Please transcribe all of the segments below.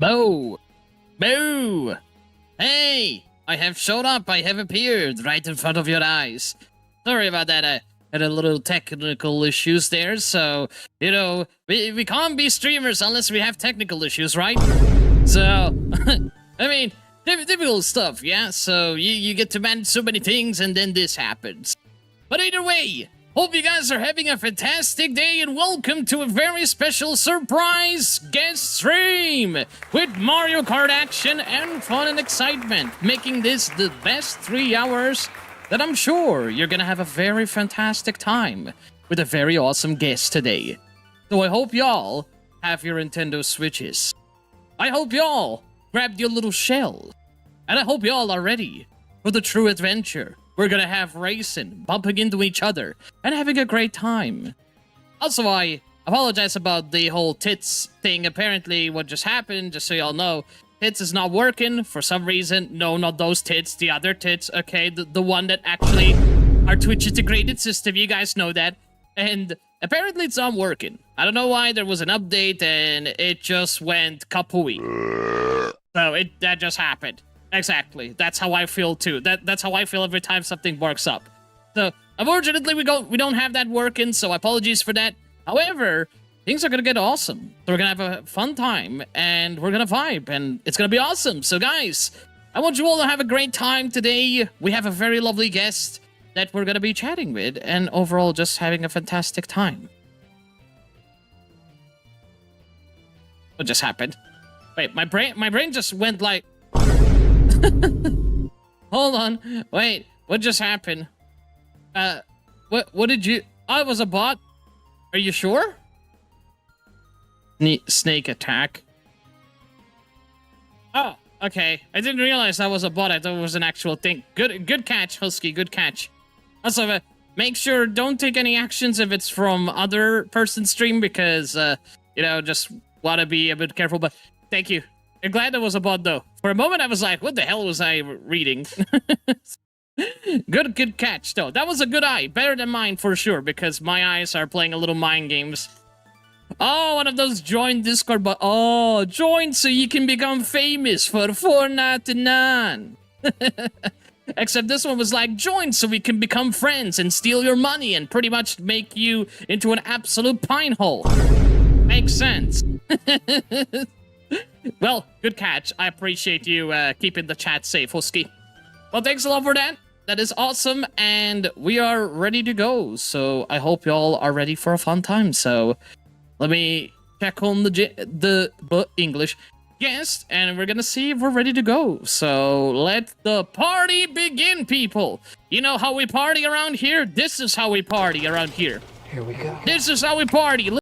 Boo! Boo! Hey! I have showed up. I have appeared right in front of your eyes. Sorry about that. I had a little technical issues there, so, you know, we can't be streamers unless we have technical issues, right? So, I mean, typical stuff, yeah? So, you get to manage so many things, and then this happens. But either way, hope you guys are having a fantastic day, and welcome to a very special surprise guest stream with Mario Kart action and fun and excitement, making this the best 3 hours that I'm sure you're gonna have a very fantastic time with a very awesome guest today. So I hope y'all have your Nintendo Switches. I hope y'all grabbed your little shells. And I hope y'all are ready for the true adventure. We're gonna have racing, bumping into each other, and having a great time. Also, I apologize about the whole tits thing. Apparently, what just happened, just so y'all know, tits is not working for some reason. No, not those tits, the other tits, okay? The one that actually our Twitch integrated system, you guys know that. And apparently it's not working. I don't know why. There was an update and it just went kapooey. So that just happened. Exactly. That's how I feel too. That's how I feel every time something works up. So unfortunately we don't have that working, so apologies for that. However, things are gonna get awesome. So we're gonna have a fun time and we're gonna vibe and it's gonna be awesome. So guys, I want you all to have a great time today. We have a very lovely guest that we're gonna be chatting with and overall just having a fantastic time. What just happened? Wait, my brain just went like hold on. Wait, what just happened? What did you... Oh, it was a bot? Are you sure? Snake attack. Oh, okay. I didn't realize that was a bot. I thought it was an actual thing. Good catch, Husky. Good catch. Also, make sure don't take any actions if it's from other person's stream because, you know, just want to be a bit careful. But thank you. I'm glad that was a bot, though. For a moment, I was like, what the hell was I reading? Good catch, though. That was a good eye. Better than mine, for sure, because my eyes are playing a little mind games. Oh, one of those join Discord, but oh, join so you can become famous for $4.99. Except this one was like, join so we can become friends and steal your money and pretty much make you into an absolute pine hole. Makes sense. Well, good catch. I appreciate you keeping the chat safe, Husky. Well, thanks a lot for that. That is awesome, and we are ready to go. So I hope y'all are ready for a fun time. So let me check on the English guest, and we're gonna see if we're ready to go. So let the party begin, people. You know how we party around here? This is how we party around here. Here we go. This is how we party.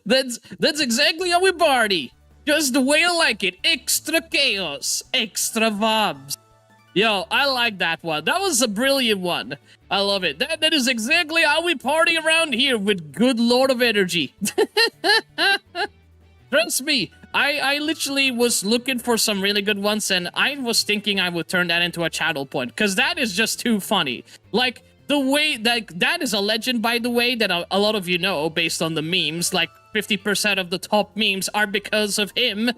That's exactly how we party. Just the way I like it. Extra chaos, extra vibes. Yo, I like that one. That was a brilliant one. I love it. That is exactly how we party around here with good lord of energy. Trust me, I literally was looking for some really good ones and I was thinking I would turn that into a channel point because that is just too funny. Like, the way that is a legend, by the way, that a lot of you know based on the memes. Like 50% of the top memes are because of him.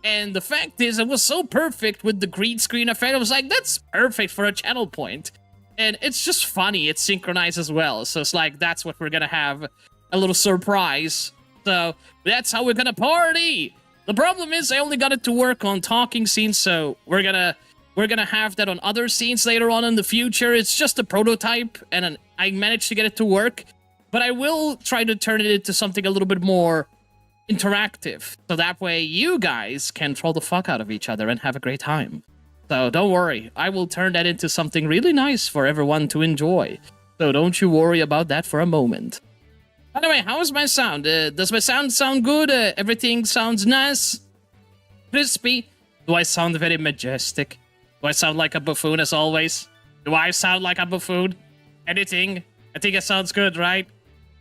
And the fact is, it was so perfect with the green screen effect. I was like, that's perfect for a channel point. And it's just funny. It's synchronized as well. So it's like, that's what we're gonna have. A little surprise. So that's how we're gonna party. The problem is I only got it to work on talking scenes. So we're gonna have that on other scenes later on in the future. It's just a prototype, and I managed to get it to work. But I will try to turn it into something a little bit more interactive. So that way you guys can troll the fuck out of each other and have a great time. So don't worry. I will turn that into something really nice for everyone to enjoy. So don't you worry about that for a moment. By the way, how is my sound? Does my sound good? Everything sounds nice? Crispy? Do I sound very majestic? Do I sound like a buffoon as always? Do I sound like a buffoon? Anything? I think it sounds good, right?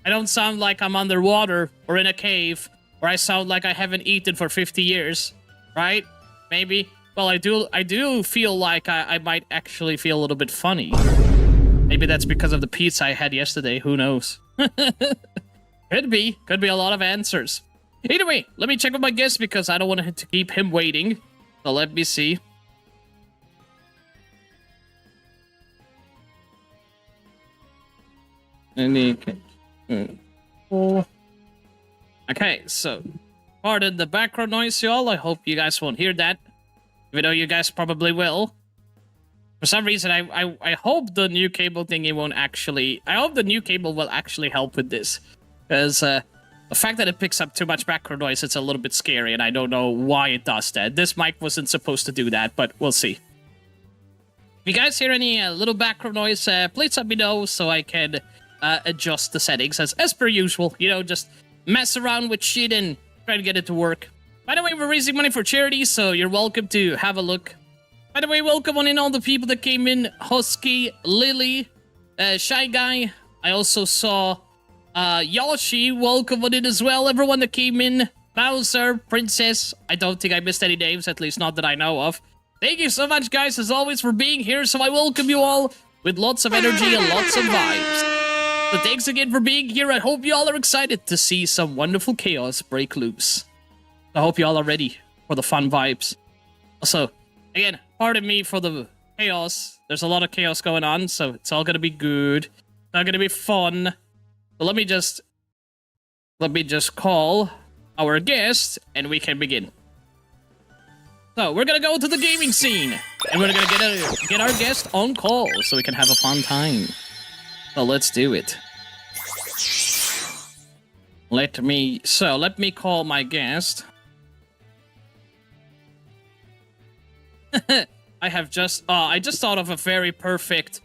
I don't sound like I'm underwater or in a cave, or I sound like I haven't eaten for 50 years, right? Maybe? well, I do feel like I might actually feel a little bit funny. Maybe that's because of the pizza I had yesterday. Who knows? Could be a lot of answers. Either way, let me check with my guest because I don't want to keep him waiting. So let me see. Okay, so pardon the background noise, y'all. I hope you guys won't hear that, even though you guys probably will. For some reason, I hope the new cable thingy won't actually. I hope the new cable will actually help with this, because the fact that it picks up too much background noise, it's a little bit scary, and I don't know why it does that. This mic wasn't supposed to do that, but we'll see. If you guys hear any little background noise, please let me know so I can adjust the settings as per usual. You know, just mess around with shit and try to get it to work. By the way, we're raising money for charity, so you're welcome to have a look. By the way, welcome on in all the people that came in. Husky, Lily, Shy Guy. I also saw Yoshi, welcome on in as well. Everyone that came in. Bowser, Princess. I don't think I missed any names, at least not that I know of. Thank you so much, guys, as always, for being here. So I welcome you all with lots of energy and lots of vibes. So thanks again for being here. I hope you all are excited to see some wonderful chaos break loose. I hope you all are ready for the fun vibes. Also, again, pardon me for the chaos. There's a lot of chaos going on, so it's all gonna be good. It's all gonna be fun. So let me just call our guest, and we can begin. So we're gonna go to the gaming scene, and we're gonna get our guest on call so we can have a fun time. So let's do it. Let me call my guest. I just thought of a very perfect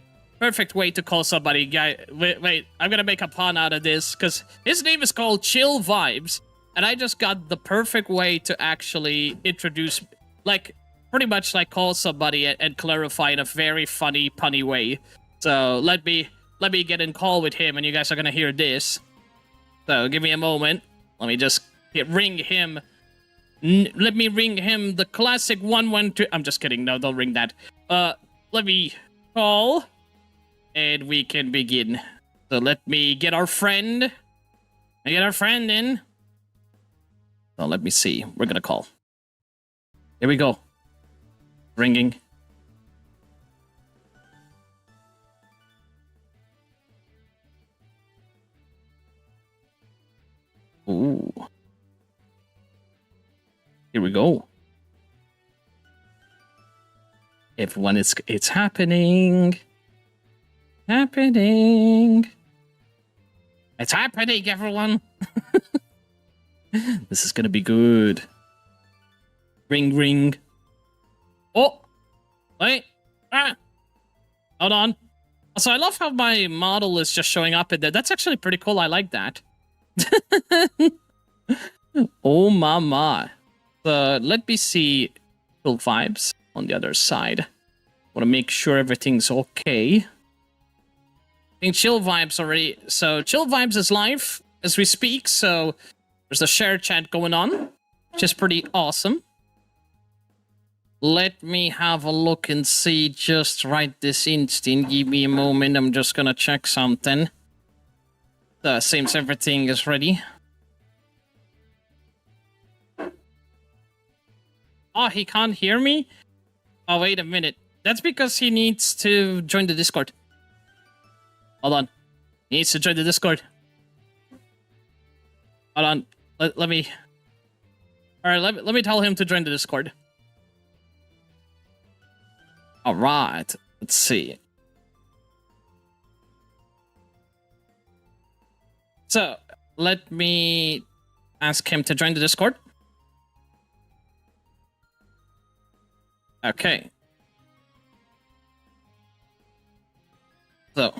way to call somebody. Wait, I'm gonna make a pun out of this because his name is called ChillVibes, and I just got the perfect way to actually introduce, like, pretty much like call somebody and clarify in a very funny, punny way. So let me get in call with him, and you guys are gonna hear this. So give me a moment. Let me just ring him. Let me ring him the classic 112. I'm just kidding. No, don't ring that. Let me call, and we can begin. So let me get our friend. In. So let me see. We're gonna call. Here we go. Ringing. Ooh. Here we go. Everyone, it's happening. It's happening, everyone. This is gonna be good. Ring, ring. Oh, wait. Hold on. So I love how my model is just showing up in there. That's actually pretty cool. I like that. Oh my. Let me see ChillVibes on the other side. Want to make sure everything's okay. I think ChillVibes already. So ChillVibes is live as we speak. So there's a share chat going on, which is pretty awesome. Let me have a look and see just right this instant. Give me a moment. I'm just gonna check something. Seems everything is ready. Oh, he can't hear me? Oh, wait a minute. That's because he needs to join the Discord. Hold on. He needs to join the Discord. Hold on. Let me... Alright, let me tell him to join the Discord. Alright. Let's see. So, let me ask him to join the Discord. Okay. So.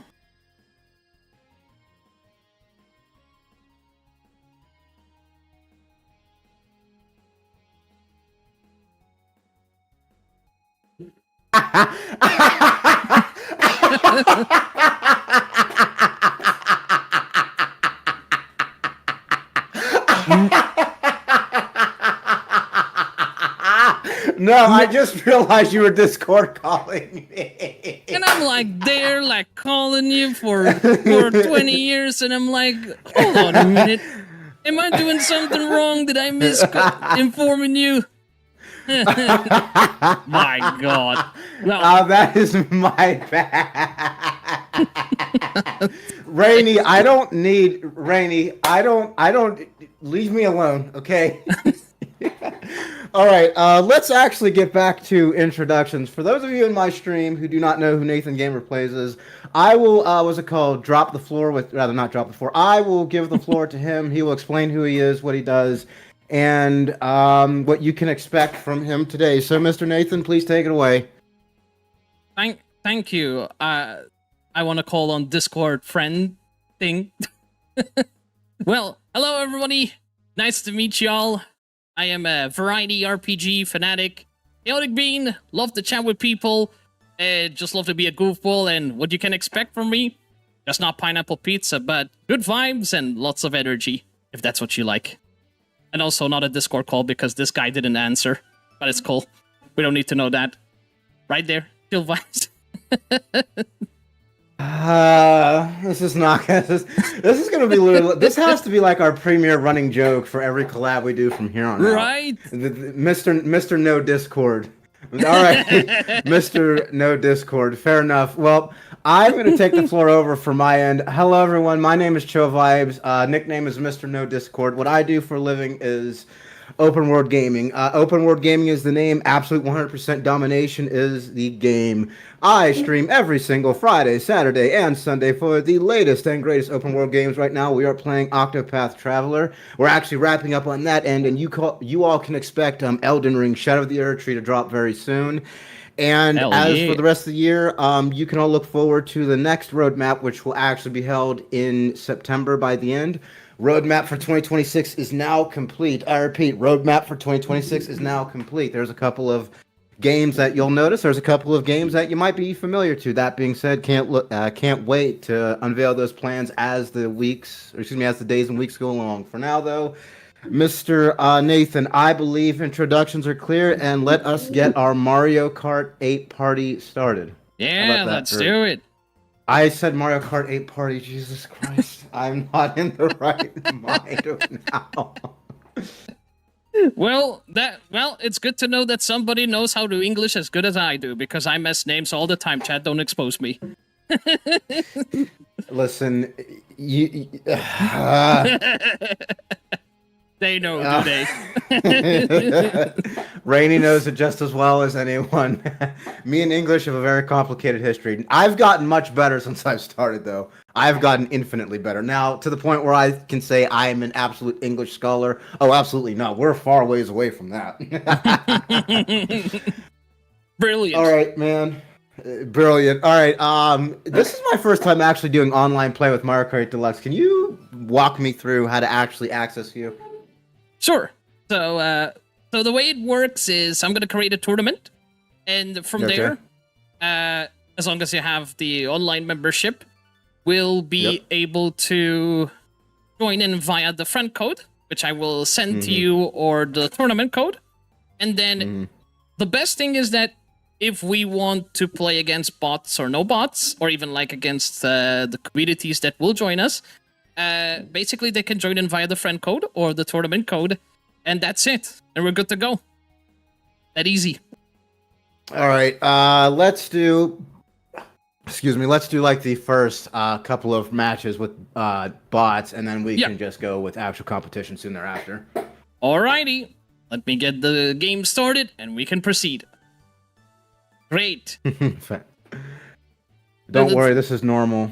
No, I just realized you were Discord calling me. And I'm like there, like calling you for 20 years, and I'm like, hold on a minute. Am I doing something wrong? Did I miss informing you? My God. Well, That is my bad. Rainy, I don't leave me alone, okay? All right, let's actually get back to introductions. For those of you in my stream who do not know who Nathan Gamer Plays is, I will, drop the floor with, rather not drop the floor. I will give the floor to him. He will explain who he is, what he does, and what you can expect from him today. So, Mr. Nathan, please take it away. Thank you. I want to call on Discord friend thing. Well, hello everybody. Nice to meet y'all. I am a variety RPG fanatic, chaotic being, love to chat with people, just love to be a goofball, and what you can expect from me, just not pineapple pizza, but good vibes and lots of energy, if that's what you like. And also not a Discord call because this guy didn't answer, but it's cool. We don't need to know that. Right there, chill vibes. This is not. This is gonna be literally. This has to be like our premier running joke for every collab we do from here on out. Right, Mr. No Discord. All right, Mr. No Discord. Fair enough. Well, I'm gonna take the floor over for my end. Hello, everyone. My name is ChillVibes. Nickname is Mr. No Discord. What I do for a living is open world gaming. Open world gaming is the name. Absolute 100% domination is the game. I stream every single Friday, Saturday, and Sunday for the latest and greatest open world games. Right now, we are playing Octopath Traveler. We're actually wrapping up on that end, and you all can expect Elden Ring: Shadow of the Erdtree to drop very soon. And for the rest of the year, you can all look forward to the next roadmap, which will actually be held in September by the end. Roadmap for 2026 is now complete. I repeat, roadmap for 2026 is now complete. There's a couple of games that you'll notice. There's a couple of games that you might be familiar to. That being said, can't wait to unveil those plans as the days and weeks go along. For now, though, Mr. Nathan, I believe introductions are clear, and let us get our Mario Kart 8 party started. Yeah, let's do it. I said Mario Kart 8 party. Jesus Christ. I'm not in the right mind now. Well, it's good to know that somebody knows how to do English as good as I do, because I mess names all the time. Chat, don't expose me. Listen, They know, do they? Rainy knows it just as well as anyone. Me and English have a very complicated history. I've gotten much better since I've started, though. I've gotten infinitely better. Now, to the point where I can say I am an absolute English scholar. Oh, absolutely not. We're far ways away from that. Brilliant. All right, man. Brilliant. All right. This is my first time actually doing online play with Mario Kart Deluxe. Can you walk me through how to actually access you? Sure. So the way it works is I'm going to create a tournament, and from there, as long as you have the online membership, we'll be able to join in via the friend code, which I will send to you, or the tournament code. And then the best thing is that if we want to play against bots or no bots, or even like against the communities that will join us, basically they can join in via the friend code or the tournament code, and that's it. And we're good to go. That easy. All right, let's do like the first couple of matches with bots, and then we can just go with actual competition soon thereafter. Alrighty. Let me get the game started, and we can proceed. Great. Don't worry, this is normal.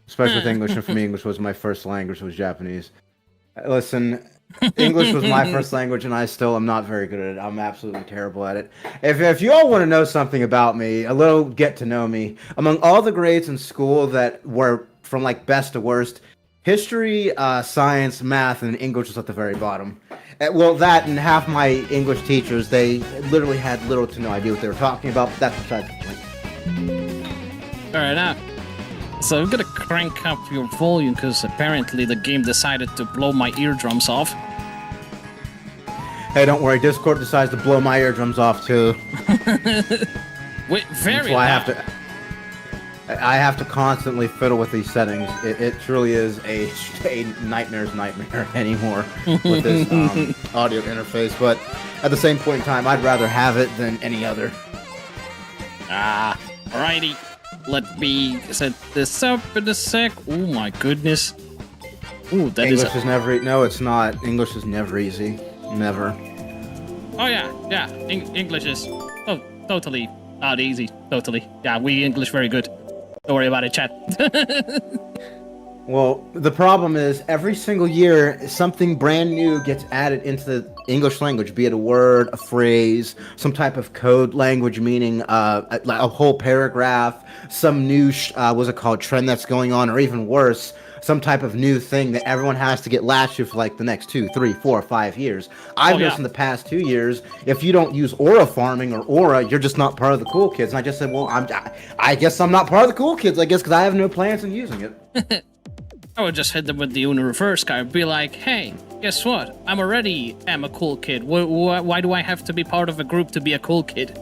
Especially with English, and for me, English was my first language, was Japanese. Listen, English was my first language, and I still am not very good at it. I'm absolutely terrible at it. If you all want to know something about me, a little get to know me, among all the grades in school that were from like best to worst, history, science, math, and English was at the very bottom. Well, that and half my English teachers, they literally had little to no idea what they were talking about, but that's besides the point. Alright, now. So I'm gonna crank up your volume because apparently the game decided to blow my eardrums off. Hey, don't worry. Discord decides to blow my eardrums off too. Wait, very So loud. I have to constantly fiddle with these settings. It truly is a nightmare's nightmare anymore with this audio interface. But at the same point in time, I'd rather have it than any other. Alrighty. Let me set this up in a sec. Oh my goodness. Ooh, that English is never. No, it's not. English is never easy. Never. Oh yeah. English is totally not easy. Totally. Yeah, we English very good. Don't worry about it, chat. Well, the problem is every single year something brand new gets added into the English language, be it a word, a phrase, some type of code language, meaning a whole paragraph, some new what's it called, trend that's going on, or even worse, some type of new thing that everyone has to get latched to for like the next 2, 3, 4, 5 years. I've noticed in the past 2 years, if you don't use aura farming or aura, you're just not part of the cool kids. And I just said, well, I guess I'm not part of the cool kids, I guess, because I have no plans on using it. I would just hit them with the Uno reverse card. Be like, hey, guess what? I'm a cool kid. Why do I have to be part of a group to be a cool kid?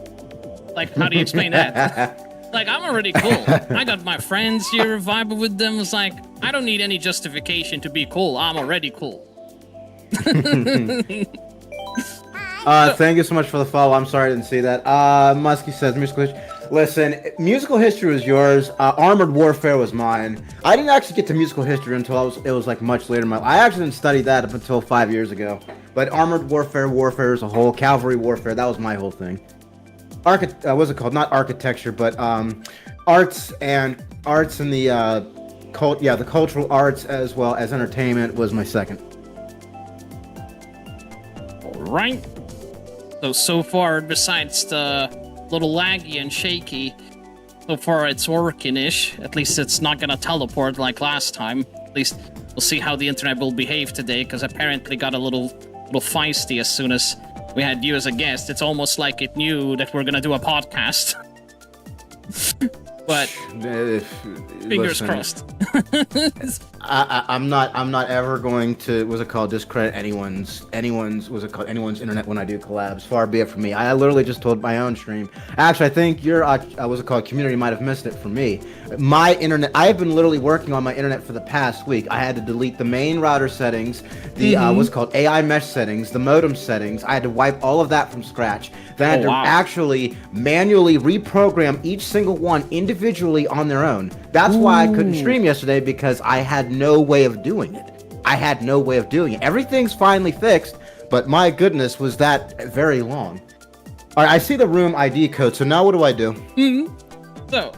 Like, how do you explain that? Like, I'm already cool. I got my friends here, vibing with them. It's like, I don't need any justification to be cool. I'm already cool. Thank you so much for the follow. I'm sorry I didn't see that. Muskie says, listen, musical history was yours. Armored Warfare was mine. I didn't actually get to musical history until it was like much later in my life. I actually didn't study that up until 5 years ago. But Armored Warfare as a whole, Cavalry Warfare, that was my whole thing. What's it called? Not architecture, but arts and the the cultural arts as well as entertainment was my second. All right. So far, besides the little laggy and shaky, so far it's working-ish. At least it's not gonna teleport like last time. At least we'll see how the internet will behave today, because apparently got a little feisty as soon as we had you as a guest. It's almost like it knew that we're gonna do a podcast. But fingers crossed. I'm not ever going to discredit anyone's internet when I do collabs. Far be it from me. I literally just told my own stream. Actually, I think your community might have missed it for me. My internet. I have been literally working on my internet for the past week. I had to delete the main router settings, the AI mesh settings, the modem settings. I had to wipe all of that from scratch. Then I had to actually manually reprogram each single one individually on their own. That's why I couldn't stream yesterday, because I had no way of doing it. Everything's finally fixed, but my goodness, was that very long. All right, I see the room ID code, so now what do I do? So,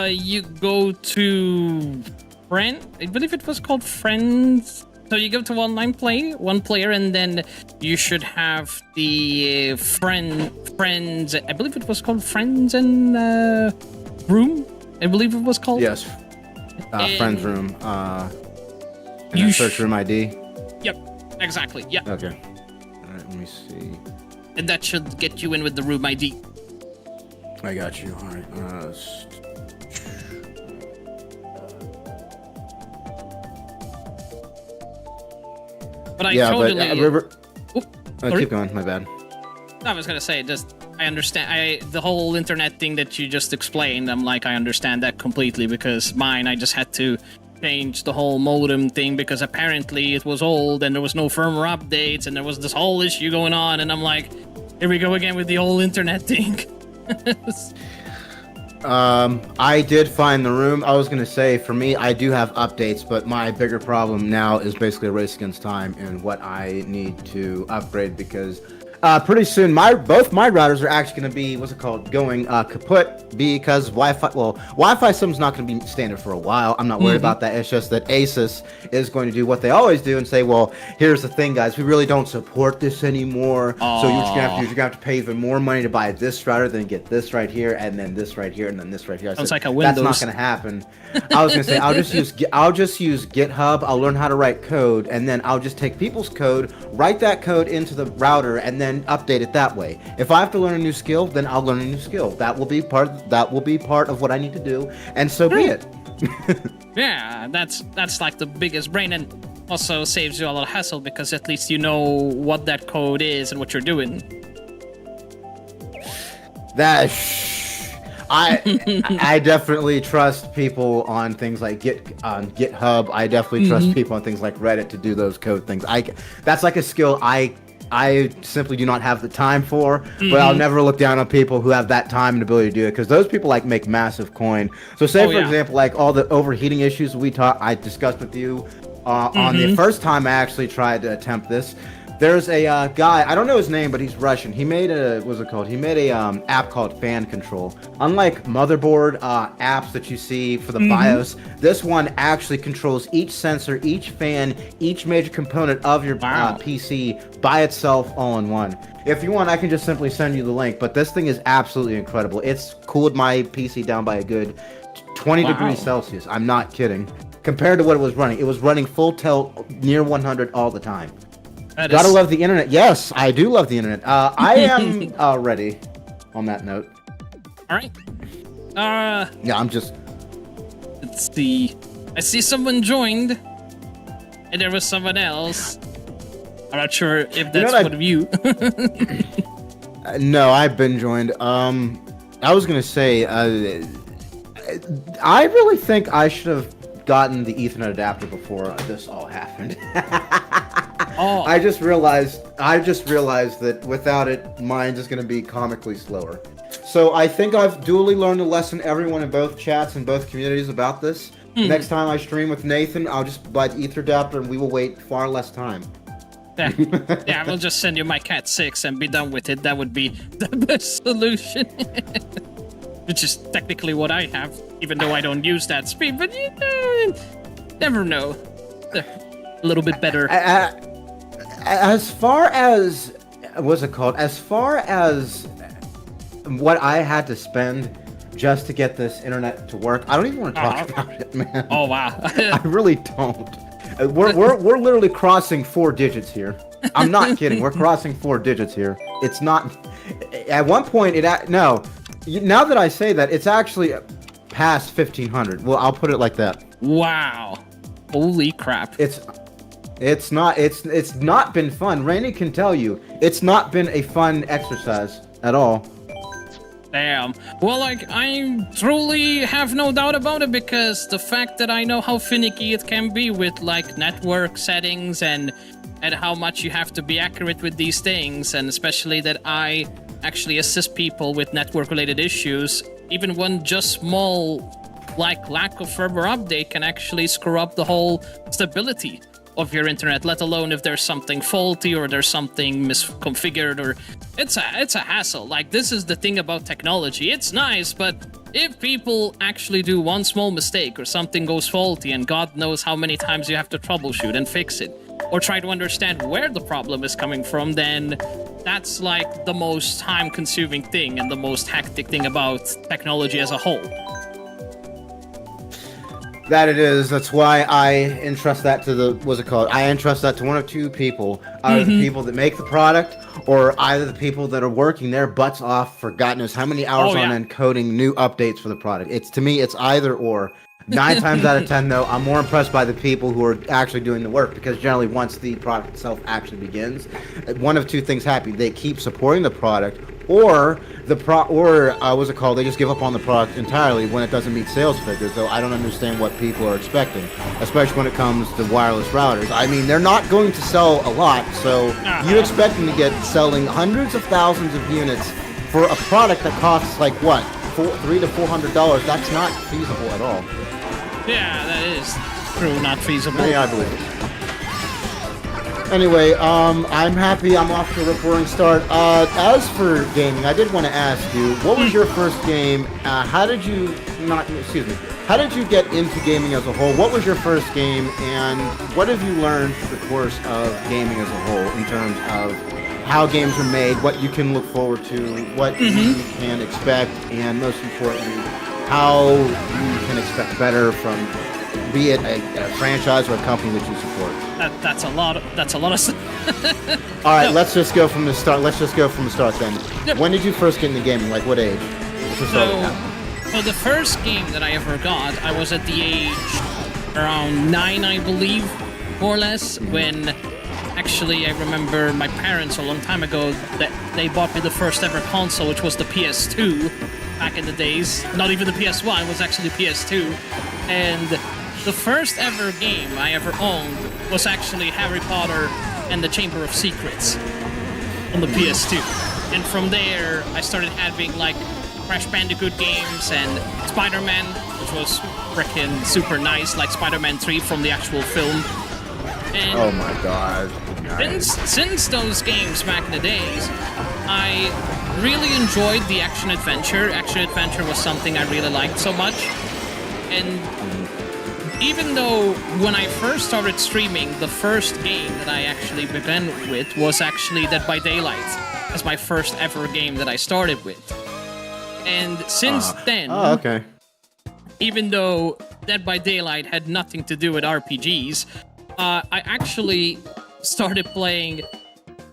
you go to friend. I believe it was called friends. So you go to online play, one player, and then you should have the friends. I believe it was called friends and room. I believe it was called. Yes. Friends room. You search room ID. Yep. Exactly. Yep. Okay. All right. Let me see. And that should get you in with the room ID. I got you. All right. But I totally. Keep going. My bad. I was gonna say, I understand. The whole internet thing that you just explained. I'm like, I understand that completely, because mine, I just had to change the whole modem thing because apparently it was old and there was no firmware updates and there was this whole issue going on, and I'm like, here we go again with the whole internet thing. I did find the room. I was gonna say, for me, I do have updates, but my bigger problem now is basically a race against time and what I need to upgrade, because pretty soon both my routers are actually going to be going kaput, because Wi-Fi 7's not going to be standard for a while. I'm not worried about that. It's just that Asus is going to do what they always do and say, well, here's the thing, guys, we really don't support this anymore. So you're going to have to pay even more money to buy this router, then get this right here, and then this right here, and then this right here. Sounds like a Windows. That's not going to happen. I was going to say, I'll just use GitHub. I'll learn how to write code, and then I'll just take people's code, write that code into the router, and then update it that way. If I have to learn a new skill, then I'll learn a new skill. That will be part of what I need to do, and so be it. Yeah, that's like the biggest brain. And also saves you a lot of hassle because at least you know what that code is and what you're doing. That I definitely trust people on things like GitHub. I definitely trust people on things like Reddit to do those code things. That's like a skill I simply do not have the time for, but I'll never look down on people who have that time and ability to do it, because those people like make massive coin. So say for example, like all the overheating issues I discussed with you on the first time I actually tried to attempt this. There's a guy, I don't know his name, but he's Russian. He made He made a app called Fan Control. Unlike motherboard apps that you see for the BIOS, this one actually controls each sensor, each fan, each major component of your PC by itself, all in one. If you want, I can just simply send you the link, but this thing is absolutely incredible. It's cooled my PC down by a good 20 degrees Celsius. I'm not kidding. Compared to what it was running full tilt, near 100 all the time. Gotta love the internet. Yes, I do love the internet. I am ready on that note. All right. Yeah, I'm just... Let's see. I see someone joined. And there was someone else. I'm not sure if that's one of you. No, I've been joined. I was gonna say, I really think I should have gotten the Ethernet adapter before this all happened. I just realized that without it, mine's just going to be comically slower. So I think I've duly learned a lesson, everyone in both chats and both communities, about this. Next time I stream with Nathan, I'll just buy the Ether adapter and we will wait far less time. Yeah, I will just send you my Cat 6 and be done with it. That would be the best solution. Which is technically what I have, even though I don't use that speed. But you never know. A little bit better. As far as as far as what I had to spend just to get this internet to work, I don't even want to talk about it, man. Oh wow. I really don't. We're literally crossing 4 digits here. I'm not kidding. We're crossing 4 digits here. It's not. At one point, no. Now that I say that, it's actually past 1,500. Well, I'll put it like that. Wow. Holy crap. It's not been fun. Rainy can tell you, it's not been a fun exercise at all. Damn. Well, like, I truly have no doubt about it, because the fact that I know how finicky it can be with, like, network settings and how much you have to be accurate with these things, and especially that I actually assist people with network-related issues, even one just small, like, lack of firmware update can actually screw up the whole stability of your internet, let alone if there's something faulty or there's something misconfigured, or it's a hassle. Like, this is the thing about technology. It's nice, but if people actually do one small mistake or something goes faulty, and God knows how many times you have to troubleshoot and fix it, or try to understand where the problem is coming from, then that's like the most time-consuming thing and the most hectic thing about technology as a whole. That it is. That's why I entrust that to I entrust that to one of two people. Either the people that make the product, or either the people that are working their butts off for God knows how many hours on end coding new updates for the product. To me, it's either or. 9 times out of 10, though, I'm more impressed by the people who are actually doing the work, because generally once the product itself actually begins, one of two things happen. They keep supporting the product, or they just give up on the product entirely when it doesn't meet sales figures. So I don't understand what people are expecting, especially when it comes to wireless routers. I mean, they're not going to sell a lot, so you expect them to get selling hundreds of thousands of units for a product that costs like what, $300 to $400? That's not feasible at all. Yeah, that is true, not feasible. Yeah, I believe it. Anyway, I'm happy I'm off to a rip-roaring start. As for gaming, I did want to ask you, what was your first game? How did you get into gaming as a whole? What was your first game, and what have you learned through the course of gaming as a whole in terms of how games are made, what you can look forward to, what you can expect, and most importantly, how you can expect better from, be it a franchise or a company that you support? That's a lot of stuff. All right, let's just go from the start. Then. Yep. When did you first get into gaming? Like, what age? So the first game that I ever got, I was at the age around 9, I believe. more or less, when actually I remember my parents a long time ago that they bought me the first ever console, which was the PS2 back in the days. Not even the PS1, it was actually PS2. And the first ever game I ever owned was actually Harry Potter and the Chamber of Secrets on the PS2. And from there, I started having like Crash Bandicoot games and Spider-Man, which was freaking super nice, like Spider-Man 3 from the actual film. And oh my god. Nice. Since those games back in the days, I really enjoyed the action-adventure. Action-adventure was something I really liked so much. And even though when I first started streaming, the first game that I actually began with was actually Dead by Daylight. That's my first ever game that I started with. And since then, okay. Even though Dead by Daylight had nothing to do with RPGs, I actually started playing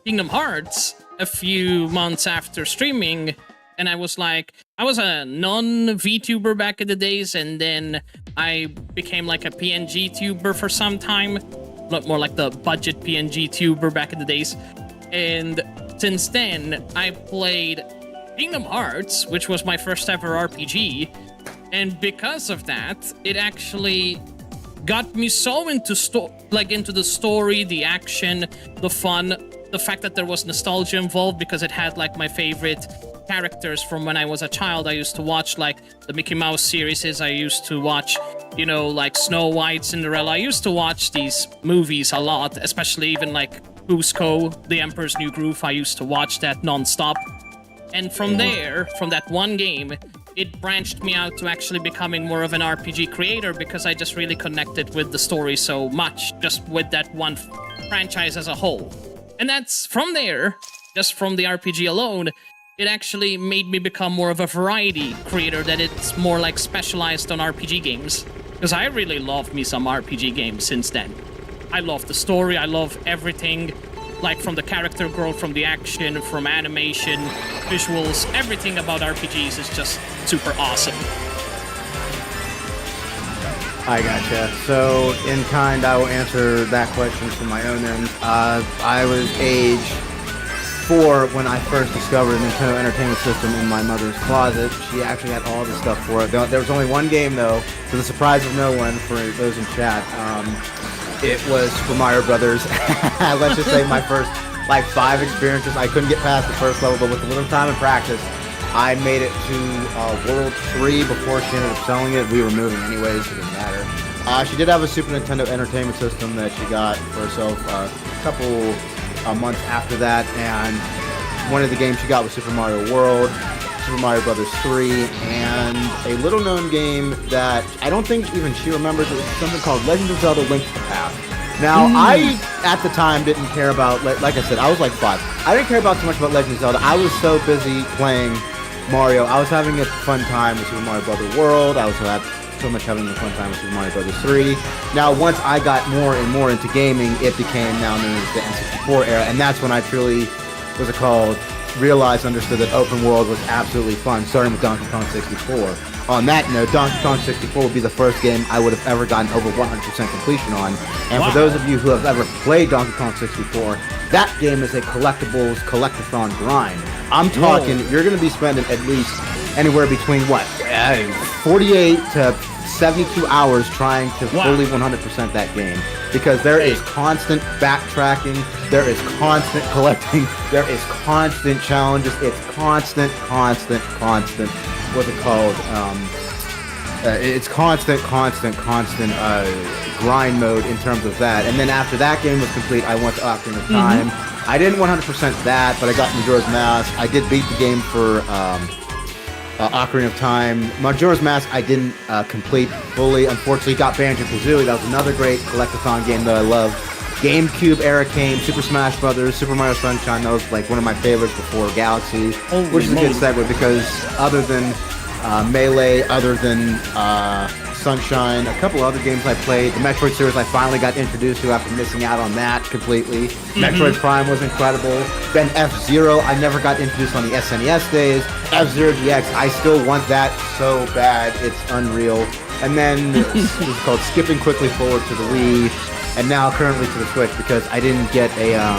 Kingdom Hearts a few months after streaming, and I was a non-VTuber back in the days, and then I became like a PNG tuber for some time, a lot more like the budget PNG tuber back in the days, and since then I played Kingdom Hearts, which was my first ever RPG, and because of that, it actually got me so into into the story, the action, the fun, the fact that there was nostalgia involved because it had like my favorite characters from when I was a child. I used to watch like the Mickey Mouse series. I used to watch, like Snow White, Cinderella. I used to watch these movies a lot, especially even like Cusco, The Emperor's New Groove. I used to watch that non-stop. And from there, from that one game, it branched me out to actually becoming more of an RPG creator because I just really connected with the story so much, just with that one franchise as a whole. And that's from there, just from the RPG alone, it actually made me become more of a variety creator, that it's more like specialized on RPG games. Because I really love me some RPG games since then. I love the story, I love everything. Like from the character growth, from the action, from animation, visuals, everything about RPGs is just super awesome. I gotcha. So, in kind, I will answer that question from my own end. I was age 4 when I first discovered a Nintendo Entertainment System in my mother's closet. She actually had all the stuff for it. There was only one game, though, to the surprise of no one, for those in chat. It was Super Mario Brothers. Let's just say my first, 5 experiences. I couldn't get past the first level, but with a little time and practice, I made it to World 3 before she ended up selling it. We were moving anyways, it didn't matter. She did have a Super Nintendo Entertainment System that she got for herself a couple months after that, and one of the games she got was Super Mario World, Super Mario Brothers 3, and a little-known game that I don't think even she remembers. It was something called Legend of Zelda: Link to the Past. Now, I, at the time, didn't care about, like I said, I was like 5. I didn't care about too much about Legend of Zelda. I was so busy playing Mario. I was having a fun time with Super Mario Brothers World. I was so much having a fun time with Super Mario Brothers 3. Now, once I got more and more into gaming, it became now known as the N64 era, and that's when I truly, understood that open world was absolutely fun, starting with Donkey Kong 64. On that note, Donkey Kong 64 would be the first game I would have ever gotten over 100% completion on. And for those of you who have ever played Donkey Kong 64, that game is a collectibles collectathon grind. I'm talking, you're going to be spending at least anywhere between 48 to 72 hours trying to fully 100% that game. Because there is constant backtracking, there is constant collecting, there is constant challenges, it's constant, what's it called? It's constant grind mode in terms of that. And then after that game was complete, I went to Ocarina of Time. I didn't 100% that, but I got Majora's Mask. I did beat the game for Ocarina of Time. Majora's Mask I didn't complete fully. Unfortunately, got Banjo-Kazooie. That was another great collectathon game that I loved. GameCube era came, Super Smash Brothers, Super Mario Sunshine. That was like one of my favorites before Galaxy, which is a good segue because other than Melee, other than Sunshine, a couple other games I played. The Metroid series I finally got introduced to after missing out on that completely. Metroid Prime was incredible. Then F-Zero, I never got introduced on the SNES days. F-Zero GX, I still want that so bad, it's unreal. And then this is called skipping quickly forward to the Wii. and now currently to the Switch because I didn't get a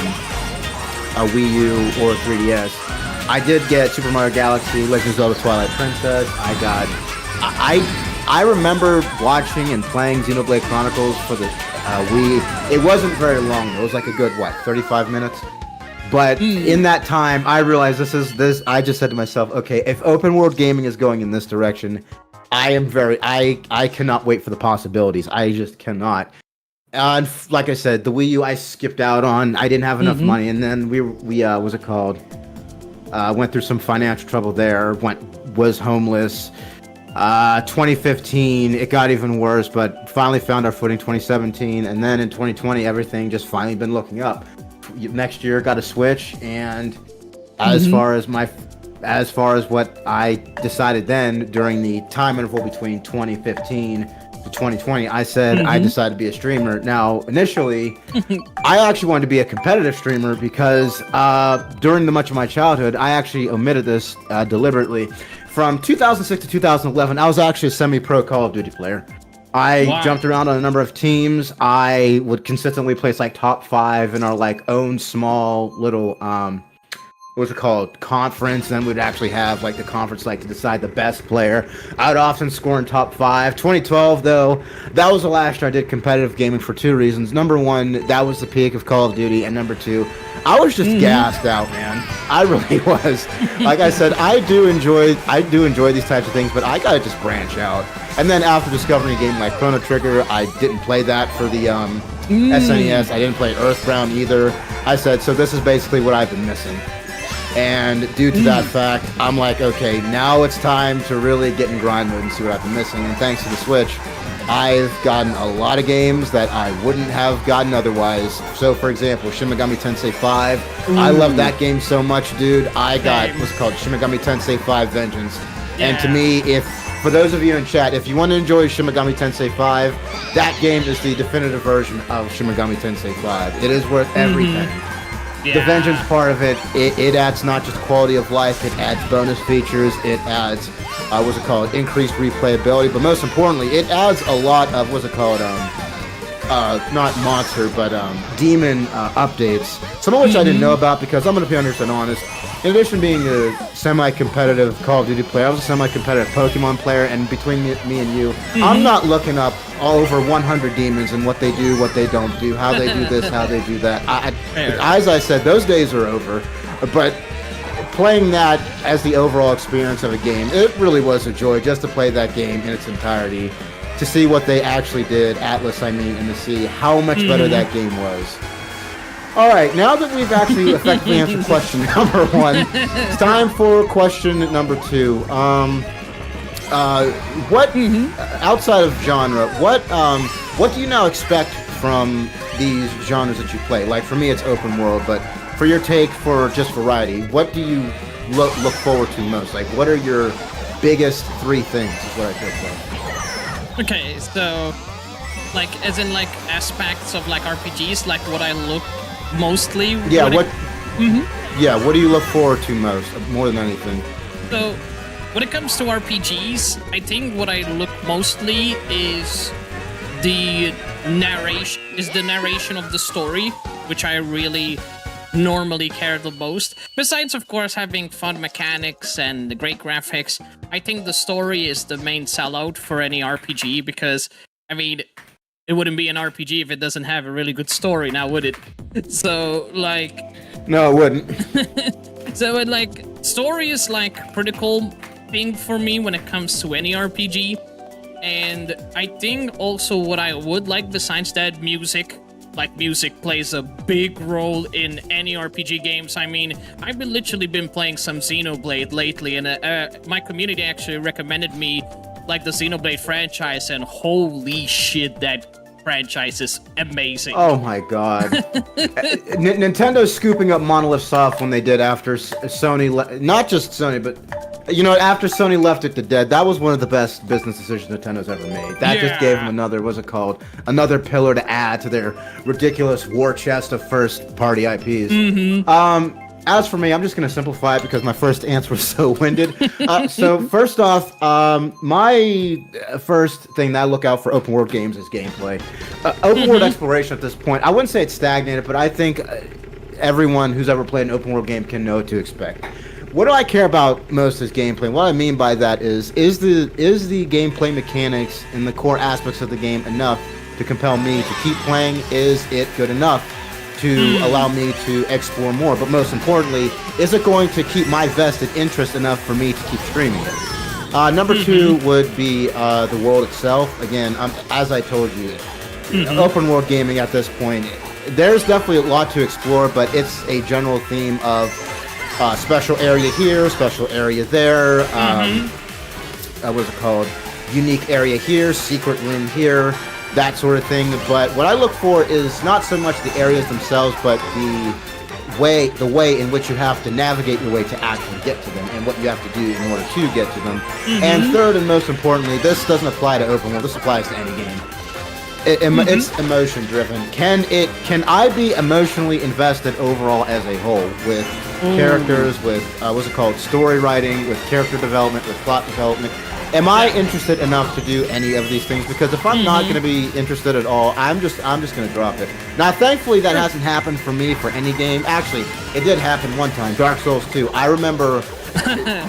Wii U or 3DS. I did get Super Mario Galaxy, Legend of Zelda Twilight Princess. I remember watching and playing Xenoblade Chronicles for the Wii. It wasn't very long. It was like a good, 35 minutes? But in that time, I realized I just said to myself, okay, if open world gaming is going in this direction, I cannot wait for the possibilities. I just cannot. And like I said, the Wii U I skipped out on. I didn't have enough money, and then we what's it called? Went through some financial trouble there. Was homeless. 2015, it got even worse, but finally found our footing 2017, and then in 2020, everything just finally been looking up. Next year, got a Switch, and as far as what I decided then during the time interval between 2015 to 2020, I said I decided to be a streamer. Now, initially, I actually wanted to be a competitive streamer because during much of my childhood, I actually omitted this deliberately. From 2006 to 2011, I was actually a semi-pro Call of Duty player. I jumped around on a number of teams. I would consistently place like top 5 in our own small little what's it called, conference. Then we'd actually have the conference to decide the best player. I would often score in top 5. 2012 though, that was the last year I did competitive gaming for 2 reasons. Number 1, that was the peak of Call of Duty, and number 2, I was just gassed out, man. I really was. Like I said, I do enjoy these types of things, but I gotta just branch out. And then after discovering a game like Chrono Trigger, I didn't play that for the SNES. I didn't play Earthbound either. I said, so this is basically what I've been missing. And due to that fact, I'm like, okay, now it's time to really get in grind mode and see what I've been missing. And thanks to the Switch, I've gotten a lot of games that I wouldn't have gotten otherwise. So, for example, Shin Megami Tensei 5. I love that game so much, dude. I got what's called Shin Megami Tensei 5 Vengeance. Yeah. And to me, for those of you in chat, if you want to enjoy Shin Megami Tensei 5, that game is the definitive version of Shin Megami Tensei 5. It is worth everything. Yeah. The Vengeance part of it adds not just quality of life, it adds bonus features, it adds, increased replayability, but most importantly, it adds a lot of, not monster, but demon updates, some of which I didn't know about because I'm going to be 100% honest. In addition to being a semi-competitive Call of Duty player, I was a semi-competitive Pokemon player, and between me and you, I'm not looking up all over 100 demons and what they do, what they don't do, how they do this, how they do that. As I said, those days are over, but playing that as the overall experience of a game, it really was a joy just to play that game in its entirety, to see what they actually did, Atlas, and to see how much better that game was. All right, now that we've actually effectively answered question number 1, it's time for question number 2. What outside of genre, what do you now expect from these genres that you play? Like for me, it's open world, but for your take for just variety, what do you look forward to most? Like, what are your biggest 3 things? Is what I think. Okay, so as in aspects of RPGs, what I look mostly. Yeah. Yeah. What do you look forward to most, more than anything? So, when it comes to RPGs, I think what I look mostly is the narration of the story, which I really normally care the most. Besides, of course, having fun mechanics and great graphics, I think the story is the main sellout for any RPG because, it wouldn't be an RPG if it doesn't have a really good story, now would it? So, No, it wouldn't. So, story is, pretty cool thing for me when it comes to any RPG. And I think also what I would like besides that, music. Music plays a big role in any RPG games. I've literally been playing some Xenoblade lately, and my community actually recommended me the Xenoblade franchise, and holy shit, that franchise is amazing. Oh my god. Nintendo's scooping up Monolith Soft when they did after Sony, not just Sony, but after Sony left it to dead. That was one of the best business decisions Nintendo's ever made. That just gave them another pillar to add to their ridiculous war chest of first party IPs. as for me, I'm just going to simplify it because my first answer was so winded. So first off, my first thing that I look out for open world games is gameplay. Open world exploration at this point, I wouldn't say it's stagnated, but I think everyone who's ever played an open world game can know what to expect. What do I care about most is gameplay. What I mean by that is the gameplay mechanics and the core aspects of the game enough to compel me to keep playing? Is it good enough to allow me to explore more? But most importantly, is it going to keep my vested interest enough for me to keep streaming it? Number two would be the world itself. Again, as I told you, open world gaming at this point, there's definitely a lot to explore, but it's a general theme of special area here, special area there, what is it called? Unique area here, secret room here, that sort of thing. But what I look for is not so much the areas themselves, but the way in which you have to navigate your way to actually get to them and what you have to do in order to get to them. And third and most importantly, this doesn't apply to open world, this applies to any game. It's emotion driven. Can I be emotionally invested overall as a whole with characters, with what's it called, story writing, with character development, with plot development? Am I interested enough to do any of these things? Because if I'm not going to be interested at all, I'm just going to drop it. Now, thankfully, that hasn't happened for me for any game. Actually, it did happen one time, Dark Souls 2. I remember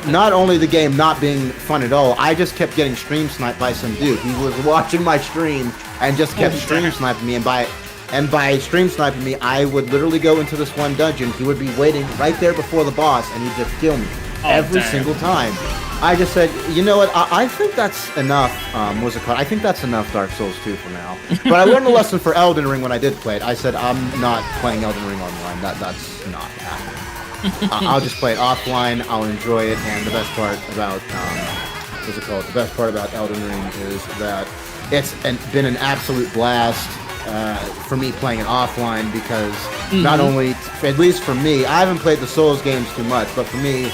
not only the game not being fun at all, I just kept getting stream sniped by some dude. He was watching my stream and just kept stream sniping me. And by stream sniping me, I would literally go into this one dungeon. He would be waiting right there before the boss, and he'd just kill me every single time. I just said, you know what, I think that's enough, what's it called? I think that's enough Dark Souls 2 for now. But I learned a lesson for Elden Ring when I did play it. I said, I'm not playing Elden Ring online. That's not happening. I'll just play it offline. I'll enjoy it. And the best part about, what's it called? The best part about Elden Ring is that it's been an absolute blast for me playing it offline because not only, at least for me, I haven't played the Souls games too much, but for me,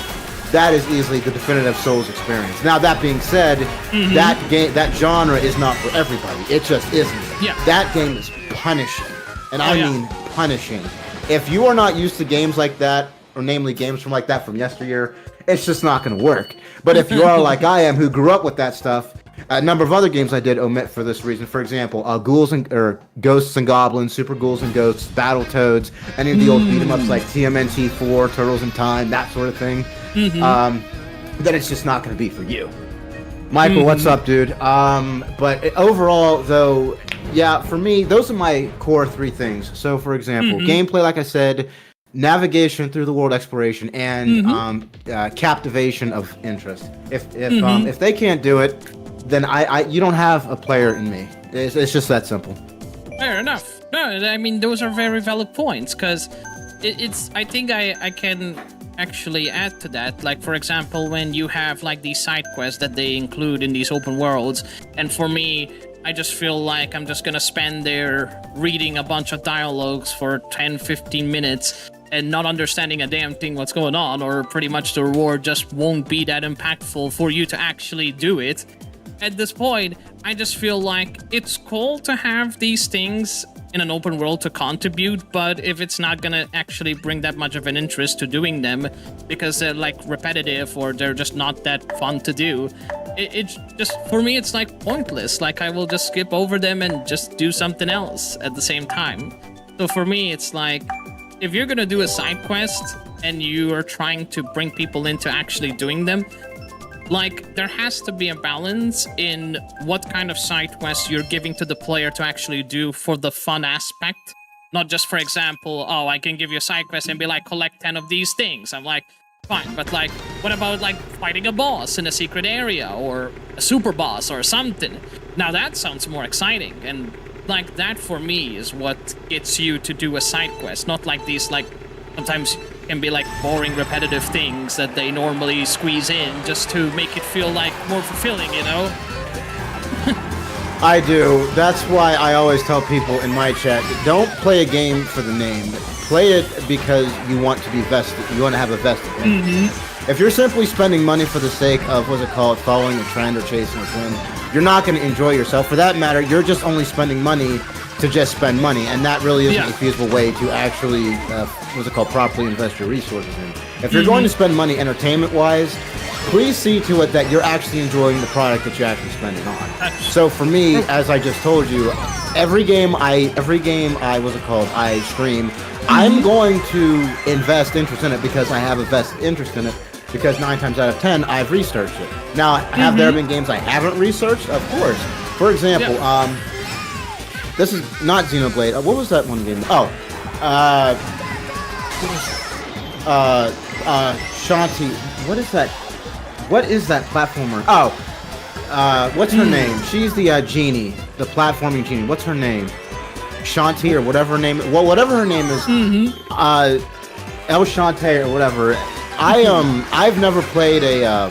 that is easily the definitive Souls experience. Now, that being said, that genre is not for everybody. It just isn't. Yeah. That game is punishing. And I mean punishing. If you are not used to games like that, or namely games from like that from yesteryear, it's just not going to work. But if you are like I am, who grew up with that stuff, a number of other games I did omit for this reason. For example, Ghosts and Goblins, Super Ghouls and Ghosts, Battletoads, any of the old beat-em-ups like TMNT 4, Turtles in Time, that sort of thing. Then it's just not going to be for you. Michael, what's up, dude? But overall, though, yeah, for me, those are my core three things. So, for example, gameplay, like I said, navigation through the world exploration, and captivation of interest. If they can't do it, then you don't have a player in me. It's just that simple. Fair enough. No, I mean, those are very valid points, because it's I think I can actually add to that. Like, for example, when you have like these side quests that they include in these open worlds, and for me, I just feel like I'm just gonna spend there reading a bunch of dialogues for 10-15 minutes and not understanding a damn thing what's going on, or pretty much the reward just won't be that impactful for you to actually do it. At this point, I just feel like it's cool to have these things in an open world to contribute, but if it's not gonna actually bring that much of an interest to doing them because they're like repetitive or they're just not that fun to do, it's just, for me, it's like pointless. Like, I will just skip over them and just do something else at the same time. So for me, it's like, if you're gonna do a side quest and you are trying to bring people into actually doing them, like, there has to be a balance in what kind of side quests you're giving to the player to actually do for the fun aspect. Not just, for example, oh, I can give you a side quest and be like, collect 10 of these things. I'm like, fine, but like, what about like fighting a boss in a secret area or a super boss or something? Now that sounds more exciting, and like that for me is what gets you to do a side quest, not like these like sometimes can be like boring repetitive things that they normally squeeze in just to make it feel like more fulfilling, you know? I do. That's why I always tell people in my chat, don't play a game for the name. Play it because you want to be vested. You want to have a vested interest. If you're simply spending money for the sake of, what's it called, following a trend or chasing a trend, you're not going to enjoy yourself. For that matter, you're just only spending money to just spend money, and that really isn't a feasible way to actually, properly invest your resources in. If you're going to spend money entertainment-wise, please see to it that you're actually enjoying the product that you're actually spending on. So for me, as I just told you, every game I stream, I'm going to invest interest in it because I have a vested interest in it. Because 9 times out of 10, I've researched it. Now, have there been games I haven't researched? Of course. For example, this is not Xenoblade. What was that one game? Oh, Shanti. What is that? What is that platformer? Oh, what's her name? She's the genie, the platforming genie. What's her name? Shanti or whatever her name. Well, whatever her name is. El Shantae or whatever. I've never played a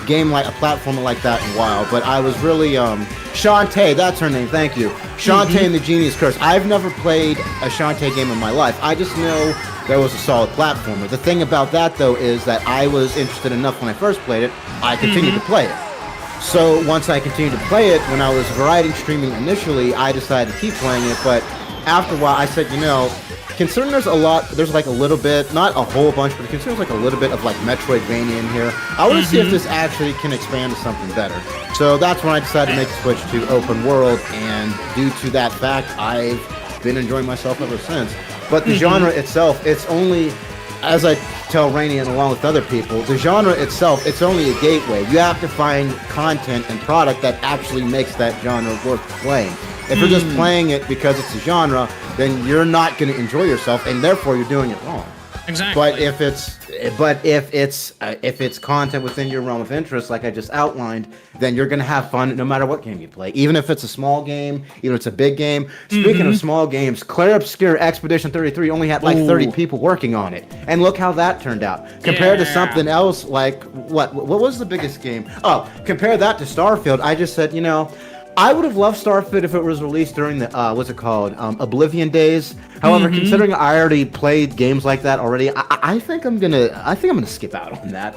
game like a platformer like that in a while, but I was really Shantae, that's her name. Thank you, Shantae and the Genie's Curse. I've never played a Shantae game in my life. I just know there was a solid platformer. The thing about that though is that I was interested enough when I first played it. I continued to play it. So once I continued to play it, when I was variety streaming initially, I decided to keep playing it. But after a while, I said, you know, considering there's like a little bit, not a whole bunch, but considering there's like a little bit of like Metroidvania in here, I want to see if this actually can expand to something better. So that's when I decided to make the switch to open world, and due to that fact, I've been enjoying myself ever since. But the genre itself, it's only, as I tell Rainy and along with other people, the genre itself, it's only a gateway. You have to find content and product that actually makes that genre worth playing. If you're just playing it because it's a genre, then you're not going to enjoy yourself, and therefore you're doing it wrong. Exactly. But if it's content within your realm of interest, like I just outlined, then you're going to have fun no matter what game you play. Even if it's a small game, even if it's a big game. Speaking of small games, Claire Obscure Expedition 33 only had like 30 people working on it, and look how that turned out. Compared to something else like what was the biggest game? Oh, compare that to Starfield. I just said, you know, I would have loved Starfield if it was released during the what's it called, Oblivion days. However, considering I already played games like that already, I think I'm gonna skip out on that.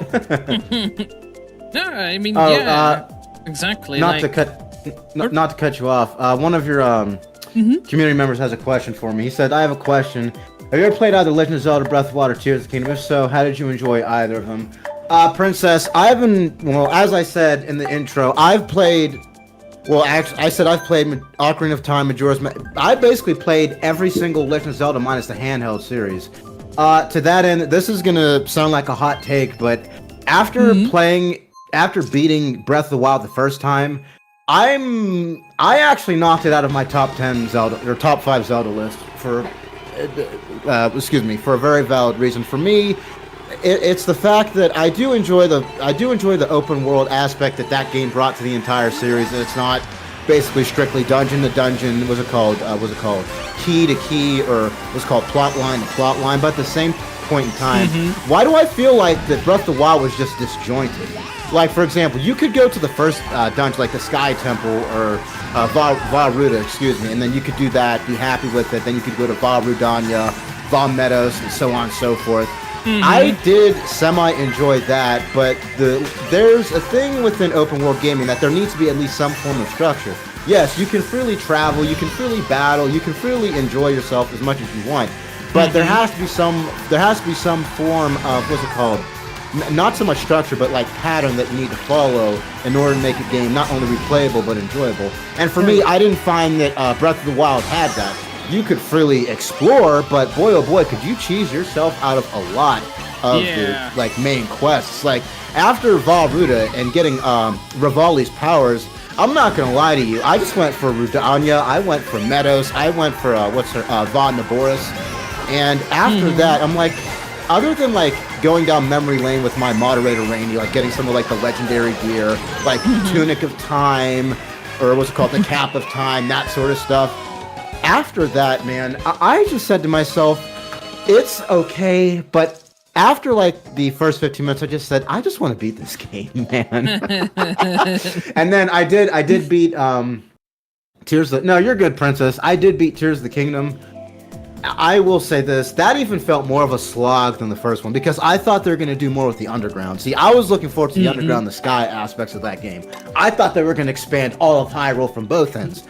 No, I mean, exactly. Not to cut you off. One of your community members has a question for me. He said, "I have a question. Have you ever played either Legend of Zelda: Breath of the Wild or Tears of the Kingdom? If so, how did you enjoy either of them?" Princess, as I said in the intro, I've played. Well, actually, I said I've played Ocarina of Time, Majora's Mask. I basically played every single Legend of Zelda minus the handheld series. To that end, this is gonna sound like a hot take, but after beating Breath of the Wild the first time, I actually knocked it out of my top 10 Zelda or top 5 Zelda list for a very valid reason. For me, it's the fact that I do enjoy the open world aspect that game brought to the entire series, and it's not basically strictly dungeon to dungeon. Was it called key to key, or was it called plot line to plot line? But at the same point in time, why do I feel like that Breath of the Wild was just disjointed? Like, for example, you could go to the first dungeon, like the Sky Temple or Vah Ruta, and then you could do that, be happy with it. Then you could go to Vah Rudania, Vah Meadows, and so on and so forth. I did semi-enjoy that, but there's a thing within open world gaming that there needs to be at least some form of structure. Yes, you can freely travel, you can freely battle, you can freely enjoy yourself as much as you want, but there has to be some form of not so much structure, but like pattern that you need to follow in order to make a game not only replayable but enjoyable. And for me, I didn't find that Breath of the Wild had that. You could freely explore, but boy oh boy, could you cheese yourself out of a lot of the main quests. Like after Vah Ruta and getting Rivali's powers, I'm not gonna lie to you, I just went for Rudania, I went for Meadows, I went for Vah Naboris, and after that, I'm like, other than like going down memory lane with my moderator Rainy, like getting some of like the legendary gear, like Tunic of Time, or what's it called, the Cap of Time, that sort of stuff. After that, man, I just said to myself, it's okay, but after like the first 15 minutes, I just said, I just want to beat this game, man. And then I did beat Tears of the... No, you're good, Princess. I did beat Tears of the Kingdom. I will say this, that even felt more of a slog than the first one, because I thought they were going to do more with the underground. See, I was looking forward to the underground, the sky aspects of that game. I thought they were going to expand all of Hyrule from both ends.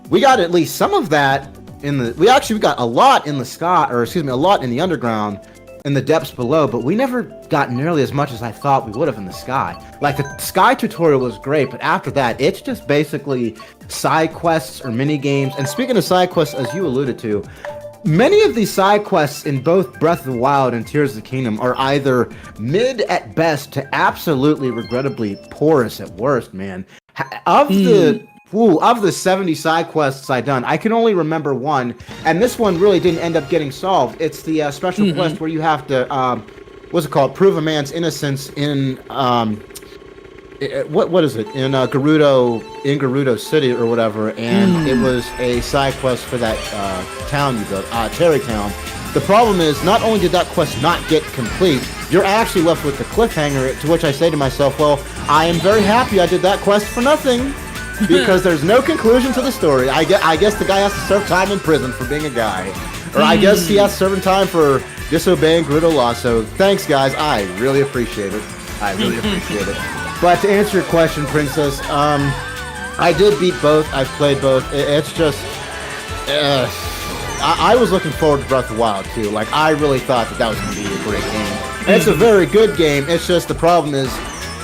we got at least some of that we got a lot in the sky, or excuse me, a lot in the underground, in the depths below, but we never got nearly as much as I thought we would have in the sky. Like, the sky tutorial was great, but after that, it's just basically side quests or mini games. And speaking of side quests, as you alluded to, many of these side quests in both Breath of the Wild and Tears of the Kingdom are either mid at best to absolutely regrettably porous at worst, man. Of the 70 side quests I've done, I can only remember one, and this one really didn't end up getting solved. It's the special quest where you have to, what's it called? Prove a man's innocence in, what is it? In Gerudo City or whatever, and it was a side quest for that town you built, Terry Town. The problem is, not only did that quest not get complete, you're actually left with the cliffhanger, to which I say to myself, well, I am very happy I did that quest for nothing. Because there's no conclusion to the story. I guess the guy has to serve time in prison for being a guy. Or I guess he has to serve time for disobeying Gerudo law. So thanks, guys. I really appreciate it. But to answer your question, Princess, I did beat both. I've played both. It's just... I was looking forward to Breath of the Wild, too. Like, I really thought that was going to be a great game. And it's a very good game. It's just the problem is...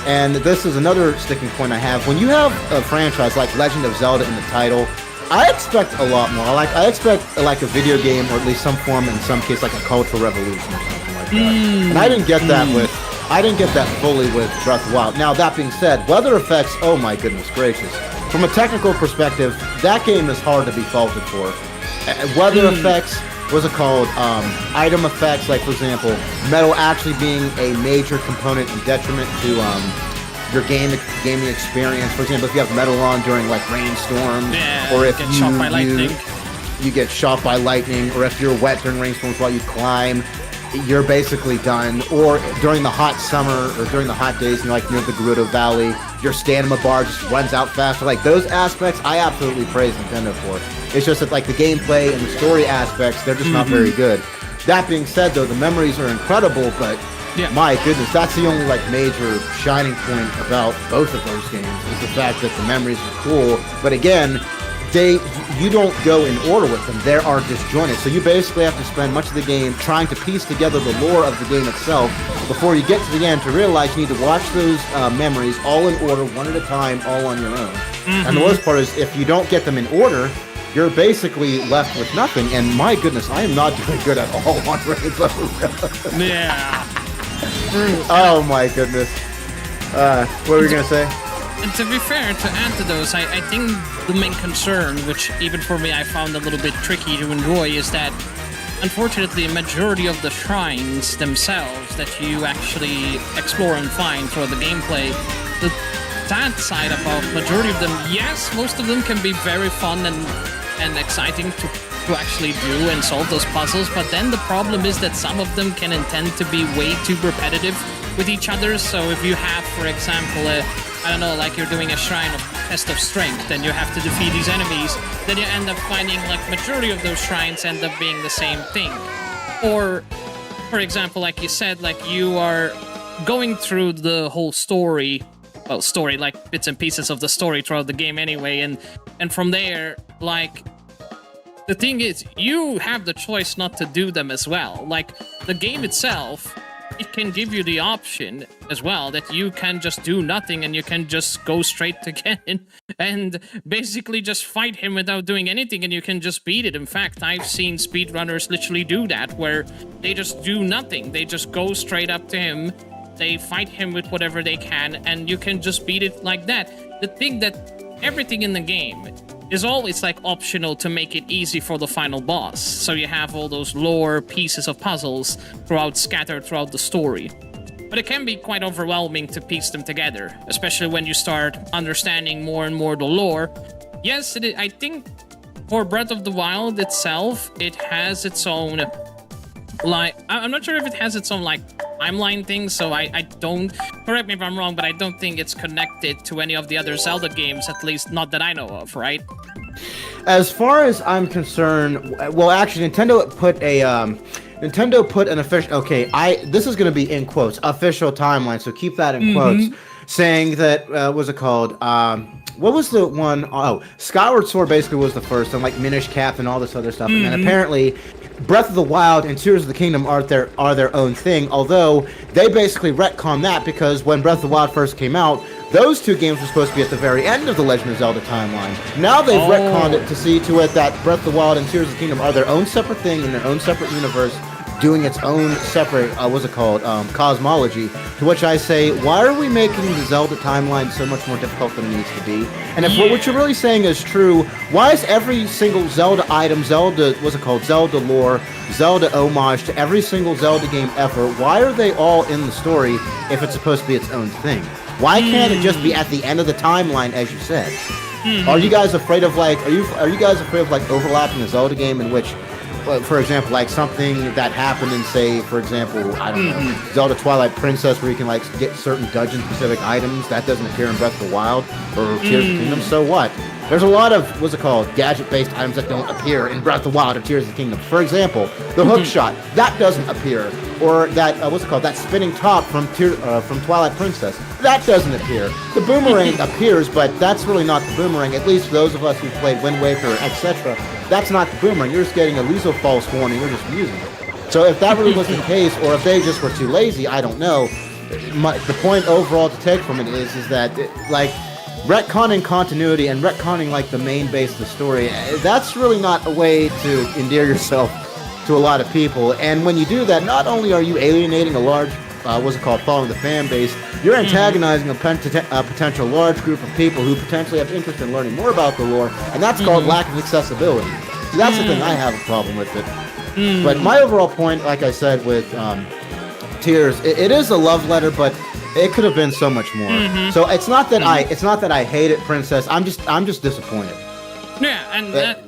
And this is another sticking point I have. When you have a franchise like Legend of Zelda in the title, I expect a lot more. I expect like a video game, or at least some form, in some case, like a cultural revolution or something like that. And I didn't get that fully with Breath of the Wild. Now, that being said, weather effects, oh my goodness gracious. From a technical perspective, that game is hard to be faulted for. Weather effects, what's it called? Item effects, like, for example, metal actually being a major component and detriment to your gaming experience. For example, if you have metal on during, like, rainstorms, or if get shot by lightning. You get shot by lightning, or if you're wet during rainstorms while you climb, you're basically done. Or during the hot summer, or during the hot days, like near the Gerudo Valley, your stamina bar just runs out faster. Like, those aspects, I absolutely praise Nintendo for. It's just that, like, the gameplay and the story aspects, they're just not very good. That being said, though, the memories are incredible, but my goodness, that's the only, like, major shining point about both of those games, is the fact that the memories are cool. But again, you don't go in order with them. They are disjointed. So you basically have to spend much of the game trying to piece together the lore of the game itself before you get to the end to realize you need to watch those memories all in order, one at a time, all on your own. And the worst part is, if you don't get them in order, you're basically left with nothing. And my goodness, I am not doing good at all on Rainbow Road. Yeah. Oh my goodness. What were you going to say? And to be fair, to add to those, I think the main concern, which even for me I found a little bit tricky to enjoy, is that unfortunately a majority of the shrines themselves that you actually explore and find throughout the gameplay, that side of a majority of them, yes, most of them can be very fun and exciting to actually do and solve those puzzles, but then the problem is that some of them can intend to be way too repetitive with each other. So if you have, for example, I don't know, like you're doing a shrine of test of strength and you have to defeat these enemies, then you end up finding like majority of those shrines end up being the same thing. Or, for example, like you said, like you are going through the whole story, like bits and pieces of the story throughout the game anyway, and from there, like, the thing is, you have the choice not to do them as well. Like, the game itself, it can give you the option as well that you can just do nothing and you can just go straight to Ken and basically just fight him without doing anything and you can just beat it. In fact, I've seen speedrunners literally do that, where they just do nothing. They just go straight up to him, they fight him with whatever they can, and you can just beat it like that. The thing that everything in the game is always like optional to make it easy for the final boss. So you have all those lore pieces of puzzles scattered throughout the story. But it can be quite overwhelming to piece them together, especially when you start understanding more and more the lore. Yes, I think for Breath of the Wild itself, it has its own, like, I'm not sure if it has its own, like, timeline thing, so I don't, correct me if I'm wrong, but I don't think it's connected to any of the other Zelda games, at least not that I know of, right? As far as I'm concerned, well, actually, Nintendo put an official, this is going to be in quotes, official timeline, so keep that in quotes, saying that, what's it called, what was the one? Oh, Skyward Sword basically was the first, and like Minish Cap and all this other stuff. And then apparently, Breath of the Wild and Tears of the Kingdom are their own thing. Although they basically retcon that because when Breath of the Wild first came out, those two games were supposed to be at the very end of the Legend of Zelda timeline. Now they've retconned it to see to it that Breath of the Wild and Tears of the Kingdom are their own separate thing in their own separate universe, doing its own separate, what's it called, cosmology, to which I say, why are we making the Zelda timeline so much more difficult than it needs to be? And if what you're really saying is true, why is every single Zelda item, Zelda lore, Zelda homage to every single Zelda game ever, why are they all in the story if it's supposed to be its own thing? Why can't it just be at the end of the timeline, as you said? Are you guys afraid of like, are you guys afraid of like overlapping the Zelda game in which, for example, like something that happened in, say, for example, I don't know, Zelda Twilight Princess, where you can like get certain dungeon-specific items that doesn't appear in Breath of the Wild or Tears of the Kingdom? So what? There's a lot of gadget-based items that don't appear in Breath of the Wild or Tears of the Kingdom. For example, the hook shot that doesn't appear, or that that spinning top from Twilight Princess that doesn't appear. The boomerang appears, but that's really not the boomerang. At least for those of us who played Wind Waker, etc. That's not the boomerang. You're just getting a Lizo false warning. You're just using it. So if that really was the case, or if they just were too lazy, I don't know. The point overall to take from it is that like retconning continuity and retconning like the main base of the story, that's really not a way to endear yourself to a lot of people. And when you do that, not only are you alienating a large following the fan base, you're antagonizing a potential large group of people who potentially have interest in learning more about the lore, and that's called lack of accessibility. So that's the thing I have a problem with it. But my overall point, like I said, with Tears, it is a love letter, but it could have been so much more. So it's not that I hate it, Princess. I'm just disappointed. Yeah,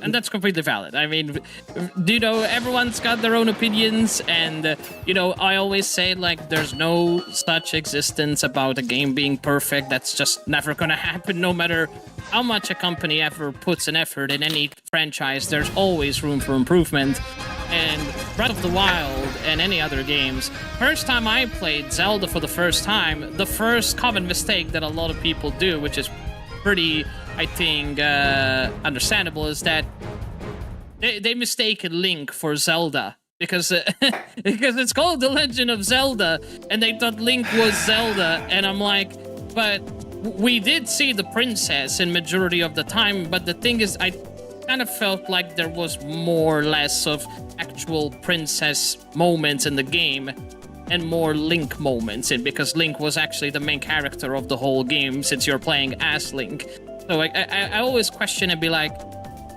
and that's completely valid. I mean, everyone's got their own opinions, and I always say like there's no such existence about a game being perfect. That's just never gonna happen, no matter how much a company ever puts an effort in any franchise. There's always room for improvement. And Breath of the Wild and any other games, first time I played Zelda for the first time, the first common mistake that a lot of people do, which is pretty, I think, understandable, is that they mistake Link for Zelda because because it's called The Legend of Zelda, and they thought Link was Zelda, and I'm like, but we did see the princess in majority of the time, but the thing is, I kind of felt like there was more or less of actual princess moments in the game and more Link moments because Link was actually the main character of the whole game since you're playing as Link. So I always question and be like,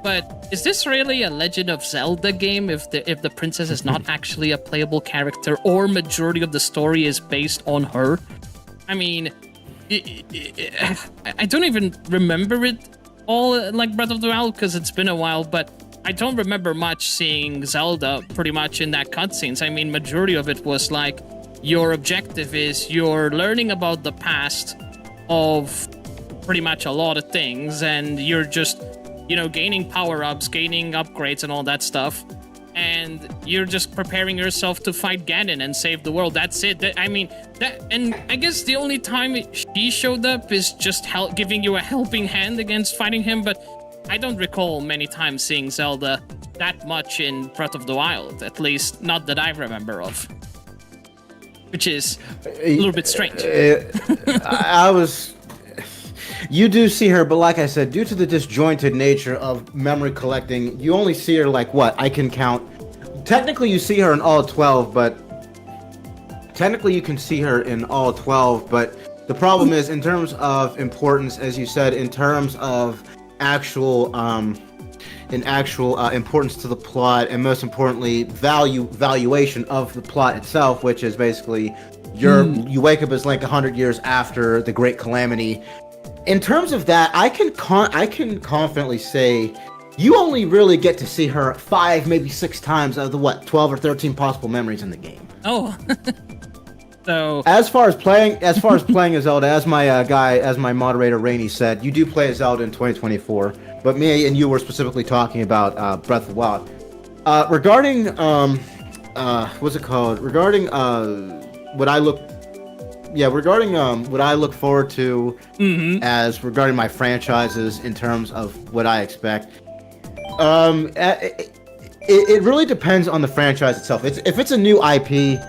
but is this really a Legend of Zelda game if the princess is not actually a playable character or majority of the story is based on her? I mean, I don't even remember it all like Breath of the Wild because it's been a while, but I don't remember much seeing Zelda pretty much in that cutscenes. I mean, majority of it was like your objective is you're learning about the past of pretty much a lot of things, and you're just, gaining power-ups, gaining upgrades and all that stuff, and you're just preparing yourself to fight Ganon and save the world. That's it. And I guess the only time she showed up is just giving you a helping hand against fighting him, but I don't recall many times seeing Zelda that much in Breath of the Wild, at least not that I remember of. Which is a little bit strange. You do see her, but like I said, due to the disjointed nature of memory collecting, you only see her like what? I can count. Technically, you see her in all 12, but... Technically, you can see her in all 12, but the problem is, in terms of importance, as you said, in terms of actual importance to the plot, and most importantly, valuation of the plot itself, which is basically you wake up as Link 100 years after the Great Calamity. In terms of that, I can confidently say you only really get to see her 5, maybe 6 times out of the 12 or 13 possible memories in the game. Oh. So as far as playing as Zelda, as my moderator Rainey said, you do play as Zelda in 2024, but me and you were specifically talking about Breath of the Wild. Regarding what's it called? Regarding what I look regarding what I look forward to as regarding my franchises in terms of what I expect. It really depends on the franchise itself. If it's a new IP,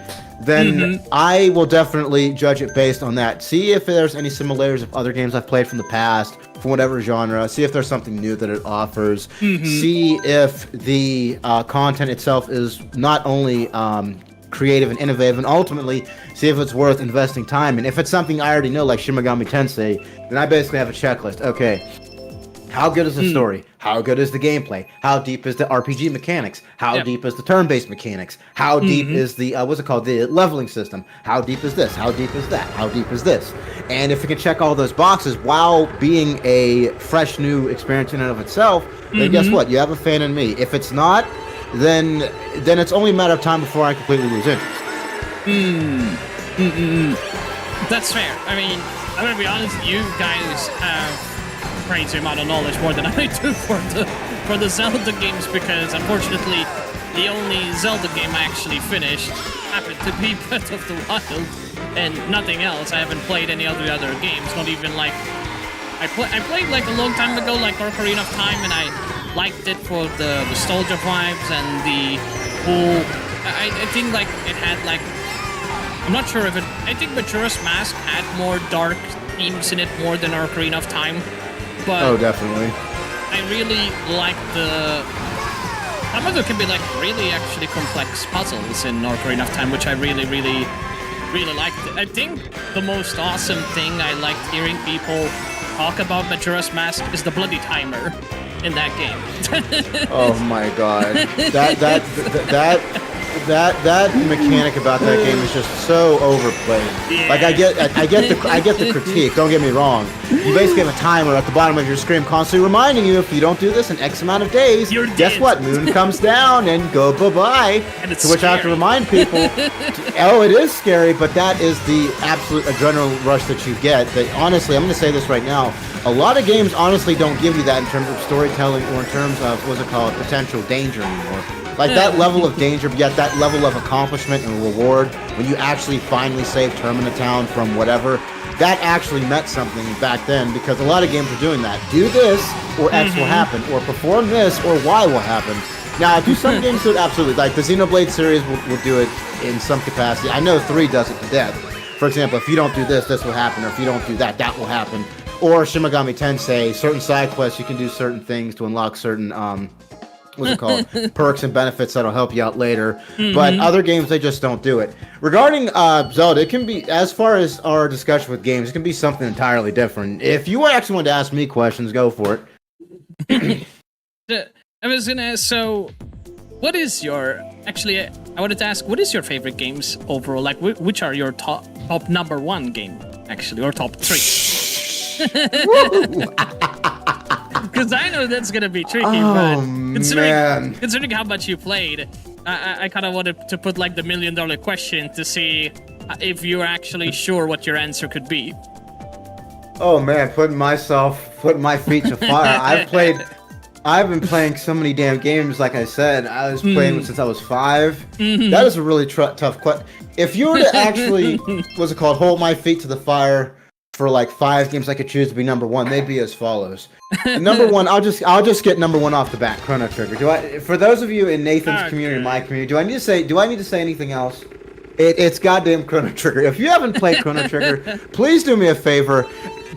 then I will definitely judge it based on that. See if there's any similarities of other games I've played from the past, from whatever genre. See if there's something new that it offers. See if the content itself is not only creative and innovative, and ultimately see if it's worth investing time. And if it's something I already know, like Shin Megami Tensei, then I basically have a checklist. Okay, how good is the story? How good is the gameplay? How deep is the RPG mechanics? How deep is the turn-based mechanics? How deep is the the leveling system? How deep is this? How deep is that? How deep is this? And if it can check all those boxes while being a fresh new experience in and of itself, then guess what? You have a fan in me. If it's not, then it's only a matter of time before I completely lose interest. That's fair. I mean, I'm gonna be honest. You guys have crazy amount of knowledge, more than I do for the Zelda games, because unfortunately the only Zelda game I actually finished happened to be Breath of the Wild and nothing else. I haven't played any of the other games, not even like I played like a long time ago, like Ocarina of Time, and I liked it for the nostalgia vibes and the whole. I think like it had like, I'm not sure if it. I think Majora's Mask had more dark themes in it more than Ocarina of Time. But definitely. I really like some of it can be like really actually complex puzzles in Ocarina of Time, which I really liked. I think the most awesome thing I liked hearing people talk about Majora's Mask is the bloody timer in that game. Oh my god. That mechanic about that game is just so overplayed. Yeah. Like I get the critique. Don't get me wrong. You basically have a timer at the bottom of your screen, constantly reminding you if you don't do this in X amount of days, guess what? Moon comes down and go bye-bye. And it's to which scary. I have to remind people. It is scary, but that is the absolute adrenaline rush that you get. That honestly, I'm going to say this right now. A lot of games honestly don't give you that in terms of storytelling or in terms of potential danger anymore. Like that level of danger, yet that level of accomplishment and reward when you actually finally save Termina Town from whatever, that actually meant something back then, because a lot of games are doing that. Do this or X will happen, or perform this or Y will happen. Now, do some games do it? Absolutely. Like the Xenoblade series will do it in some capacity. I know 3 does it to death. For example, if you don't do this, this will happen, or if you don't do that, that will happen. Or Shin Megami Tensei, certain side quests, you can do certain things to unlock certain perks and benefits that'll help you out later. But other games, they just don't do it. Regarding Zelda, it can be, as far as our discussion with games, it can be something entirely different. If you actually want to ask me questions, go for it. I was gonna ask, so what is your, actually I wanted to ask, what is your favorite games overall? Like which are your top number 1 game actually, or top 3? Because I know that's gonna be tricky, but considering how much you played, I kind of wanted to put like the $1 million question to see if you're actually sure what your answer could be. Oh man, putting my feet to fire. I've been playing so many damn games. Like I said, I was playing since I was 5. That is a really tough question. If you were to actually, hold my feet to the fire for like 5 games I could choose to be number 1, they'd be as follows. Number 1, I'll just get number 1 off the bat. Chrono Trigger. For those of you in Nathan's community, and my community, do I need to say anything else? It's goddamn Chrono Trigger. If you haven't played Chrono Trigger, please do me a favor.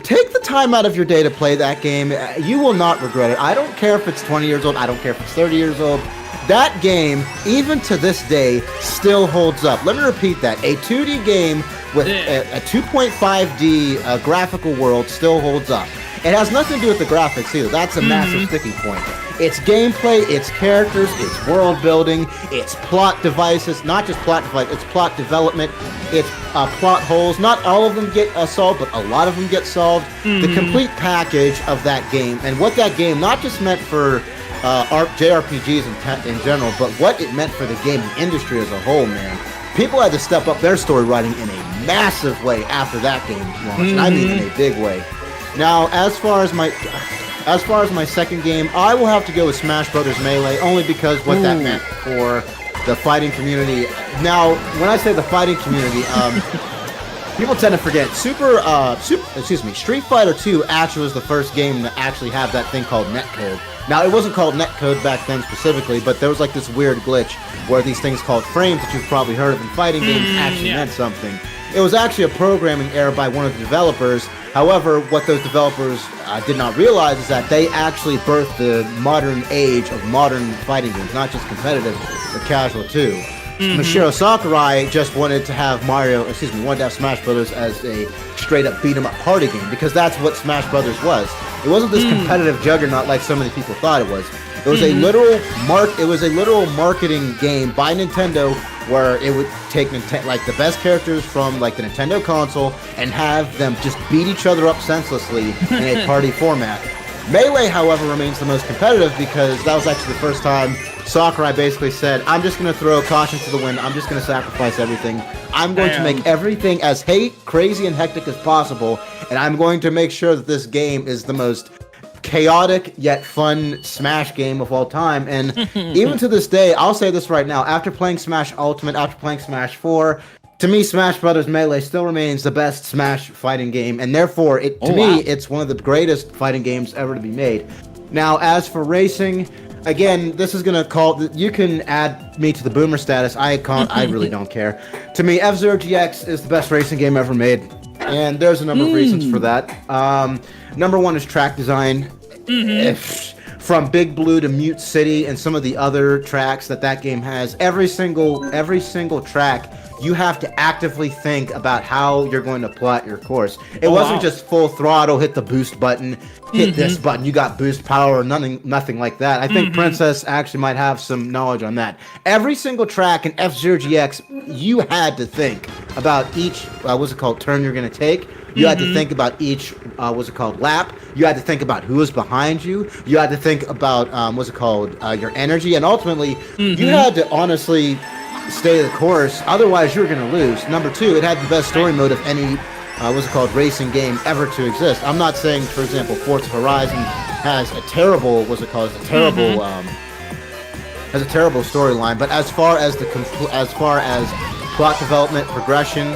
Take the time out of your day to play that game. You will not regret it. I don't care if it's 20 years old. I don't care if it's 30 years old. That game, even to this day, still holds up. Let me repeat that. A 2D game with a 2.5D graphical world still holds up. It has nothing to do with the graphics either. That's a massive sticking point. It's gameplay, it's characters, it's world building, it's plot devices, not just plot device, it's plot development, it's plot holes. Not all of them get solved, but a lot of them get solved. The complete package of that game, and what that game not just meant for JRPGs in general, but what it meant for the gaming industry as a whole, man. People had to step up their story writing in a massive way after that game launched, and I mean in a big way. Now, as far as my second game, I will have to go with Smash Brothers Melee, only because what that meant for the fighting community. Now, when I say the fighting community, People tend to forget Street Fighter 2 actually was the first game to actually have that thing called netcode. Now, it wasn't called netcode back then specifically, but there was like this weird glitch where these things called frames that you've probably heard of in fighting games actually meant something. It was actually a programming error by one of the developers. However, what those developers did not realize is that they actually birthed the modern age of modern fighting games, not just competitive, but casual too. Masahiro Sakurai just wanted to have Smash Brothers as a straight-up beat-em-up party game, because that's what Smash Brothers was. It wasn't this competitive juggernaut like so many people thought it was. It was a literal marketing game by Nintendo, where it would take like the best characters from like the Nintendo console and have them just beat each other up senselessly in a party format. Melee, however, remains the most competitive because that was actually the first time Sakurai basically said, I'm just going to throw caution to the wind, I'm just going to sacrifice everything. I'm going to make everything as crazy and hectic as possible, and I'm going to make sure that this game is the most chaotic yet fun Smash game of all time. And even to this day, I'll say this right now, after playing Smash Ultimate, after playing Smash 4, to me, Smash Brothers Melee still remains the best Smash fighting game, and therefore, it's one of the greatest fighting games ever to be made. Now, as for racing, again, this is gonna you can add me to the boomer status. I really don't care. To me, F-Zero GX is the best racing game ever made, and there's a number of reasons for that. Number one is track design. From Big Blue to Mute City and some of the other tracks that game has, every single track, you have to actively think about how you're going to plot your course. It wasn't just full throttle, hit the boost button, hit this button, you got boost power, or nothing like that. I think Princess actually might have some knowledge on that. Every single track in F-Zero GX, you had to think about each, turn you're going to take. You had to think about each, lap. You had to think about who was behind you. You had to think about, your energy. And ultimately, you had to honestly stay the course. Otherwise, you were going to lose. Number two, it had the best story mode of any, racing game ever to exist. I'm not saying, for example, Forza Horizon has a terrible, has a terrible storyline. But as far as plot development, progression,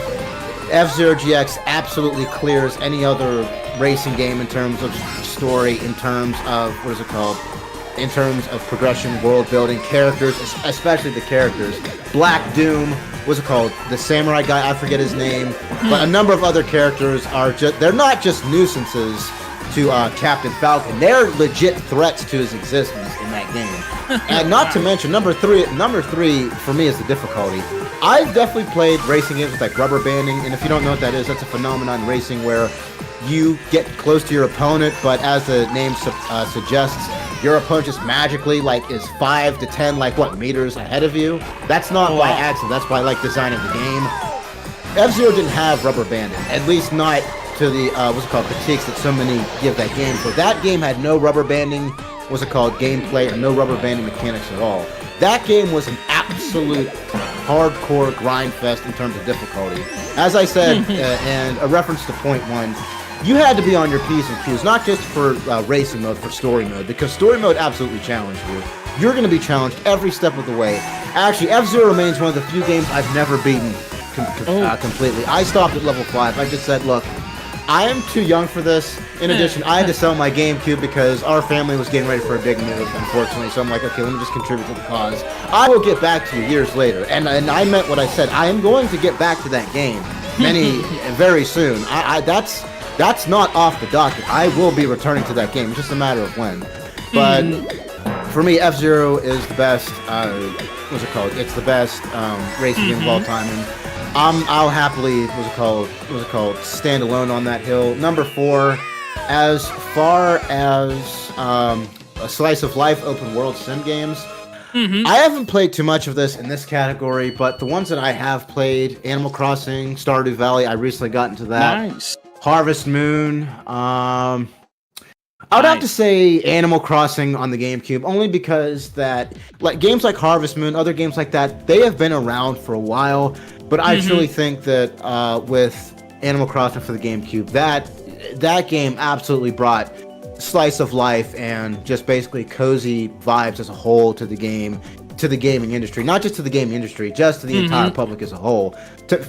F-Zero GX absolutely clears any other racing game in terms of story, in terms of, in terms of progression, world building, characters, especially the characters. Black Doom, the samurai guy, I forget his name, but a number of other characters they're not just nuisances to Captain Falcon, they're legit threats to his existence in that game. And not to mention, number three for me is the difficulty. I've definitely played racing games with like rubber banding, and if you don't know what that is, that's a phenomenon in racing where you get close to your opponent, but as the name suggests, your opponent just magically is 5 to 10 meters ahead of you. That's not by accident, that's by design of the game. F-Zero didn't have rubber banding, at least not to the critiques that so many give that game. So that game had no rubber banding, gameplay, or no rubber banding mechanics at all. That game was an absolute hardcore grind fest in terms of difficulty. As I said, and a reference to point one, you had to be on your P's and Q's, not just for racing mode, for story mode, because story mode absolutely challenged you. You're going to be challenged every step of the way. Actually, F-Zero remains one of the few games I've never beaten completely. I stopped at level 5. I just said, look, I am too young for this. In addition, I had to sell my GameCube because our family was getting ready for a big move, unfortunately. So I'm like, okay, let me just contribute to the cause. I will get back to you years later. And I meant what I said. I am going to get back to that game very soon. That's not off the docket. I will be returning to that game. It's just a matter of when. But for me, F-Zero is the best, It's the best racing game of all time. And I'll happily, stand alone on that hill. Number 4, as far as a slice of life open world sim games, I haven't played too much of this in this category, but the ones that I have played, Animal Crossing, Stardew Valley, I recently got into that. Nice. Harvest Moon, I would have to say Animal Crossing on the GameCube, only because games like Harvest Moon, other games like that, they have been around for a while. But I truly think that with Animal Crossing for the GameCube, that game absolutely brought slice of life and just basically cozy vibes as a whole to the game. to the gaming industry, not just to the gaming industry, just to the entire public as a whole.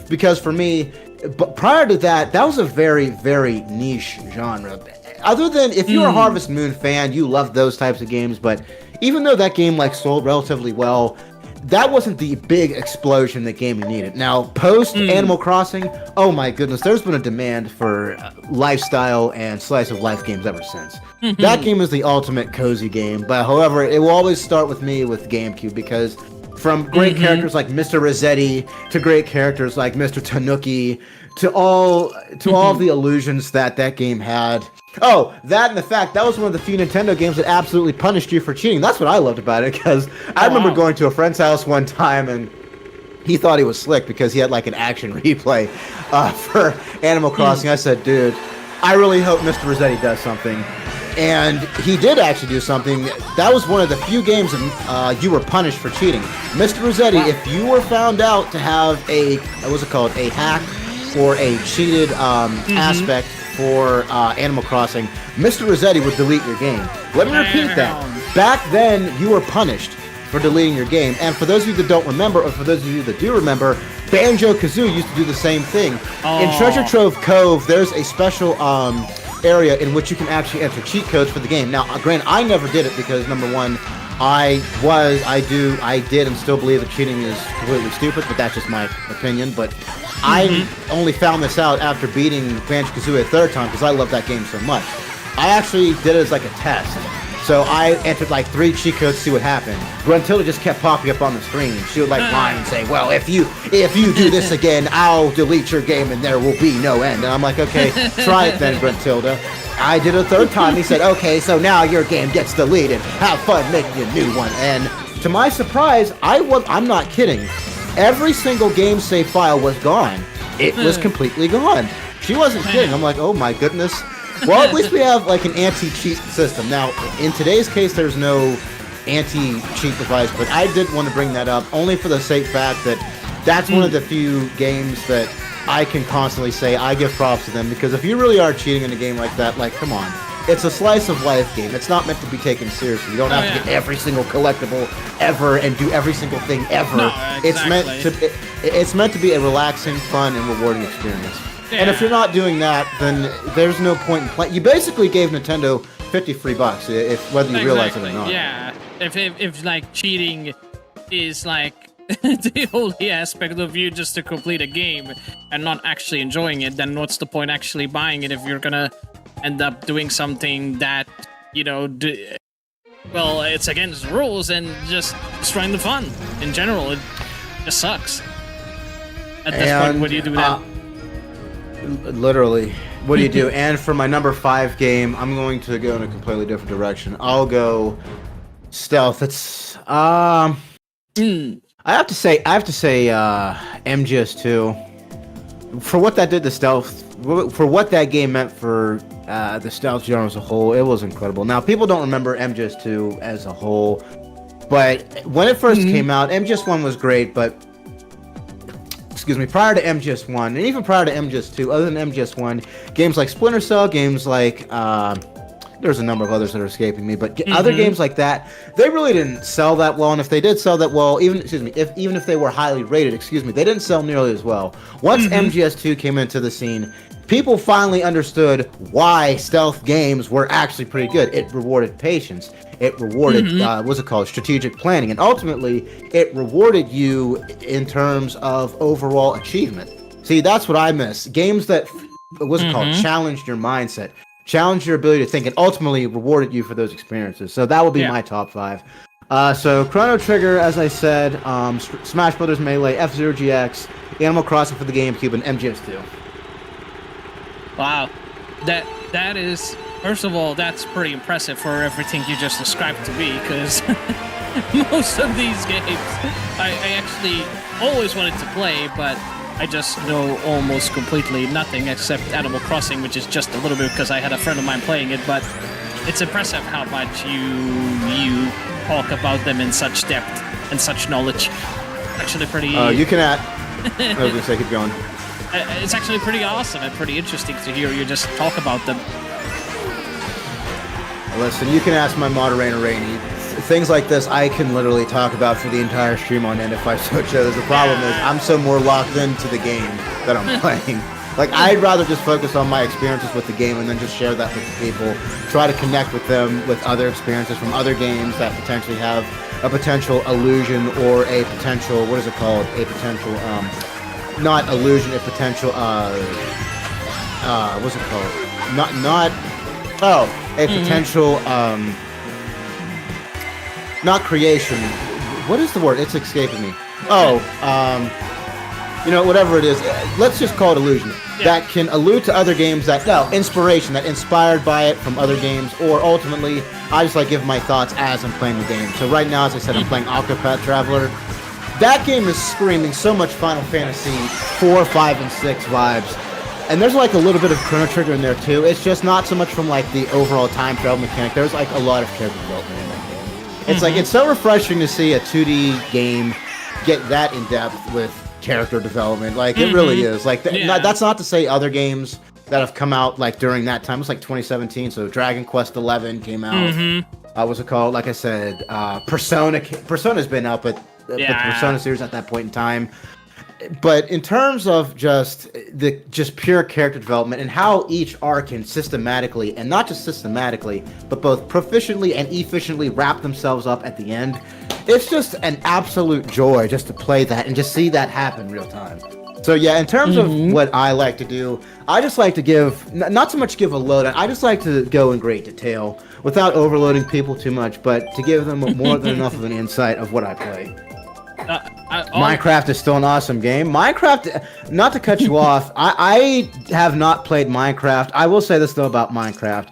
Because for me, but prior to that, that was a very, very niche genre. Other than if you're a Harvest Moon fan, you love those types of games, but even though that game like sold relatively well, that wasn't the big explosion that gaming needed. Now, post Animal Crossing, oh my goodness, there's been a demand for lifestyle and slice of life games ever since. That game is the ultimate cozy game, but however, it will always start with me with GameCube because from great characters like Mr. Rossetti to great characters like Mr. Tanuki to all of the illusions that game had. Oh, that and the fact that was one of the few Nintendo games that absolutely punished you for cheating. That's what I loved about it, because I remember going to a friend's house one time and he thought he was slick because he had like an action replay for Animal Crossing. I said, dude, I really hope Mr. Rossetti does something. And he did actually do something. That was one of the few games you were punished for cheating. Mr. Rossetti, if you were found out to have a hack or a cheated aspect for Animal Crossing, Mr. Rossetti would delete your game. Let me repeat that. Back then, you were punished for deleting your game. And for those of you that don't remember, or for those of you that do remember, Banjo-Kazooie used to do the same thing. In Treasure Trove Cove, there's a special area in which you can actually enter cheat codes for the game. Now, granted, I never did it because, number one, I did and still believe that cheating is completely stupid, but that's just my opinion. But I only found this out after beating Banjo-Kazooie a third time because I love that game so much. I actually did it as like a test. So I entered like 3 cheat codes to see what happened. Gruntilda just kept popping up on the screen. She would like lie and say, well, if you do this again, I'll delete your game and there will be no end. And I'm like, okay, try it then, Gruntilda. I did it a third time. He said, okay, so now your game gets deleted. Have fun making a new one. And to my surprise, I'm not kidding. Every single game save file was gone. It was completely gone. She wasn't kidding. I'm like, oh my goodness. Well, at least we have like an anti-cheat system. Now, in today's case, there's no anti-cheat device, but I did want to bring that up only for the sake fact that that's one of the few games that I can constantly say I give props to them, because if you really are cheating in a game like that, like, come on. It's a slice of life game. It's not meant to be taken seriously. You don't have to get every single collectible ever and do every single thing ever. No, exactly. It's meant to be a relaxing, fun, and rewarding experience. Yeah. And if you're not doing that, then there's no point in playing. You basically gave Nintendo 50 free bucks, whether you realize it or not. Yeah. If like cheating is like the only aspect of you just to complete a game and not actually enjoying it, then what's the point actually buying it if you're gonna end up doing something that, you know, well, it's against the rules and just destroying the fun in general. It just sucks. At this point, what do you do then? Literally, what do you do? And for my number 5 game, I'm going to go in a completely different direction. I'll go stealth. It's I have to say MGS2. For what that did to stealth, for what that game meant for the stealth genre as a whole, it was incredible. Now, people don't remember MGS2 as a whole, but when it first came out, MGS1 was great, but prior to MGS1, and even prior to MGS2, other than MGS1, games like Splinter Cell, games like, there's a number of others that are escaping me, but other games like that, they really didn't sell that well, and if they did sell that well, even if they were highly rated, they didn't sell nearly as well. Once MGS2 came into the scene, people finally understood why stealth games were actually pretty good. It rewarded patience. It rewarded, strategic planning. And ultimately, it rewarded you in terms of overall achievement. See, that's what I miss. Games that, challenged your mindset, challenged your ability to think, and ultimately rewarded you for those experiences. So that would be my top 5. So Chrono Trigger, as I said, Smash Brothers Melee, F-Zero GX, Animal Crossing for the GameCube, and MGS2. Wow. That is... First of all, that's pretty impressive for everything you just described to me, because most of these games I actually always wanted to play, but I just know almost completely nothing except Animal Crossing, which is just a little bit because I had a friend of mine playing it, but it's impressive how much you talk about them in such depth and such knowledge. Actually pretty... you can add... I was going to say, keep going. It's actually pretty awesome and pretty interesting to hear you just talk about them. Listen, you can ask my moderator, Rainey. things like this I can literally talk about for the entire stream on end if I so chose. The problem is I'm so more locked into the game that I'm playing. Like, I'd rather just focus on my experiences with the game and then just share that with the people. Try to connect with them with other experiences from other games that potentially have a potential illusion or a potential, what is it called? A potential, not illusion, a potential, what's it called? A potential, not creation. What is the word? It's escaping me. Whatever it is, let's just call it illusion. Yeah. That can allude to other games inspiration, that inspired by it from other games, or ultimately, I just like give my thoughts as I'm playing the game. So right now, as I said, I'm playing Octopath Traveler. That game is screaming so much Final Fantasy 4, 5, and 6 vibes. And there's like a little bit of Chrono Trigger in there too. It's just not so much from like the overall time travel mechanic. There's like a lot of character development in that game. It's like, it's so refreshing to see a 2D game get that in depth with character development. Like, it really is. Like, that's not to say other games that have come out like during that time. It was like 2017, so Dragon Quest 11 came out. What's it called? Like I said, Persona's been out, but the Persona series at that point in time. But in terms of just pure character development and how each arc can systematically, and not just systematically, but both proficiently and efficiently wrap themselves up at the end, it's just an absolute joy just to play that and just see that happen real time. So yeah, in terms of what I like to do, I just like to give, not so much give a lowdown, I just like to go in great detail without overloading people too much, but to give them more than enough of an insight of what I play. Minecraft is still an awesome game. Minecraft, not to cut you off, I have not played Minecraft. I will say this though about Minecraft.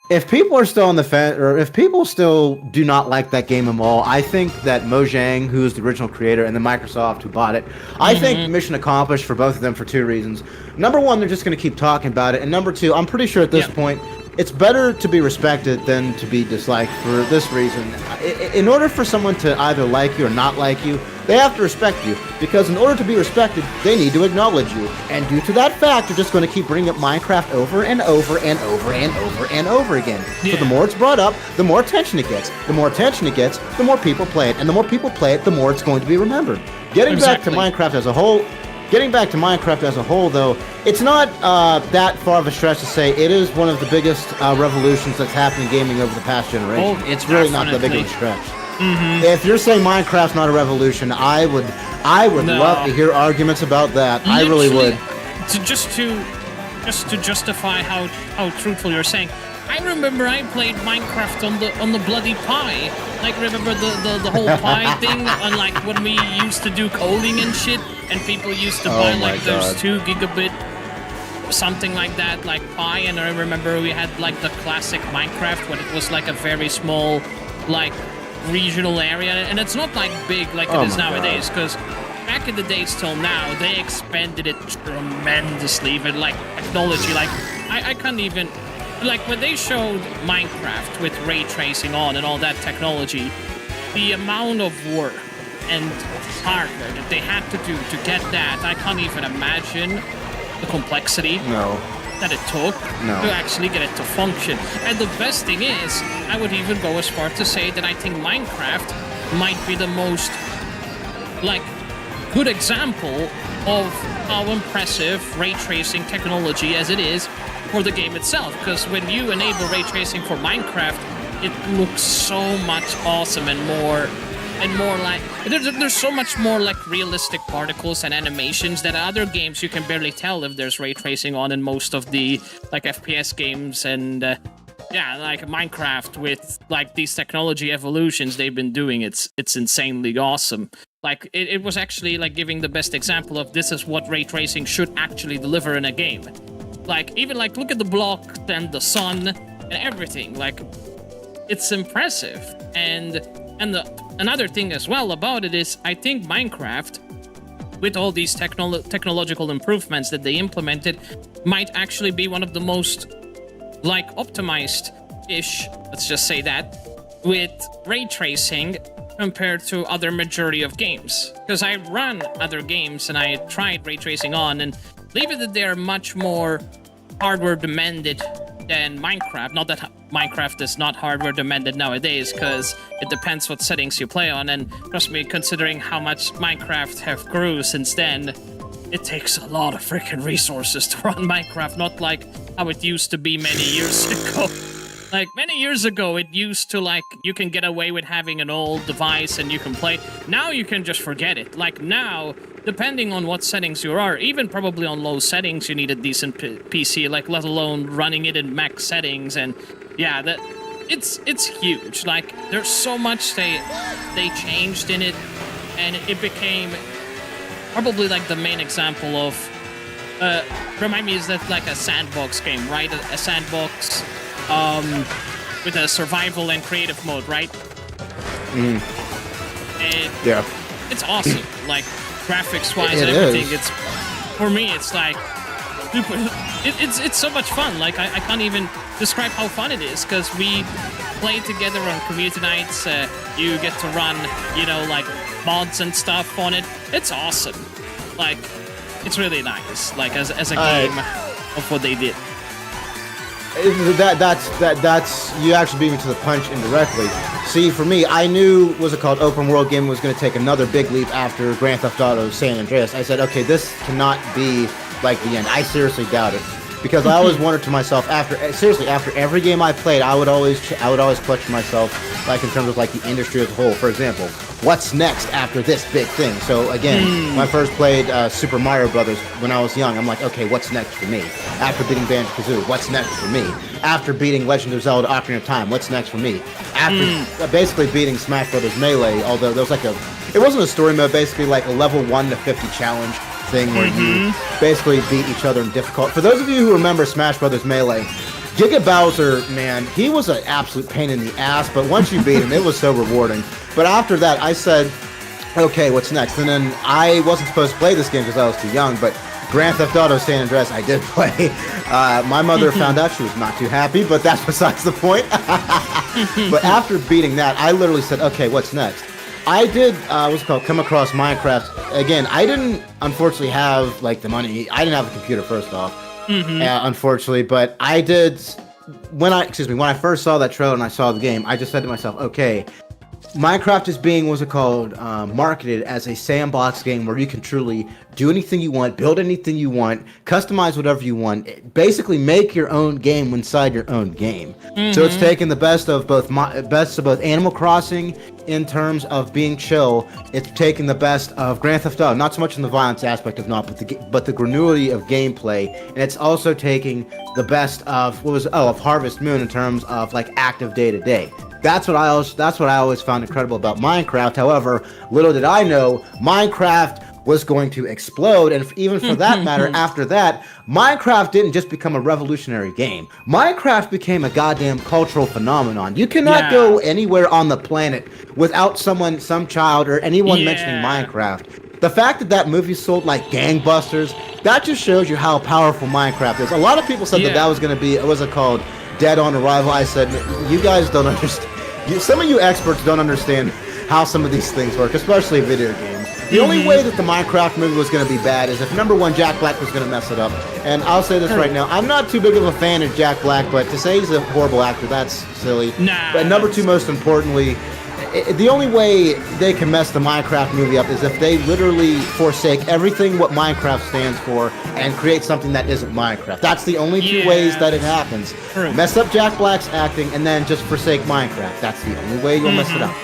If people are still on the fence, or if people still do not like that game at all, I think that Mojang, who is the original creator, and then Microsoft, who bought it, I think mission accomplished for both of them for two reasons. Number one, they're just going to keep talking about it, and number two, I'm pretty sure at this point, it's better to be respected than to be disliked for this reason. In order for someone to either like you or not like you, they have to respect you, because in order to be respected, they need to acknowledge you. And due to that fact, they're just going to keep bringing up Minecraft over and over and over and over and over again. So the more it's brought up, the more attention it gets. The more attention it gets, the more people play it. And the more people play it, the more it's going to be remembered. Getting back to Minecraft as a whole, though, it's not that far of a stretch to say it is one of the biggest revolutions that's happened in gaming over the past generation. Oh, it's really not that big of a stretch. If you're saying Minecraft's not a revolution, I would love to hear arguments about that. I really would. Just to justify how truthful you're saying, I remember I played Minecraft on the bloody Pi. Like, remember the whole Pi thing on, like, when we used to do coding and shit, and people used to buy like those 2 gigabit something like that, like Pi. And I remember we had like the classic Minecraft when it was like a very small, like, regional area, and it's not like big like it is nowadays, because back in the days till now they expanded it tremendously. Even like technology, like I can't even, like, when they showed Minecraft with ray tracing on and all that technology, the amount of work and hardware that they had to do to get that, I can't even imagine the complexity that it took to actually get it to function. And the best thing is, I would even go as far to say that I think Minecraft might be the most, like, good example of how impressive ray tracing technology as it is for the game itself. Because when you enable ray tracing for Minecraft, it looks so much awesome and more like, there's so much more like realistic particles and animations that other games you can barely tell if there's ray tracing on in most of the like FPS games. And like Minecraft with like these technology evolutions they've been doing, it's insanely awesome. Like it was actually like giving the best example of this is what ray tracing should actually deliver in a game. Like, even like look at the block and the sun and everything, like it's impressive. And another thing as well about it is, I think Minecraft, with all these technological improvements that they implemented, might actually be one of the most, like, optimized-ish, let's just say that, with ray tracing compared to other majority of games. Because I run other games and I tried ray tracing on, and believe it that they're much more hardware demanded than Minecraft. Not that Minecraft is not hardware demanded nowadays, because it depends what settings you play on. And trust me, considering how much Minecraft have grew since then, it takes a lot of freaking resources to run Minecraft. Not like how it used to be many years ago. Like, many years ago, it used to, like, you can get away with having an old device and you can play. Now you can just forget it. Like, now, depending on what settings you are, even probably on low settings, you need a decent PC, like, let alone running it in max settings. And, yeah, it's huge. Like, there's so much they changed in it, and it became probably, like, the main example of... remind me, is that, like, a sandbox game, right? A sandbox... with a survival and creative mode, right? Yeah. It's awesome. Like, graphics-wise and It everything. is. It's, for me, it's like super. It's so much fun. Like, I can't even describe how fun it is, because we play together on community nights. You get to run, you know, like mods and stuff on it. It's awesome. Like, it's really nice. Like, as a game of what they did. That's you actually beat me to the punch indirectly. See, for me, I knew open world game was going to take another big leap after Grand Theft Auto San Andreas. I said, okay, this cannot be like the end. I seriously doubt it, because I always wondered to myself after every game I played, I would always question myself, like in terms of like the industry as a whole. For example, what's next after this big thing? So again, when I first played Super Mario Brothers when I was young, I'm like, okay, what's next for me? After beating Banjo-Kazooie, what's next for me? After beating Legend of Zelda: Ocarina of Time, what's next for me? After basically beating Smash Brothers Melee, although there was like it wasn't a story mode, basically like a level 1 to 50 challenge thing where you basically beat each other in difficult. For those of you who remember Smash Brothers Melee, Giga Bowser, man, he was an absolute pain in the ass, but once you beat him, it was so rewarding. But after that, I said, okay, what's next? And then I wasn't supposed to play this game because I was too young, but Grand Theft Auto San Andreas I did play. My mother found out. She was not too happy, but that's besides the point. But after beating that, I literally said, okay, what's next? I did, come across Minecraft. Again, I didn't, unfortunately, have, like, the money. I didn't have a computer, first off, unfortunately, but I did, when I first saw that trailer and I saw the game, I just said to myself, okay, Minecraft is being, marketed as a sandbox game where you can truly do anything you want, build anything you want, customize whatever you want, basically make your own game inside your own game. So it's taken the best of both Animal Crossing in terms of being chill. It's taken the best of Grand Theft Auto, not so much in the violence aspect of but the granularity of gameplay, and it's also taking the best of of Harvest Moon in terms of like active day to day. That's what I always found incredible about Minecraft. However, little did I know, Minecraft was going to explode, and even for that matter, after that, Minecraft didn't just become a revolutionary game. Minecraft became a goddamn cultural phenomenon. You cannot go anywhere on the planet without some child or anyone mentioning Minecraft. The fact that movie sold like gangbusters, that just shows you how powerful Minecraft is. A lot of people said that was going to be, what was it called? Dead on arrival. I said, you guys don't understand. Some of you experts don't understand how some of these things work, especially video games. The only way that the Minecraft movie was going to be bad is if, number one, Jack Black was going to mess it up. And I'll say this right now, I'm not too big of a fan of Jack Black, but to say he's a horrible actor, that's silly. Nah. But number two, most importantly, the only way they can mess the Minecraft movie up is if they literally forsake everything what Minecraft stands for and create something that isn't Minecraft. That's the only two ways that it happens. True. Mess up Jack Black's acting and then just forsake Minecraft. That's the only way you'll mess it up.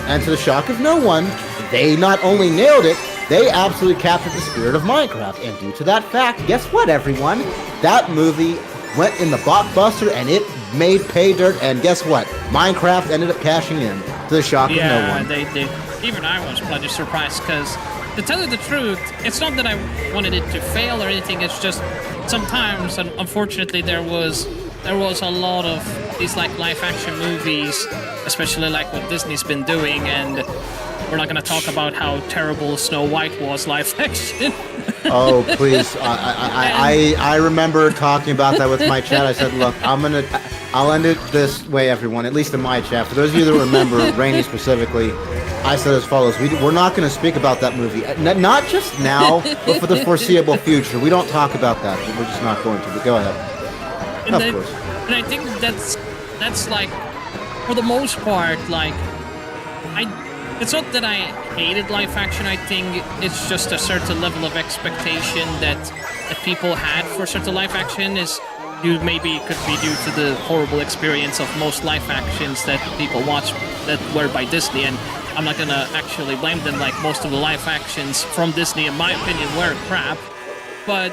And to the shock of no one, they not only nailed it, they absolutely captured the spirit of Minecraft. And due to that fact, guess what, everyone? That movie went in the blockbuster and it made pay dirt. And guess what? Minecraft ended up cashing in. To the shock of no one. Yeah, they did. Even I was bloody surprised, because to tell you the truth, it's not that I wanted it to fail or anything. It's just sometimes, and unfortunately, there was a lot of these like live action movies, especially like what Disney's been doing, and we're not going to talk about how terrible Snow White was live action. Oh, please. I remember talking about that with my chat. I said, look, I'll end it this way, everyone, at least in my chat. For those of you that remember, Rainy specifically, I said as follows. We're not going to speak about that movie. Not just now, but for the foreseeable future. We don't talk about that. We're just not going to. But go ahead. Of course. And I think that's like, for the most part, like, it's not that I hated live action. I think it's just a certain level of expectation that people had for certain live action is maybe could be due to the horrible experience of most live actions that people watch that were by Disney. And I'm not gonna actually blame them. Like, most of the live actions from Disney, in my opinion, were crap. But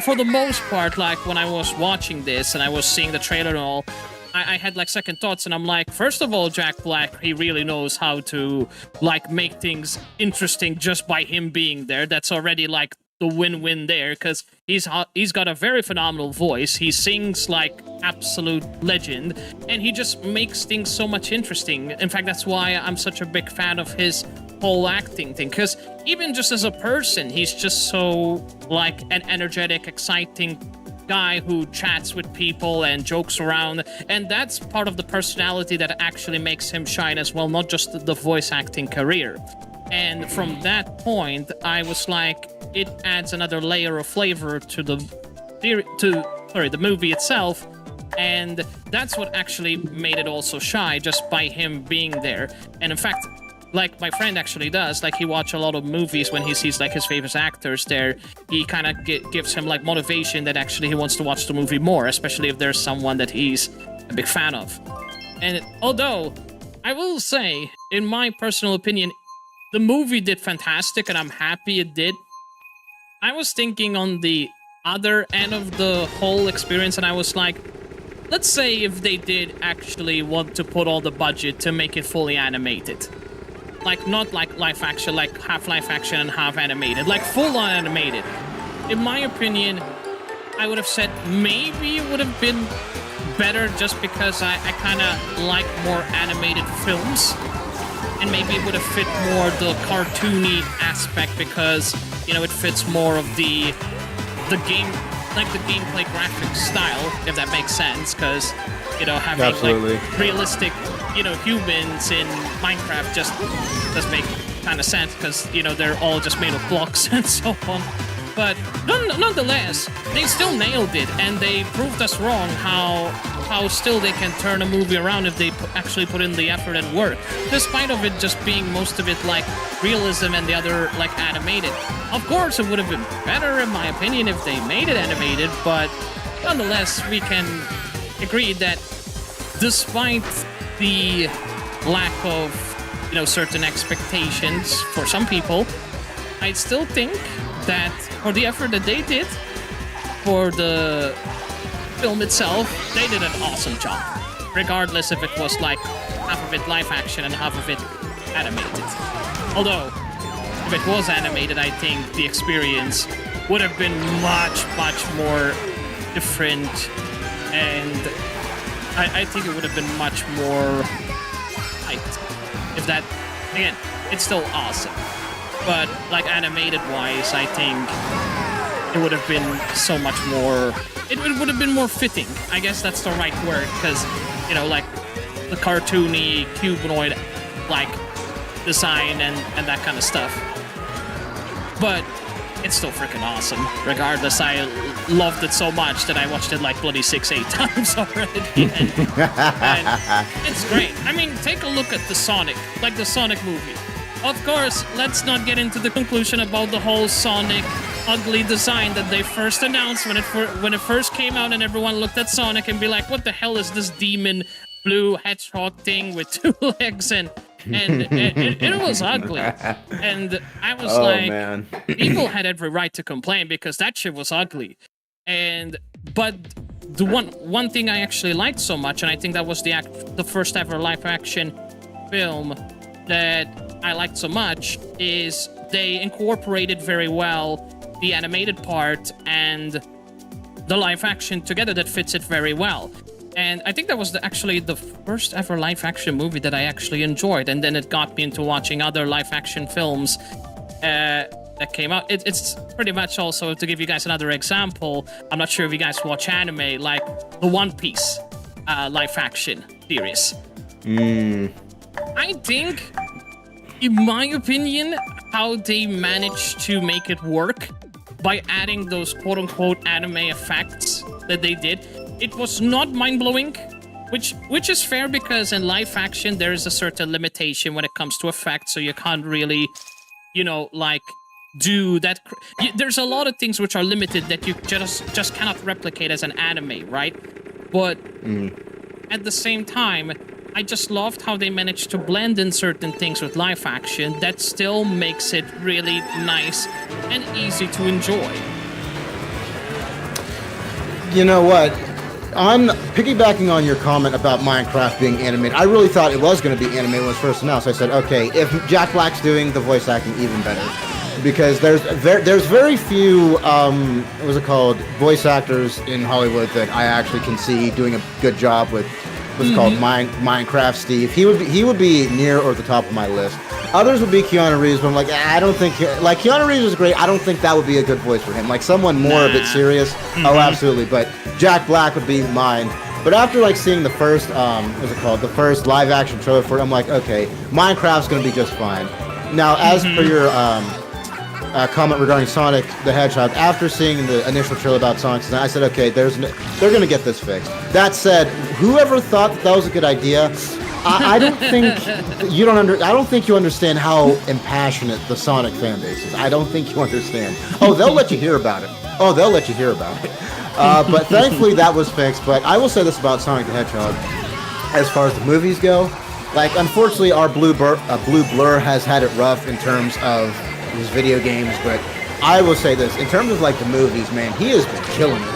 for the most part, like, when I was watching this and I was seeing the trailer and all, I had like second thoughts, and I'm like, first of all, Jack Black, he really knows how to like make things interesting just by him being there. That's already like the win-win there, because he's got a very phenomenal voice. He sings like absolute legend, and he just makes things so much interesting. In fact, that's why I'm such a big fan of his whole acting thing, because even just as a person, he's just so like an energetic, exciting guy who chats with people and jokes around, and that's part of the personality that actually makes him shine as well, not just the voice acting career. And from that point, I was like, it adds another layer of flavor to the movie itself, and that's what actually made it also shine, just by him being there. And in fact, like my friend actually does, like, he watch a lot of movies when he sees like his favorite actors there. He kind of gives him like motivation that actually he wants to watch the movie more, especially if there's someone that he's a big fan of. And although I will say, in my personal opinion, the movie did fantastic and I'm happy it did, I was thinking on the other end of the whole experience, and I was like, let's say if they did actually want to put all the budget to make it fully animated. Like, not like live action, like half live action and half animated, like full on animated. In my opinion, I would have said maybe it would have been better, just because I kind of like more animated films. And maybe it would have fit more the cartoony aspect, because, you know, it fits more of the game, like the gameplay graphic style, if that makes sense, because, you know, having Absolutely. like realistic, you know, humans in Minecraft just does make kind of sense, because, you know, they're all just made of blocks and so on. But nonetheless, they still nailed it, and they proved us wrong how still they can turn a movie around if they actually put in the effort and work, despite of it just being most of it like realism and the other like animated. Of course, it would have been better, in my opinion, if they made it animated, but nonetheless, we can agree that despite the lack of, you know, certain expectations for some people, I still think that for the effort that they did for the film itself, they did an awesome job, regardless if it was like half of it live action and half of it animated. Although, if it was animated, I think the experience would have been much more different, and I think it would have been much more hyped. If that, again, it's still awesome, but like animated wise, I think it would have been so much more, it would have been more fitting. I guess that's the right word, because, you know, like the cartoony, cubanoid, like, design and that kind of stuff. But it's still freaking awesome. Regardless, I loved it so much that I watched it like bloody 6-8 times already. And it's great. I mean, take a look at the Sonic movie. Of course, let's not get into the conclusion about the whole Sonic ugly design that they first announced when it first came out, and everyone looked at Sonic and be like, what the hell is this demon blue hedgehog thing with 2 legs? And it was ugly. And I was man. People had every right to complain because that shit was ugly. But the one thing I actually liked so much, and I think that was the first ever live action film that I liked so much, is they incorporated very well the animated part and the live action together. That fits it very well. And I think that was actually the first ever live action movie that I actually enjoyed. And then it got me into watching other live action films that came out. It's pretty much also, to give you guys another example, I'm not sure if you guys watch anime, like the One Piece live action series. I think, in my opinion, how they managed to make it work by adding those quote-unquote anime effects that they did, it was not mind-blowing, which is fair because in live action there is a certain limitation when it comes to effects, so you can't really, like do that. There's a lot of things which are limited that you just cannot replicate as an anime, right? But at the same time, I just loved how they managed to blend in certain things with live action that still makes it really nice and easy to enjoy. You know what? On piggybacking on your comment about Minecraft being animated, I really thought it was going to be animated when it was first announced. I said, okay, if Jack Black's doing the voice acting, even better, because there's very few what's it called, voice actors in Hollywood that I actually can see doing a good job with what's called Minecraft Steve. He would be near or at the top of my list. Others would be Keanu Reeves, but I'm like, I don't think, like, Keanu Reeves is great. I don't think that would be a good voice for him. Like, someone more a bit serious. Oh, absolutely. But Jack Black would be mine. But after, like, seeing the first, what's it called, the first live-action trailer for it, I'm like, okay, Minecraft's going to be just fine. Now, as for your comment regarding Sonic the Hedgehog, after seeing the initial trailer about Sonic, I said, okay, they're going to get this fixed. That said, whoever thought that was a good idea, I don't think I don't think you understand how impassionate the Sonic fan base is. I don't think you understand. Oh, they'll let you hear about it. But thankfully that was fixed. But I will say this about Sonic the Hedgehog, as far as the movies go, like, unfortunately our Blue Blur has had it rough in terms of his video games. But I will say this, in terms of, like, the movies, man, he has been killing it.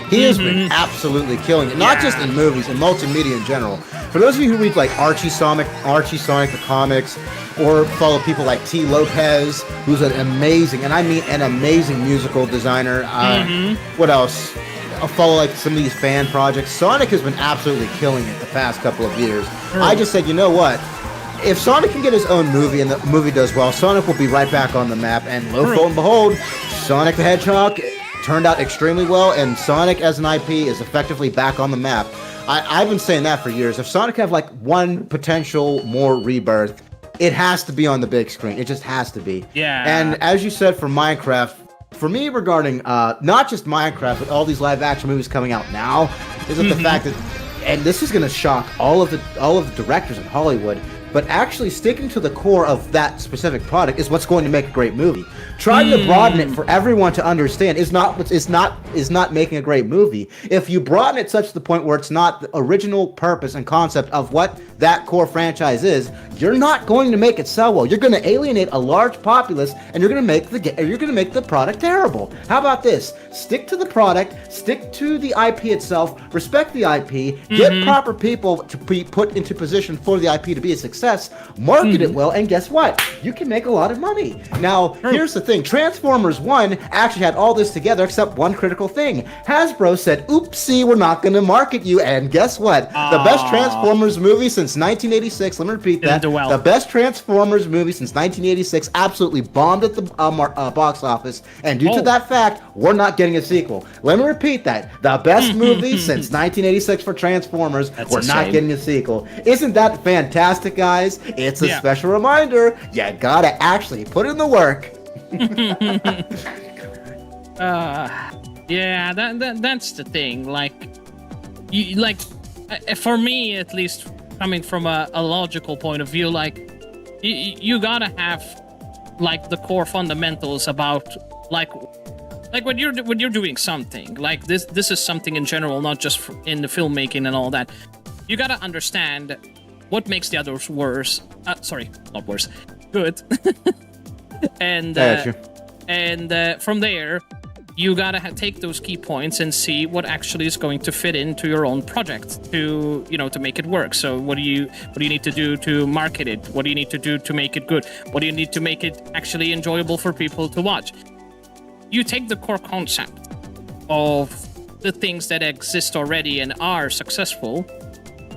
He has been absolutely killing it. Not just in movies, in multimedia in general. For those of you who read, like, Archie Sonic the comics, or follow people like T. Lopez, who's an amazing, and I mean an amazing musical designer. What else? I'll follow, like, some of these fan projects. Sonic has been absolutely killing it the past couple of years. I just said, you know what? If Sonic can get his own movie and the movie does well, Sonic will be right back on the map. And lo and behold, Sonic the Hedgehog turned out extremely well, and Sonic as an IP is effectively back on the map. I've been saying that for years. If Sonic have, like, one potential more rebirth, it has to be on the big screen. It just has to be. Yeah. And as you said for Minecraft, for me regarding not just Minecraft, but all these live action movies coming out now, is that the fact that, and this is going to shock all of the directors in Hollywood, but actually sticking to the core of that specific product is what's going to make a great movie. Trying to broaden it for everyone to understand is not making a great movie. If you broaden it such to the point where it's not the original purpose and concept of what that core franchise is, you're not going to make it sell well. You're going to alienate a large populace, and you're going to make the product terrible. How about this? Stick to the product, stick to the IP itself, respect the IP, get proper people to be put into position for the IP to be a success, market it well, and guess what? You can make a lot of money. Now, here's the thing. Transformers 1 actually had all this together except one critical thing. Hasbro said, oopsie, we're not going to market you, and guess what? The best Transformers movie since 1986, let me repeat that, the best Transformers movie since 1986 absolutely bombed at the box office, and due to that fact, we're not getting a sequel. Let me repeat that. The best movie since 1986 for Transformers, we're not getting a sequel. Isn't that fantastic, guys? It's a special reminder. You gotta actually put in the work. Yeah, that's the thing. For me, at least, coming from a logical point of view, like, you gotta have, like, the core fundamentals about, like when you're doing something like this is something in general, not just in the filmmaking and all that. You gotta understand what makes the others worse. Sorry, not worse, good. And from there, you gotta take those key points and see what actually is going to fit into your own project to make it work. So what do you need to do to market it? What do you need to do to make it good? What do you need to make it actually enjoyable for people to watch? You take the core concept of the things that exist already and are successful,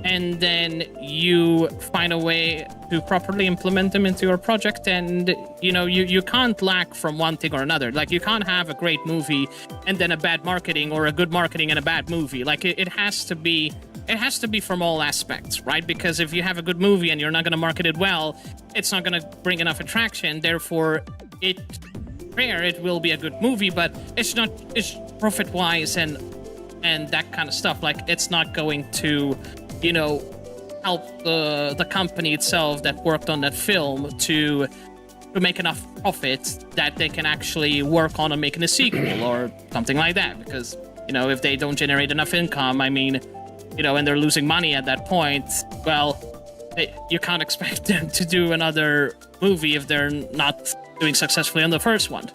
and then you find a way to properly implement them into your project. And you can't lack from one thing or another. Like, you can't have a great movie and then a bad marketing, or a good marketing and a bad movie. Like, it has to be from all aspects, right? Because if you have a good movie and you're not going to market it well, it's not going to bring enough attraction. Therefore, it will be a good movie, but it's profit wise and and that kind of stuff. Like, it's not going to, you know, help the company itself that worked on that film to make enough profit that they can actually work on and making a sequel or something like that. Because, you know, if they don't generate enough income, I mean, you know, and they're losing money at that point, well, you can't expect them to do another movie if they're not doing successfully on the first one.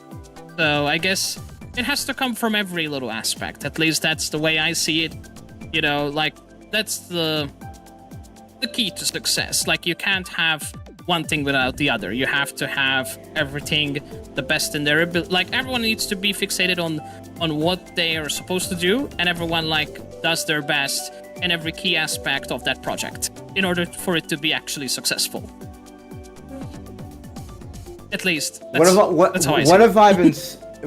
So I guess it has to come from every little aspect. At least that's the way I see it. You know, like, that's the key to success. Like, you can't have one thing without the other. You have to have everything the best in their ability. Like, everyone needs to be fixated on what they are supposed to do, and everyone, like, does their best in every key aspect of that project in order for it to be actually successful. At least that's how I see it.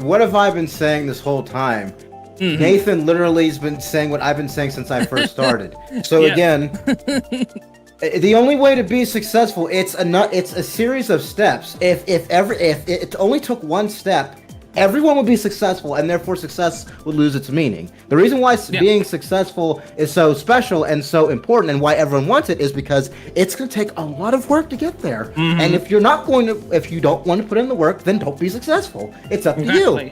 What have I been saying this whole time? Mm-hmm. Nathan literally has been saying what I've been saying since I first started. So again, the only way to be successful, it's a series of steps. If it only took one step, everyone would be successful, and therefore success would lose its meaning. The reason why being successful is so special and so important, and why everyone wants it, is because it's going to take a lot of work to get there. Mm-hmm. And if you don't want to put in the work, then don't be successful. It's up to you.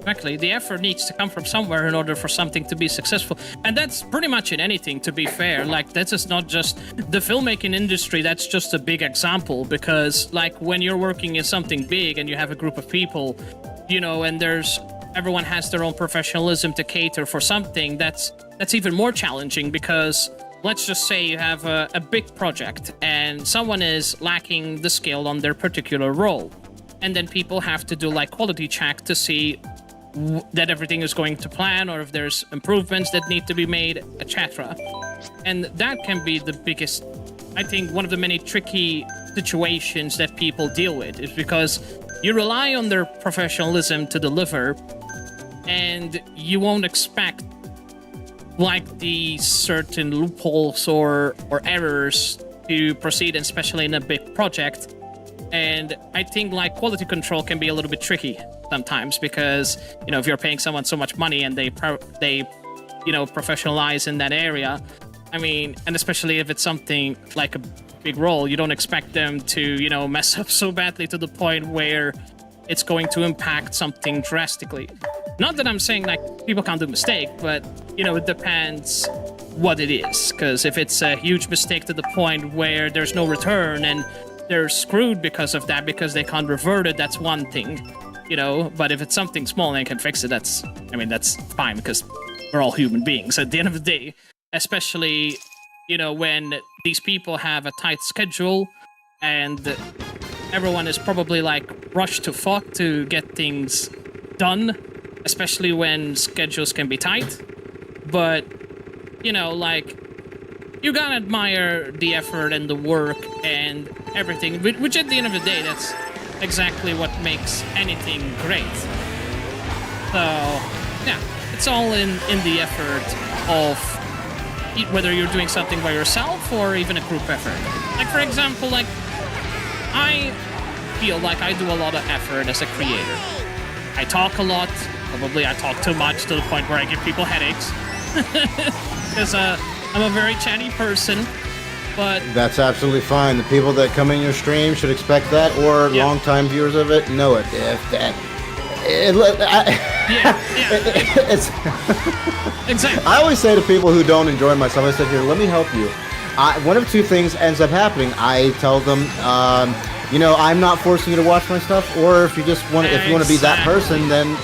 Exactly. The effort needs to come from somewhere in order for something to be successful. And that's pretty much in anything, to be fair. Like, that is not just the filmmaking industry. That's just a big example, because, like, when you're working in something big and you have a group of people, you know, and everyone has their own professionalism to cater for something, that's even more challenging, because let's just say you have a big project and someone is lacking the skill on their particular role. And then people have to do, like, quality check to see that everything is going to plan, or if there's improvements that need to be made, etc. And that can be the biggest, I think, one of the many tricky situations that people deal with, is because you rely on their professionalism to deliver, and you won't expect, like, the certain loopholes or errors to proceed, especially in a big project. And I think, like, quality control can be a little bit tricky sometimes, because, you know, if you're paying someone so much money and they you know, professionalize in that area, I mean, and especially if it's something like a big role, you don't expect them to, you know, mess up so badly to the point where it's going to impact something drastically. Not that I'm saying, like, people can't do mistake, but, you know, it depends what it is. Because if it's a huge mistake to the point where there's no return and they're screwed because of that, because they can't revert it, that's one thing, you know. But if it's something small and they can fix it, that's fine, because we're all human beings at the end of the day. Especially, you know, when these people have a tight schedule and everyone is probably, like, rushed to fuck to get things done, especially when schedules can be tight. But, you know, like, you gotta admire the effort and the work and everything, which at the end of the day, that's exactly what makes anything great. So, yeah, it's all in the effort of whether you're doing something by yourself or even a group effort. Like, for example, like, I feel like I do a lot of effort as a creator. I talk a lot. Probably I talk too much to the point where I give people headaches. Because I'm a very chatty person, but... That's absolutely fine. The people that come in your stream should expect that, or long-time viewers of it know it. It's exactly. I always say to people who don't enjoy myself, I said, here, let me help you. One of two things ends up happening. I tell them, you know, I'm not forcing you to watch my stuff, or if you just want, if you want to be that person, then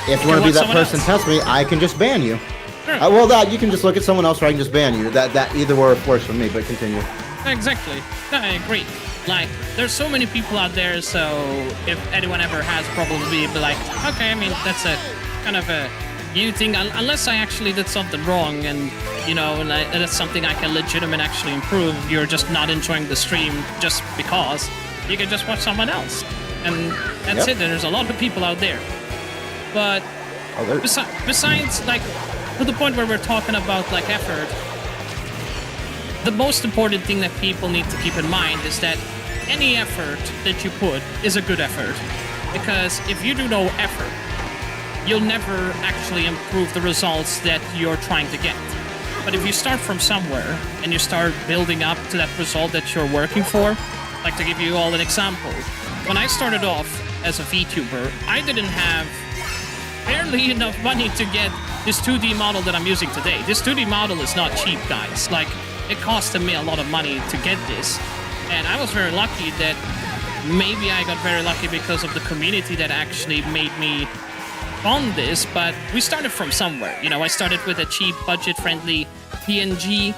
if you want to be that person, test me, I can just ban you. Sure. Well, that you can just look at someone else, or I can just ban you. That either works for me. But continue. Exactly. I agree. Like, there's so many people out there, so if anyone ever has problems, be like, okay, I mean, that's a kind of a you thing, unless I actually did something wrong, and, you know, and that's something I can legitimately actually improve. You're just not enjoying the stream just because. You can just watch someone else, and that's it. There's a lot of people out there, but besides, like, to the point where we're talking about, like, effort, the most important thing that people need to keep in mind is that any effort that you put is a good effort. Because if you do no effort, you'll never actually improve the results that you're trying to get. But if you start from somewhere and you start building up to that result that you're working for, like to give you all an example, when I started off as a VTuber, I didn't have barely enough money to get this 2D model that I'm using today. This 2D model is not cheap, guys. Like, it costed me a lot of money to get this. And I was very lucky that maybe I got very lucky because of the community that actually made me on this, but we started from somewhere. You know, I started with a cheap, budget-friendly PNG,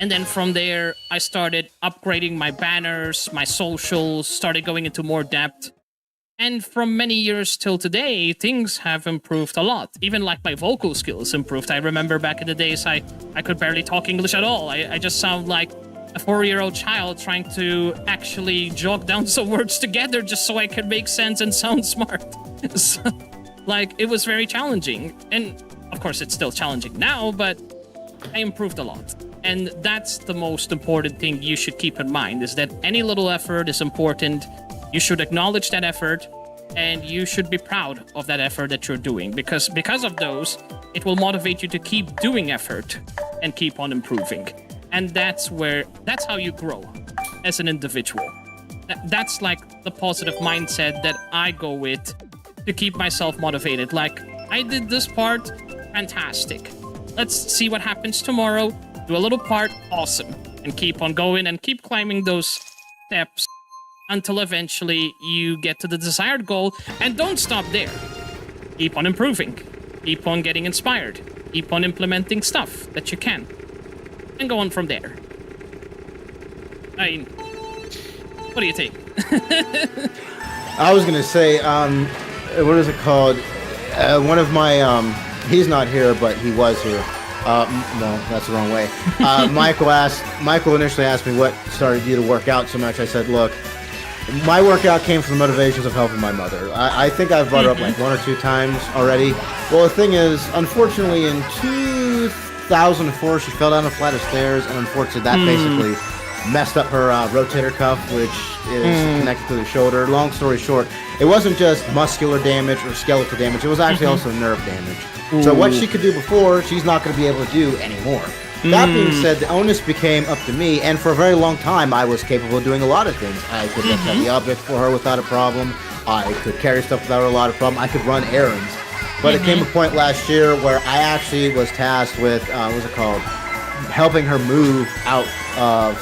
and then from there, I started upgrading my banners, my socials, started going into more depth. And from many years till today, things have improved a lot. Even like my vocal skills improved. I remember back in the days, I could barely talk English at all. I just sound like a 4-year-old child trying to actually jot down some words together just so I could make sense and sound smart. So, like, it was very challenging. And of course, it's still challenging now, but I improved a lot. And that's the most important thing you should keep in mind, is that any little effort is important. You should acknowledge that effort, and you should be proud of that effort that you're doing, because of those, it will motivate you to keep doing effort and keep on improving. And that's how you grow as an individual. That's like the positive mindset that I go with to keep myself motivated. Like, I did this part, fantastic. Let's see what happens tomorrow. Do a little part, awesome. And keep on going and keep climbing those steps until eventually you get to the desired goal, and don't stop there. Keep on improving. Keep on getting inspired. Keep on implementing stuff that you can. And go on from there. I mean, what do you think? I was gonna say, what is it called? One of my, he's not here, but he was here. No, that's the wrong way. Michael initially asked me what started you to work out so much. I said, look, my workout came from the motivations of helping my mother. I think I've brought her up like 1 or 2 times already. Well, the thing is, unfortunately, in 2004, she fell down a flight of stairs, and unfortunately, that basically messed up her rotator cuff, which is connected to the shoulder. Long story short, it wasn't just muscular damage or skeletal damage, it was actually also nerve damage. So what she could do before, she's not going to be able to do anymore. That being said, the onus became up to me, and for a very long time, I was capable of doing a lot of things. I could lift heavy objects for her without a problem. I could carry stuff without a lot of problem. I could run errands. But it came a point last year where I actually was tasked with, helping her move out of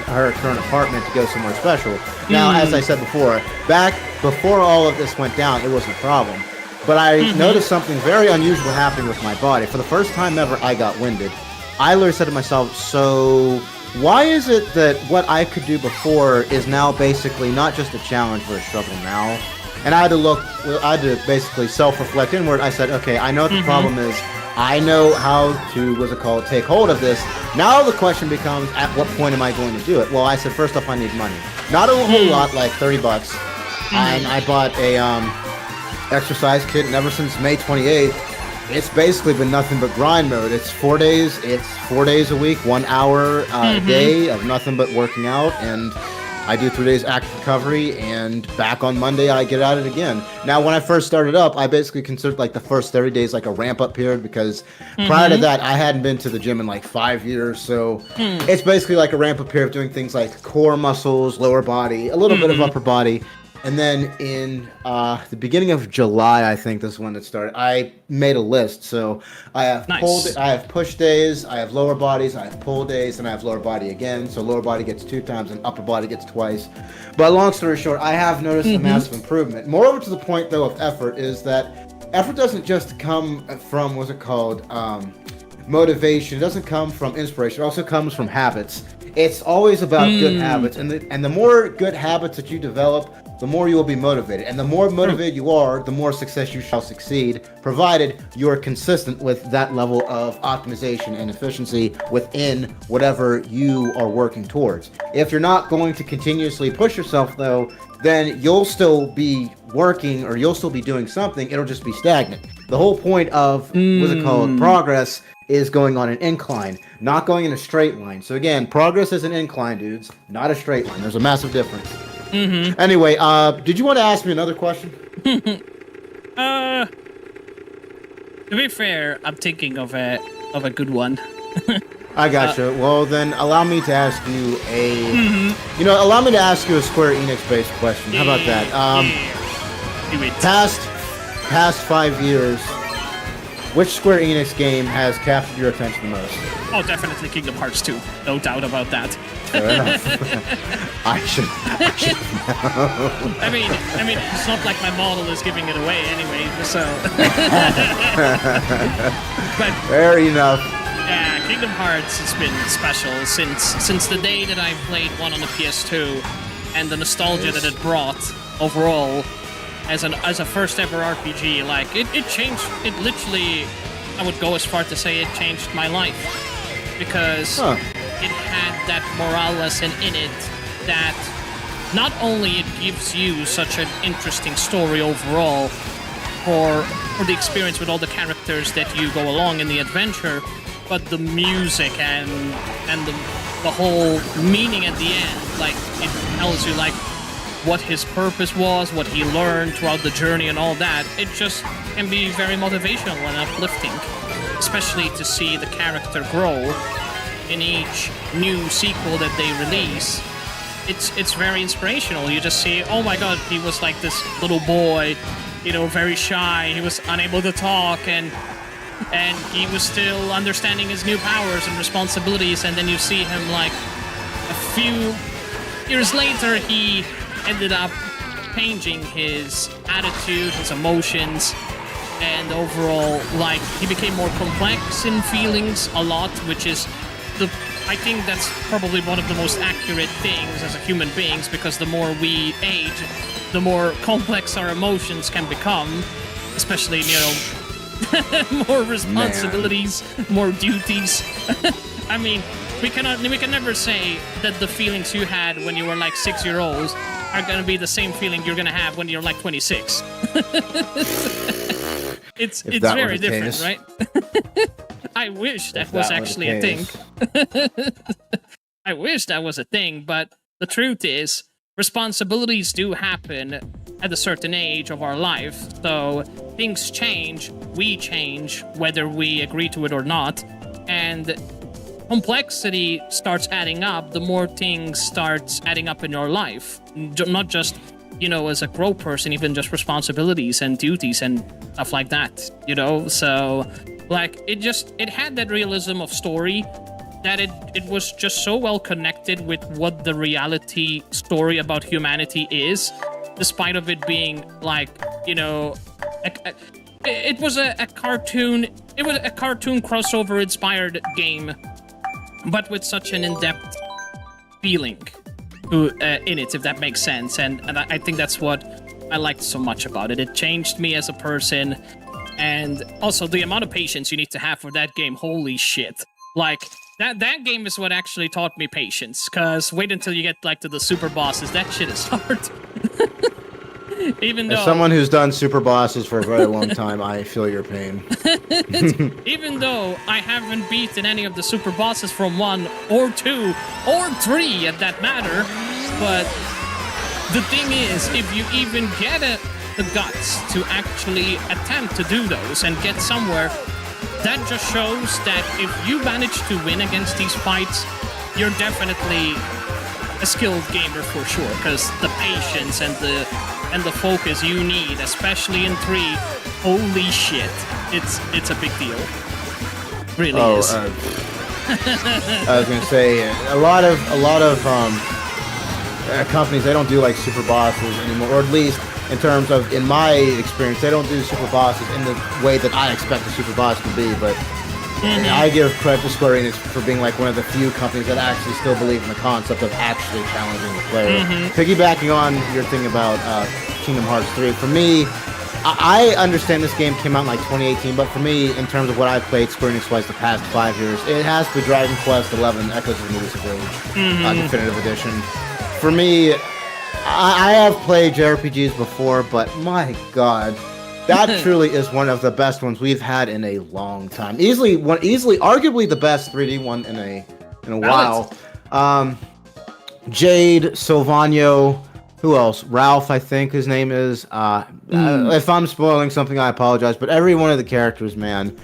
her current apartment to go somewhere special. Now, as I said before, back before all of this went down, it wasn't a problem. But I noticed something very unusual happening with my body. For the first time ever, I got winded. I literally said to myself, so why is it that what I could do before is now basically not just a challenge but a struggle now? And I had to basically self-reflect inward. I said, okay, I know what the problem is. I know how to, take hold of this. Now the question becomes, at what point am I going to do it? Well, I said, first off, I need money. Not a whole lot, like $30. And I bought a exercise kit, and ever since May 28th, it's basically been nothing but grind mode. It's 4 days. It's 4 days a week, 1 hour a day of nothing but working out, and I do 3 days active recovery, and back on Monday I get at it again. Now, when I first started up, I basically considered like the first 30 days like a ramp-up period, because prior to that, I hadn't been to the gym in like 5 years, so it's basically like a ramp-up period of doing things like core muscles, lower body, a little bit of upper body. And then in the beginning of July, I think this is when it started, I made a list. So I have I have push days, I have lower bodies, I have pull days, and I have lower body again. So lower body gets 2 times and upper body gets twice. But long story short, I have noticed a massive improvement. Moreover to the point, though, of effort is that effort doesn't just come from, motivation. It doesn't come from inspiration. It also comes from habits. It's always about good habits. And the more good habits that you develop, the more you will be motivated. And the more motivated you are, the more success you shall succeed, provided you are consistent with that level of optimization and efficiency within whatever you are working towards. If you're not going to continuously push yourself, though, then you'll still be working, or you'll still be doing something. It'll just be stagnant. The whole point of progress is going on an incline, not going in a straight line. So again, progress is an incline, dudes, not a straight line. There's a massive difference. Anyway, did you want to ask me another question? To be fair, I'm thinking of a good one. I gotcha. Well, then allow me to ask you allow me to ask you a Square Enix-based question. How about that? Do it. Past 5 years, which Square Enix game has captured your attention the most? Oh, definitely Kingdom Hearts 2. No doubt about that. Fair enough. I should know. I mean, it's not like my model is giving it away anyway, so. But fair enough. yeah, Kingdom Hearts has been special since the day that I played one on the PS2, and the nostalgia that it brought overall as a first ever RPG. Like it changed. It literally, I would go as far to say it changed my life because. It had that morale lesson in it that not only it gives you such an interesting story overall for the experience with all the characters that you go along in the adventure, but the music and the whole meaning at the end, like it tells you like what his purpose was, what he learned throughout the journey and all that. It just can be very motivational and uplifting, especially to see the character grow in each new sequel that they release. It's very inspirational. You just see, oh my god, he was like this little boy, very shy, he was unable to talk, and he was still understanding his new powers and responsibilities, and then you see him like a few years later, he ended up changing his attitude, his emotions, and overall, like, he became more complex in feelings a lot, which is I think that's probably one of the most accurate things as a human beings, because the more we age, the more complex our emotions can become, especially, more responsibilities, more duties. I mean, we can never say that the feelings you had when you were like 6-year-olds are gonna be the same feeling you're gonna have when you're like 26. It's very different, right? I wish that was actually a thing. I wish that was a thing, but the truth is, responsibilities do happen at a certain age of our life, so things change, we change, whether we agree to it or not, and complexity starts adding up the more things starts adding up in your life. Not just, as a grown person, even just responsibilities and duties and stuff like that, so... Like, it had that realism of story that it was just so well connected with what the reality story about humanity is, despite of it being like, it was a cartoon crossover inspired game, but with such an in-depth feeling in it, if that makes sense. And I think that's what I liked so much about it. It changed me as a person. And also the amount of patience you need to have for that game, holy shit. Like, that game is what actually taught me patience, because wait until you get, like, to the super bosses, that shit is hard. Even though... As someone who's done super bosses for a very long time, I feel your pain. Even though I haven't beaten any of the super bosses from 1 or 2 or 3 at that matter, but the thing is, if you even get the guts to actually attempt to do those and get somewhere, that just shows that if you manage to win against these fights, you're definitely a skilled gamer for sure, because the patience and the focus you need, especially in 3, holy shit, it's a big deal. Really is. I was gonna say a lot of companies, they don't do like super bosses anymore, or at least in terms of, in my experience, they don't do super bosses in the way that I expect a super boss to be, but I give credit to Square Enix for being like one of the few companies that actually still believe in the concept of actually challenging the player. Piggybacking on your thing about Kingdom Hearts 3, for me, I understand this game came out in like 2018, but for me, in terms of what I've played Square Enix-wise the past 5 years, it has to be Dragon Quest XI Echoes of the Elusive Age, Definitive Edition. For me, I have played JRPGs before, but my god, that truly is one of the best ones we've had in a long time. Arguably the best 3D one in a while. Jade, Sylvanio, who else? Ralph, I think his name is. If I'm spoiling something, I apologize. But every one of the characters, man,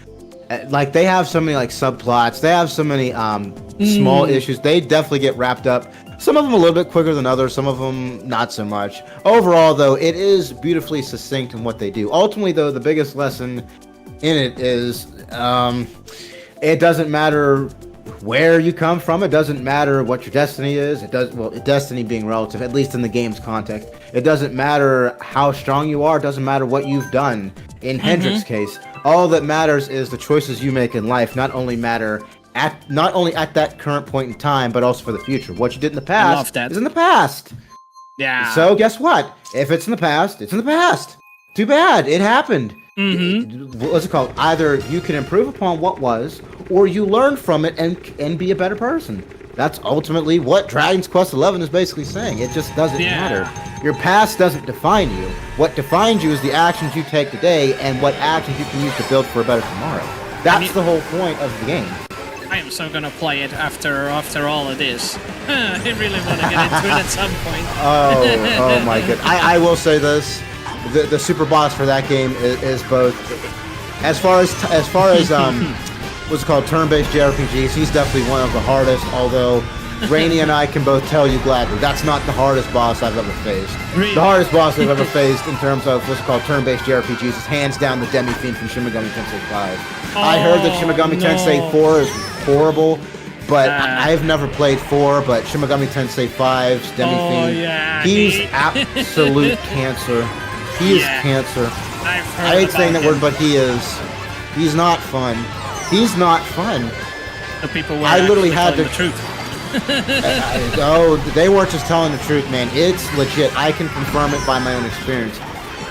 like they have so many like subplots. They have so many small issues. They definitely get wrapped up. Some of them a little bit quicker than others. Some of them not so much. Overall, though, it is beautifully succinct in what they do. Ultimately, though, the biggest lesson in it is it doesn't matter where you come from. It doesn't matter what your destiny is. Destiny being relative, at least in the game's context. It doesn't matter how strong you are. It doesn't matter what you've done. In Hendrick's case, all that matters is the choices you make in life. Not only at that current point in time, but also for the future. What you did in the past is in the past. Yeah. So guess what? If it's in the past, it's in the past. Too bad. It happened. What's it called? Either you can improve upon what was, or you learn from it and be a better person. That's ultimately what Dragon's Quest XI is basically saying. It just doesn't matter. Your past doesn't define you. What defines you is the actions you take today and what actions you can use to build for a better tomorrow. That's the whole point of the game. I am so gonna play it after all of this. I really want to get into it at some point. Oh my god! I will say this: the super boss for that game is both, as far as what's it called, turn-based JRPGs. He's definitely one of the hardest. Although Rainy and I can both tell you gladly that's not the hardest boss I've ever faced. Really? The hardest boss I've ever faced in terms of what's called turn-based JRPGs is hands down the Demi-Fiend from Shin Megami Tensei 5. I heard that Shin Megami Tensei 4 is horrible, but I've never played 4, but Shin Megami Tensei 5's Demi-Fiend, he's absolute cancer. He is cancer. I hate saying that word, but he's not fun. He's not fun. The people were I literally had the truth. They weren't just telling the truth, man. It's legit. I can confirm it by my own experience.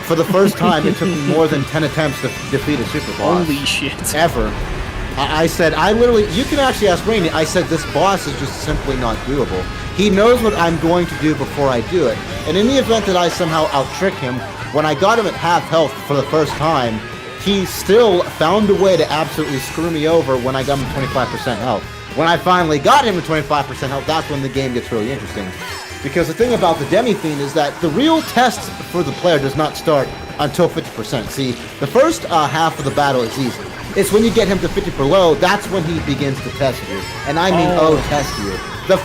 For the first time, it took me more than 10 attempts to defeat a super boss. Holy shit. Ever. I said, you can actually ask Rainy, I said, this boss is just simply not doable. He knows what I'm going to do before I do it. And in the event that I somehow out-trick him, when I got him at half health for the first time, he still found a way to absolutely screw me over when I got him 25% health. When I finally got him to 25% health, that's when the game gets really interesting. Because the thing about the Demi-Fiend is that the real test for the player does not start until 50%. See, the first half of the battle is easy. It's when you get him to 50 or low, that's when he begins to test you. And I mean, test you. The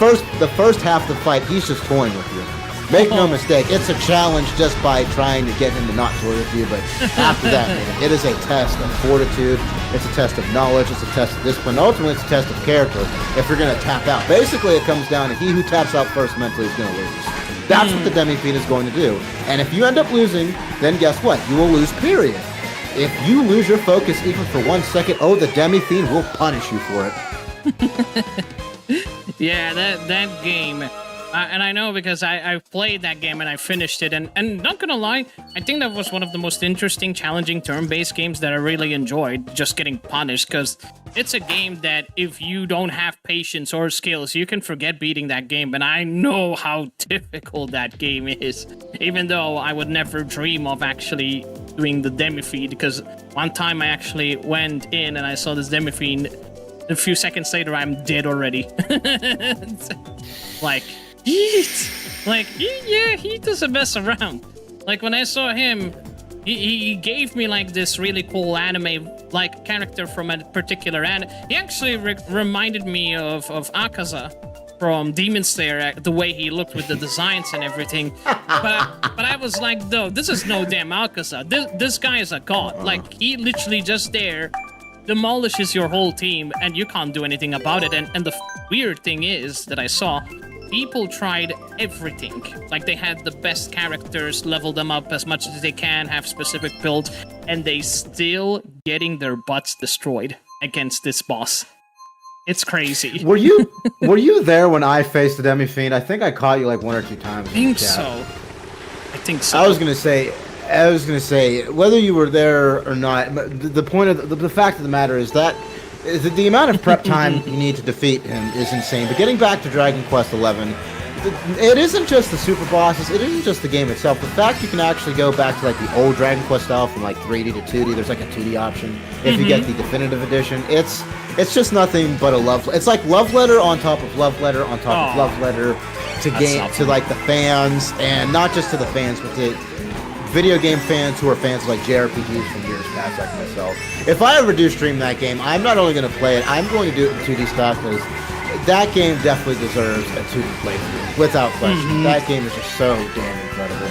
first half of the fight, he's just toying with you. Make no mistake, it's a challenge just by trying to get him to not toy with you, but after that, man, it is a test of fortitude, it's a test of knowledge, it's a test of discipline, ultimately it's a test of character if you're going to tap out. Basically, it comes down to he who taps out first mentally is going to lose. That's what the Demi-Fiend is going to do. And if you end up losing, then guess what? You will lose, period. If you lose your focus even for 1 second, the Demi-Fiend will punish you for it. Yeah, that game... and I know because I played that game and I finished it, and not gonna lie, I think that was one of the most interesting, challenging turn-based games that I really enjoyed, just getting punished, because it's a game that if you don't have patience or skills, you can forget beating that game, and I know how difficult that game is, even though I would never dream of actually doing the Demi-Fiend, because one time I actually went in and I saw this Demi-Fiend, a few seconds later I'm dead already. Like... he doesn't mess around. Like, when I saw him, he gave me, like, this really cool anime-like character from a particular anime. He actually reminded me of Akaza from Demon Slayer, the way he looked with the designs and everything. But I was like, no, this is no damn Akaza. This guy is a god. Like, he literally just there demolishes your whole team, and you can't do anything about it. And the weird thing is that I saw... people tried everything. Like, they had the best characters, level them up as much as they can, have specific builds, and they still getting their butts destroyed against this boss. It's crazy. Were you there when I faced the Demi-Fiend? I think I caught you like 1 or 2 times. I think so. I was gonna say whether you were there or not. The point of the fact of the matter is that the amount of prep time you need to defeat him is insane. But getting back to Dragon Quest XI, it isn't just the super bosses. It isn't just the game itself. The fact you can actually go back to like the old Dragon Quest style from like 3D to 2D. There's like a 2D option if you get the definitive edition. It's just nothing but a love. It's like love letter on top of love letter on top of love letter to like the fans, and not just to the fans, but to video game fans who are fans of like JRPGs from years past, like myself. If I ever do stream that game, I'm not only going to play it, I'm going to do it in 2D style, because that game definitely deserves a 2D playthrough, without question. That game is just so damn incredible.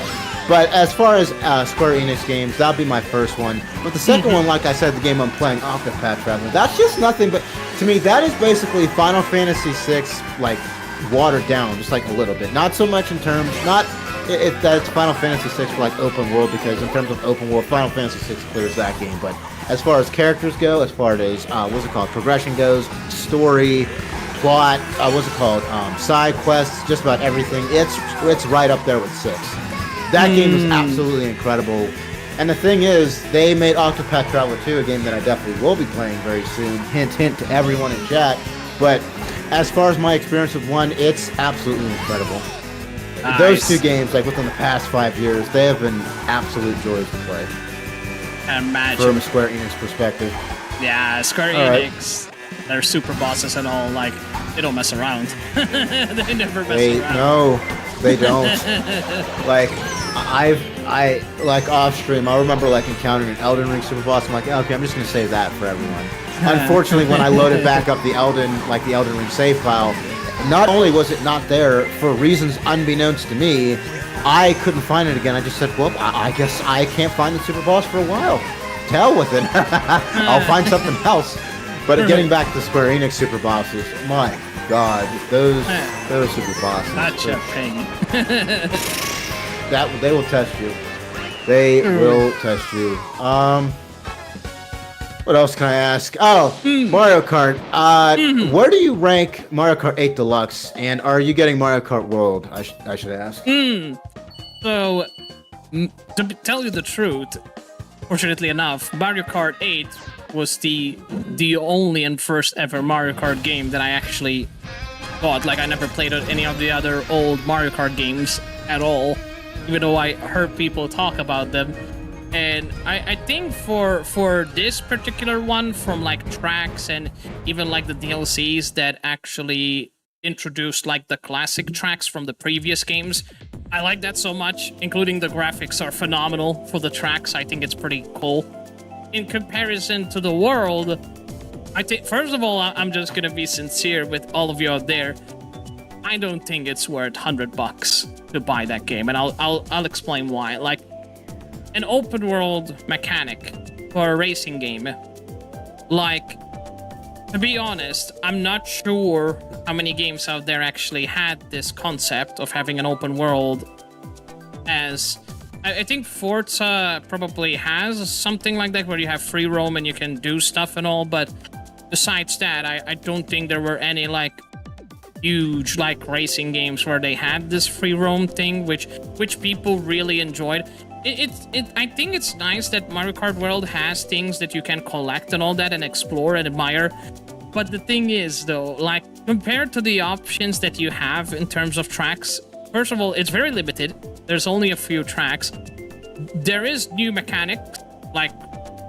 But as far as Square Enix games, that'll be my first one. But the second one, like I said, the game I'm playing, Octopath Traveler, that's just nothing but, to me, that is basically Final Fantasy VI, like, watered down, just like a little bit. Not so much in terms, that's Final Fantasy VI for like open world, because in terms of open world, Final Fantasy VI clears that game. But as far as characters go, as far as progression goes, story, plot, side quests, just about everything, it's right up there with 6. That game is absolutely incredible. And the thing is, they made Octopath Traveler 2, a game that I definitely will be playing very soon. Hint, hint to everyone in chat. But as far as my experience with 1, it's absolutely incredible. Nice. Those 2 games, like within the past 5 years, they have been absolute joys to play. Imagine. From a Square Enix perspective. Yeah, Square Enix, their super bosses and all, like, they don't mess around. They never mess around. No, they don't. Like, I like off stream, I remember like encountering an Elden Ring super boss. I'm like, okay, I'm just gonna save that for everyone. Unfortunately, when I loaded back up the Elden Ring save file, not only was it not there for reasons unbeknownst to me, I couldn't find it again. I just said, well, I guess I can't find the super boss for a while. To hell with it. I'll find something else. But getting back to Square Enix super bosses, my God, those super bosses. Such a pain. They will test you. They will test you. What else can I ask? Oh, Mario Kart. Where do you rank Mario Kart 8 Deluxe? And are you getting Mario Kart World? I should ask. So, to tell you the truth, fortunately enough, Mario Kart 8 was the only and first ever Mario Kart game that I actually bought. Like, I never played any of the other old Mario Kart games at all, even though I heard people talk about them. And I think for this particular one, from like tracks and even like the DLCs that actually introduced like the classic tracks from the previous games, I like that so much, including the graphics are phenomenal for the tracks. I think it's pretty cool. In comparison to the world, I think, first of all, I'm just gonna be sincere with all of you out there. I don't think it's worth $100 to buy that game, and I'll explain why. Like, an open world mechanic for a racing game, like, to be honest, I'm not sure how many games out there actually had this concept of having an open world. As I think Forza probably has something like that, where you have free roam and you can do stuff and all, but besides that, I don't think there were any like huge like racing games where they had this free roam thing, which people really enjoyed. I think it's nice that Mario Kart World has things that you can collect and all that and explore and admire. But the thing is, though, like, compared to the options that you have in terms of tracks, first of all, it's very limited. There's only a few tracks. There is new mechanics, like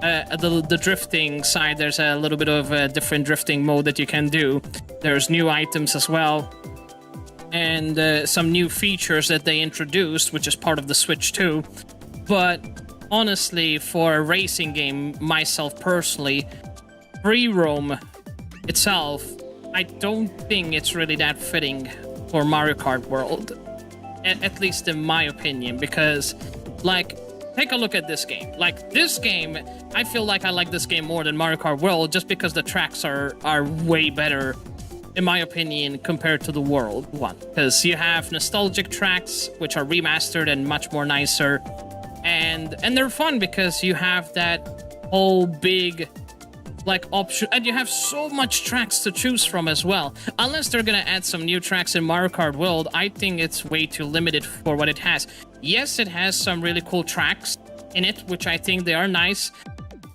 the drifting side. There's a little bit of a different drifting mode that you can do. There's new items as well. And some new features that they introduced, which is part of the Switch too. But honestly, for a racing game, myself personally, free roam itself, I don't think it's really that fitting for Mario Kart World. At least in my opinion, because, like, take a look at this game. Like, this game, I feel like I like this game more than Mario Kart World just because the tracks are way better, in my opinion, compared to the World one. Because you have nostalgic tracks, which are remastered and much more nicer. And they're fun because you have that whole big, like, option, and you have so much tracks to choose from as well. Unless they're gonna add some new tracks in Mario Kart World, I think it's way too limited for what it has. Yes, it has some really cool tracks in it, which I think they are nice,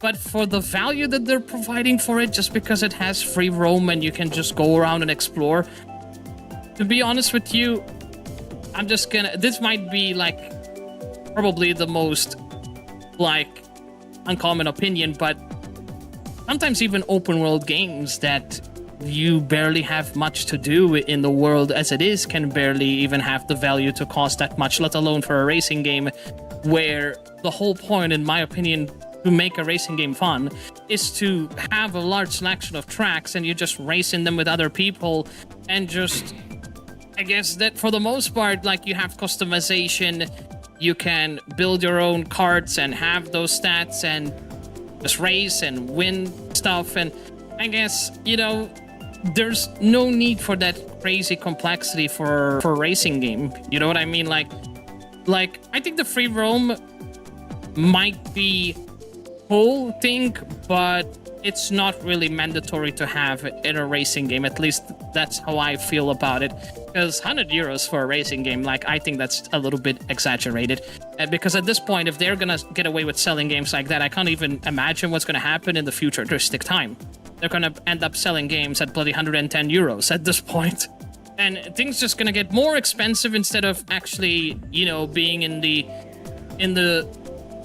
but for the value that they're providing for it, just because it has free roam and you can just go around and explore, to be honest with you, I'm just gonna. This might be like probably the most like uncommon opinion, but sometimes even open world games that you barely have much to do in the world as it is can barely even have the value to cost that much, let alone for a racing game where the whole point, in my opinion, to make a racing game fun is to have a large selection of tracks and you just race in them with other people and just, I guess that for the most part, like you have customization, you can build your own karts and have those stats and just race and win stuff. And I guess, you know, there's no need for that crazy complexity for a racing game. You know what I mean? Like I think the free roam might be whole thing, but it's not really mandatory to have in a racing game. At least that's how I feel about it. Because €100 for a racing game, like, I think that's a little bit exaggerated. Because at this point, if they're gonna get away with selling games like that, I can't even imagine what's gonna happen in the futuristic time. They're gonna end up selling games at bloody €110 at this point. And things just gonna get more expensive instead of actually, you know, being in the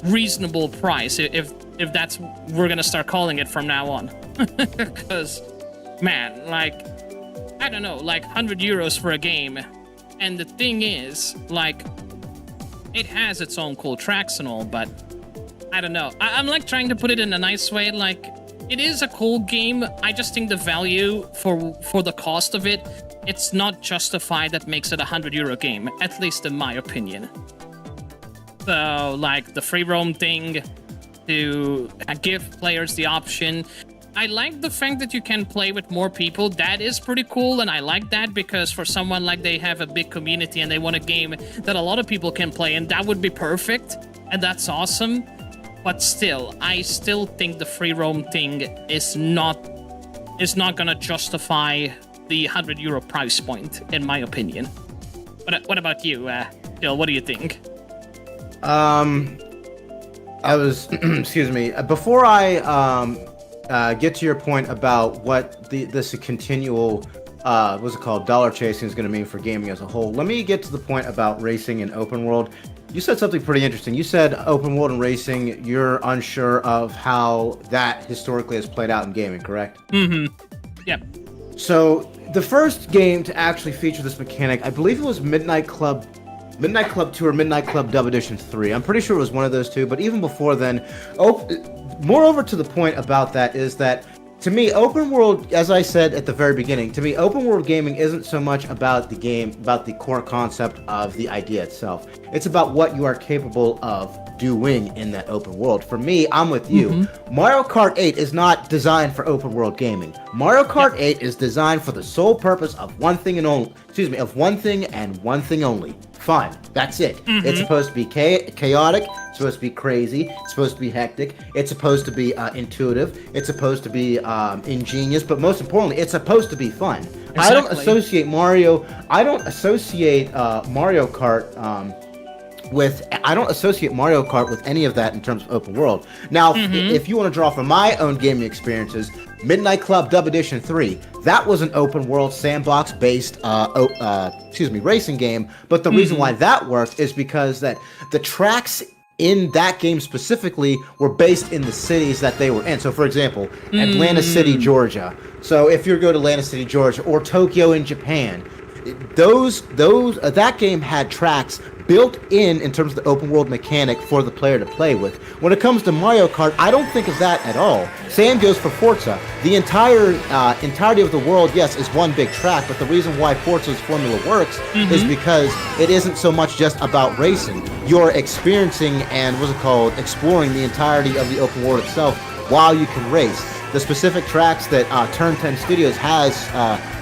reasonable price, if that's we're gonna start calling it from now on. Because, man, like, I don't know, like €100 for a game, and the thing is, like, it has its own cool tracks and all, but I don't know. I'm like trying to put it in a nice way, like, it is a cool game. I just think the value for the cost of it, it's not justified. That makes it a €100 game, at least in my opinion. So, like, the free roam thing, to give players the option. I like the fact that you can play with more people. That is pretty cool, and I like that because for someone like they have a big community and they want a game that a lot of people can play, and that would be perfect, and that's awesome. But still, I still think the free roam thing is not gonna justify the €100 price point, in my opinion. But what about you, Jill? What do you think? I was, excuse me, before I get to your point about what this continual, what's it called, dollar chasing is going to mean for gaming as a whole, let me get to the point about racing and open world. You said something pretty interesting. You said open world and racing, you're unsure of how that historically has played out in gaming, correct? Mm-hmm. Yep. So the first game to actually feature this mechanic, I believe it was Midnight Club 2 or Midnight Club Dub Edition 3. I'm pretty sure it was one of those two, but even before then, moreover to the point about that is that, to me, open world, as I said at the very beginning, to me, open world gaming isn't so much about the game, about the core concept of the idea itself. It's about what you are capable of doing in that open world. For me, I'm with you. Mm-hmm. Mario Kart 8 is not designed for open world gaming. Mario Kart 8 is designed for the sole purpose of one thing and one thing only. Fun. That's it. Mm-hmm. It's supposed to be chaotic. It's supposed to be crazy. It's supposed to be hectic. It's supposed to be intuitive. It's supposed to be ingenious. But most importantly, it's supposed to be fun. Exactly. I don't associate Mario Kart with any of that in terms of open world. Now, if you want to draw from my own gaming experiences, Midnight Club Dub Edition 3, that was an open world sandbox based racing game, but the reason why that worked is because that the tracks in that game specifically were based in the cities that they were in. So for example, Atlanta City, Georgia. So if you go to Atlanta City, Georgia, or Tokyo in Japan, that game had tracks built in terms of the open world mechanic for the player to play with. When it comes to Mario Kart, I don't think of that at all. Same goes for Forza. The entirety of the world, yes, is one big track, but the reason why Forza's formula works is because it isn't so much just about racing. You're experiencing and exploring the entirety of the open world itself while you can race. The specific tracks that Turn 10 Studios has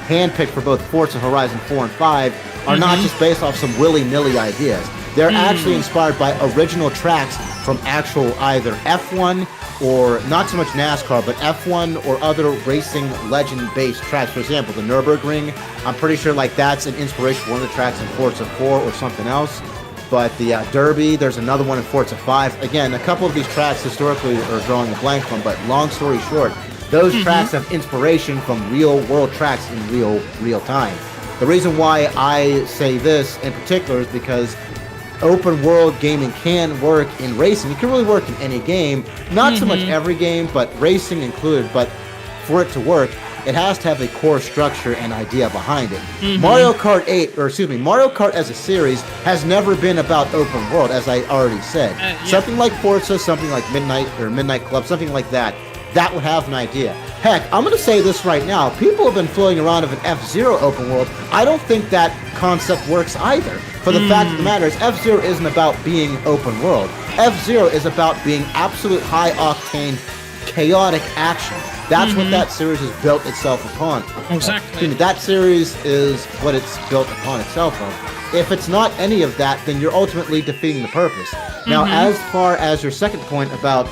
handpicked for both Forza Horizon 4 and 5 are not just based off some willy-nilly ideas. They're actually inspired by original tracks from actual either F1 or not so much NASCAR, but F1 or other racing legend-based tracks. For example, the Nürburgring, I'm pretty sure like that's an inspiration for one of the tracks in Forza 4 or something else. But the Derby, there's another one in Forza 5. Again, a couple of these tracks historically are drawing a blank from, but long story short, those tracks have inspiration from real-world tracks in real time. The reason why I say this in particular is because open world gaming can work in racing. It can really work in any game. Not so much every game, but racing included. But for it to work, it has to have a core structure and idea behind it. Mario Kart as a series has never been about open world, as I already said. Something like Forza, something like Midnight Club, something like that. That would have an idea. Heck, I'm going to say this right now. People have been floating around of an F-Zero open world. I don't think that concept works either. For the fact of the matter is, F-Zero isn't about being open world. F-Zero is about being absolute high-octane, chaotic action. That's what that series has built itself upon. Exactly. That series is what it's built upon itself of. If it's not any of that, then you're ultimately defeating the purpose. Now, as far as your second point about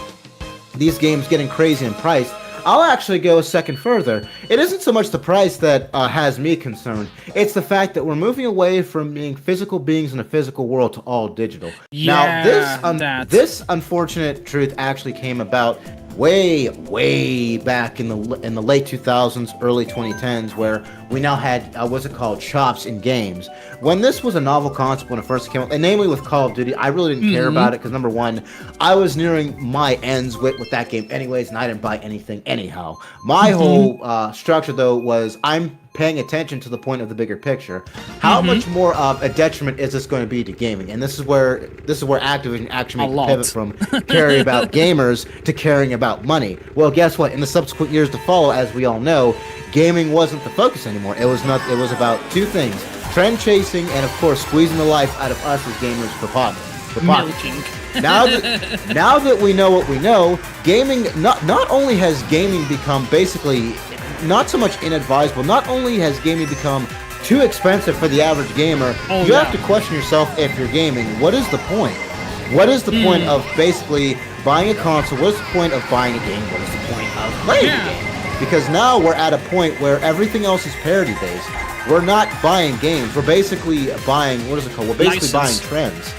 these games getting crazy in price, I'll actually go a second further. It isn't so much the price that has me concerned. It's the fact that we're moving away from being physical beings in a physical world to all digital. Now, this unfortunate truth actually came about way back in the late 2000s, early 2010s, where we now had chops in games. When this was a novel concept when it first came out, and namely with Call of Duty, I really didn't care about it because number one, I was nearing my ends with that game anyways, and I didn't buy anything anyhow. My whole structure though was I'm paying attention to the point of the bigger picture. How much more of a detriment is this going to be to gaming? And this is where Activision actually made the pivot from caring about gamers to caring about money. Well, guess what? In the subsequent years to follow, as we all know, gaming wasn't the focus anymore. It was about two things: trend chasing and, of course, squeezing the life out of us as gamers for profit. Now that we know what we know, gaming not only has gaming become basically not so much inadvisable, not only has gaming become too expensive for the average gamer, you have to question yourself if you're gaming. What is the point? What is the point of basically buying a console? What is the point of buying a game? What is the point of playing a game? Because now we're at a point where everything else is parity-based. We're not buying games. We're basically buying, what is it called? We're basically buying trends.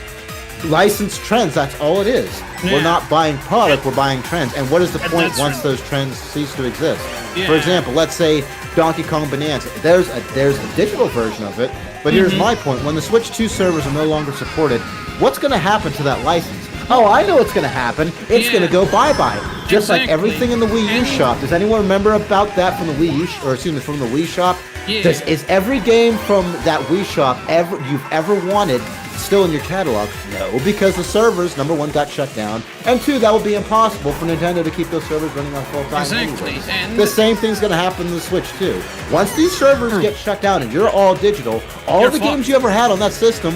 Licensed trends, that's all it is. We're not buying product, we're buying trends. And what is the point once those trends cease to exist? For example, let's say Donkey Kong Bonanza. There's a digital version of it, but here's my point. When the Switch 2 servers are no longer supported, what's going to happen to that license? Oh, I know what's going to happen. It's going to go bye-bye. Just like everything in the Wii U shop. Does anyone remember about that from the Wii U, from the Wii shop? Is every game from that Wii shop you've ever wanted still in your catalog? No, because the servers, number one, got shut down, and two, that would be impossible for Nintendo to keep those servers running on full time. Exactly. And the same thing's going to happen to the Switch too. Once these servers get shut down and you're all digital, all the games you ever had on that system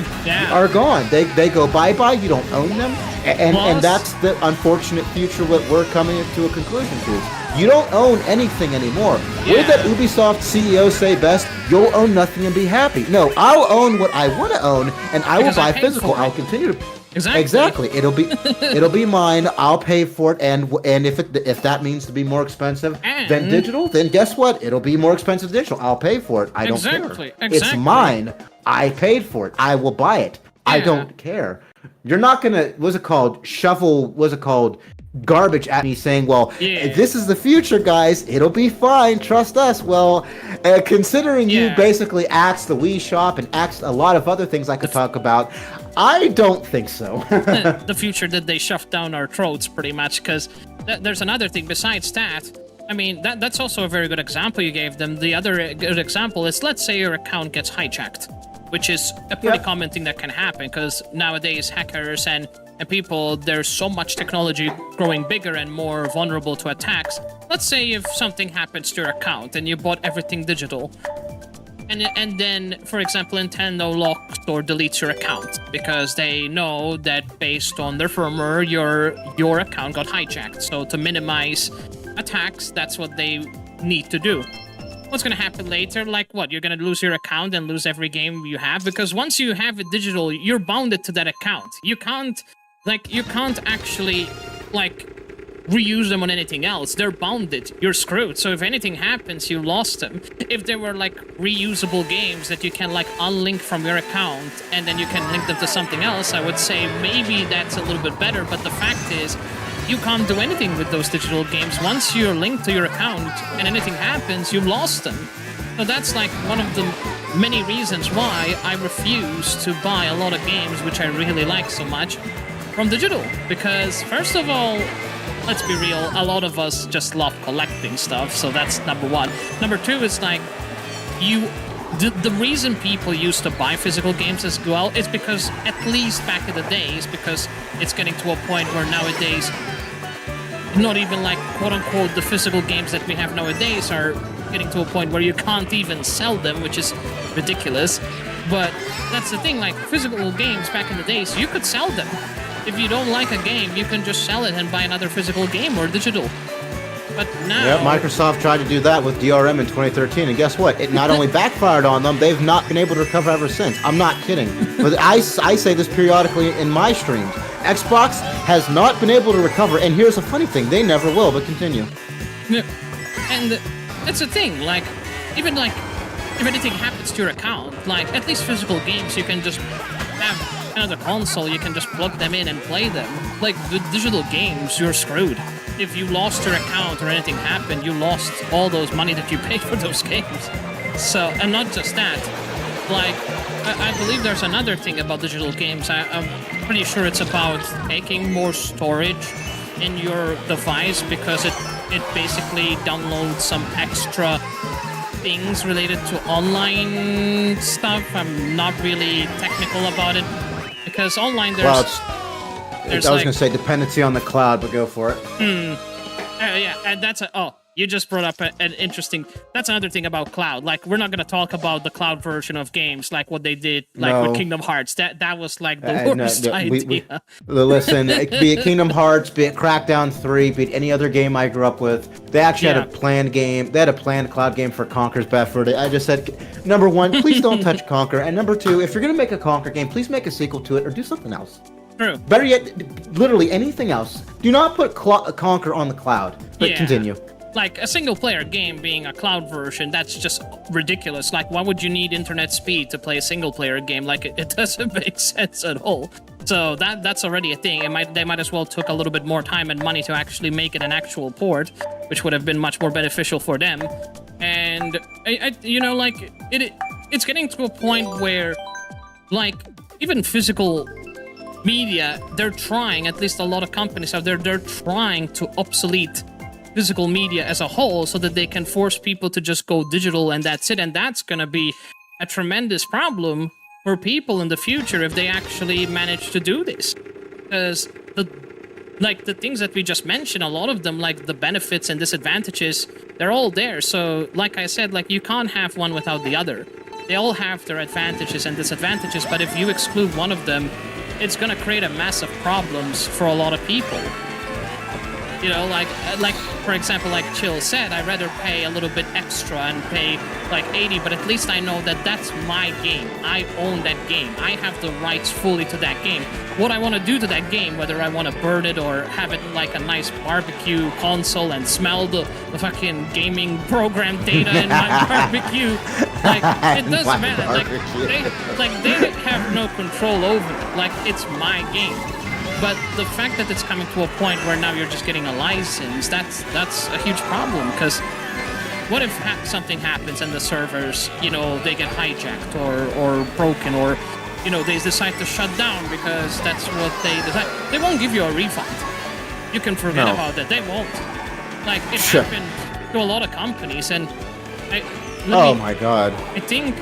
are gone. They go bye-bye, you don't own them, and that's the unfortunate future what we're coming to a conclusion to. You don't own anything anymore. What did that Ubisoft CEO say best? You'll own nothing and be happy. No, I'll own what I want to own, and I will buy physical. I'll continue to. Exactly. It'll be mine. I'll pay for it, and if that means to be more expensive than digital, then guess what? It'll be more expensive digital. I'll pay for it. I don't care. It's mine. I paid for it. I will buy it. I don't care. You're not gonna. What's it called? Garbage at me saying, well, this is the future, guys, it'll be fine, trust us. Well, considering you basically axed the Wii shop and axed a lot of other things I could talk about, I don't think so. The future that they shoved down our throats, pretty much, because there's another thing besides that. I mean, that's also a very good example you gave them. The other good example is, let's say your account gets hijacked, which is a pretty common thing that can happen, because nowadays hackers and people, there's so much technology growing bigger and more vulnerable to attacks. Let's say if something happens to your account and you bought everything digital, and then, for example, Nintendo locks or deletes your account because they know that based on their firmware, your account got hijacked. So to minimize attacks, that's what they need to do. What's going to happen later? Like what? You're going to lose your account and lose every game you have? Because once you have it digital, you're bounded to that account. You can't actually, reuse them on anything else. They're bounded. You're screwed. So if anything happens, you lost them. If there were, reusable games that you can, unlink from your account, and then you can link them to something else, I would say maybe that's a little bit better. But the fact is, you can't do anything with those digital games. Once you're linked to your account and anything happens, you've lost them. So that's like one of the many reasons why I refuse to buy a lot of games which I really like so much from digital. Because first of all, let's be real, a lot of us just love collecting stuff, so that's number one. Number two is like, the reason people used to buy physical games as well is because, at least back in the days, because it's getting to a point where nowadays, not even like quote-unquote the physical games that we have nowadays are getting to a point where you can't even sell them, which is ridiculous. But that's the thing, like physical games back in the days, you could sell them. If you don't like a game, you can just sell it and buy another physical game or digital. But now... Yep, Microsoft tried to do that with DRM in 2013, and guess what? It not only backfired on them, they've not been able to recover ever since. I'm not kidding. But I say this periodically in my streams. Xbox has not been able to recover, and here's the funny thing, they never will, but continue. Yeah. And that's the thing, like, even like, if anything happens to your account, like, at least physical games, you can just have another console, you can just plug them in and play them. Like, with digital games, you're screwed. If you lost your account or anything happened, you lost all those money that you paid for those games. So, and not just that, like, I believe there's another thing about digital games. I'm pretty sure it's about taking more storage in your device because it basically downloads some extra things related to online stuff. I'm not really technical about it because online there's... Well, I was going to say dependency on the cloud, but go for it. Yeah, and that's you just brought up an interesting... That's another thing about cloud. Like, we're not going to talk about the cloud version of games, like what they did with Kingdom Hearts. That was like the worst idea. Listen, be it Kingdom Hearts, be it Crackdown 3, be it any other game I grew up with, they actually had a planned game. They had a planned cloud game for Conker's Bad Fur Day. I just said, number one, please don't touch Conker. And number two, if you're going to make a Conker game, please make a sequel to it or do something else. True. Better yet, literally anything else. Do not put Conker on the cloud. But continue. Like, a single-player game being a cloud version, that's just ridiculous. Like, why would you need internet speed to play a single-player game? Like, it doesn't make sense at all. So that's already a thing. They might as well took a little bit more time and money to actually make it an actual port, which would have been much more beneficial for them. And, it's getting to a point where, like, even physical... media, they're trying, at least a lot of companies out there, they're trying to obsolete physical media as a whole so that they can force people to just go digital and that's it. And that's going to be a tremendous problem for people in the future if they actually manage to do this. Because the things that we just mentioned, a lot of them, like the benefits and disadvantages, they're all there. So like I said, like you can't have one without the other. They all have their advantages and disadvantages, but if you exclude one of them, it's gonna create a massive problems for a lot of people. You know, like for example, like Chill said, I'd rather pay a little bit extra and pay like 80, but at least I know that that's my game. I own that game. I have the rights fully to that game. What I want to do to that game, whether I want to burn it or have it like a nice barbecue console and smell the fucking gaming program data in my barbecue, like it doesn't matter. They have no control over it. Like it's my game. But the fact that it's coming to a point where now you're just getting a license, that's a huge problem, because what if something happens and the servers, you know, they get hijacked or broken, or, you know, they decide to shut down because that's what they decide. They won't give you a refund. You can forget about that. They won't. Like, it happened to a lot of companies, and my God. I think,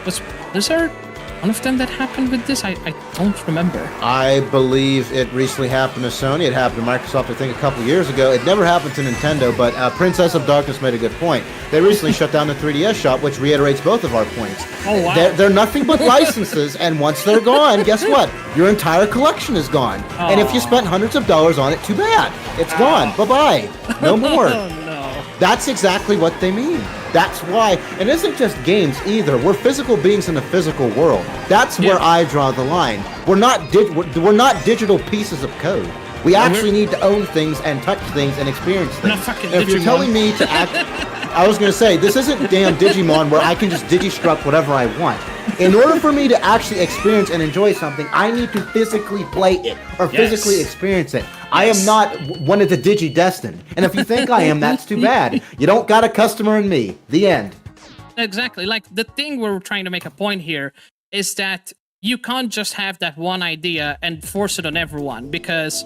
was Blizzard one of them that happened with this? I don't remember. I believe it recently happened to Sony. It happened to Microsoft, I think, a couple years ago. It never happened to Nintendo, but Princess of Darkness made a good point. They recently shut down the 3DS shop, which reiterates both of our points. Oh, wow. They're nothing but licenses, and once they're gone, guess what? Your entire collection is gone. Oh. And if you spent hundreds of dollars on it, too bad. It's gone. Bye-bye. No more. Oh, no. That's exactly what they mean. That's why, and it isn't just games either. We're physical beings in the physical world. That's where I draw the line. We're not digital pieces of code. We actually need to own things and touch things and experience things. Not fucking if you're Digimon. telling me to act, I was going to say, this isn't damn Digimon where I can just Digistruct whatever I want. In order for me to actually experience and enjoy something, I need to physically play it or physically experience it. I am not one of the Digi-destined. And if you think I am, that's too bad. You don't got a customer in me. The end. Exactly. Like, the thing we're trying to make a point here is that you can't just have that one idea and force it on everyone, because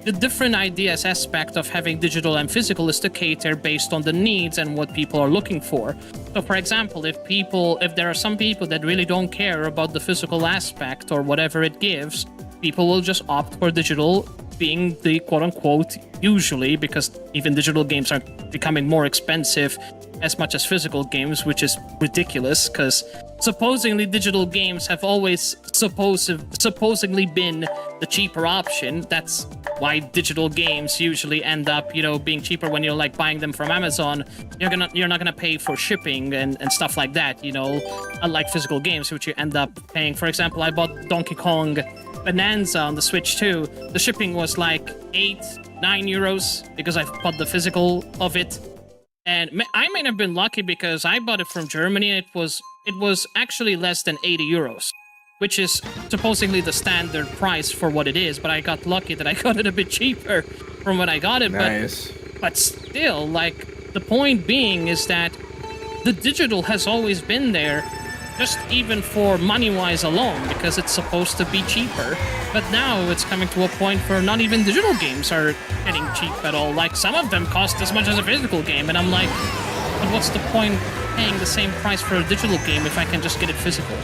the different ideas aspect of having digital and physical is to cater based on the needs and what people are looking for. So, for example, if there are some people that really don't care about the physical aspect or whatever it gives, people will just opt for digital being the quote-unquote usually, because even digital games are becoming more expensive as much as physical games, which is ridiculous, because supposedly digital games have always supposedly been the cheaper option. That's why digital games usually end up, being cheaper when you're like buying them from Amazon. You're not gonna pay for shipping and stuff like that, unlike physical games, which you end up paying. For example, I bought Donkey Kong Bonanza on the Switch 2. The shipping was like 8-9 euros because I bought the physical of it. And I might have been lucky because I bought it from Germany, and it was actually less than 80 euros, which is supposedly the standard price for what it is. But I got lucky that I got it a bit cheaper from when I got it. Nice. But still, like, the point being is that the digital has always been there, just even for money-wise alone, because it's supposed to be cheaper. But now it's coming to a point where not even digital games are getting cheap at all. Like, some of them cost as much as a physical game, and I'm like, but what's the point paying the same price for a digital game if I can just get it physical?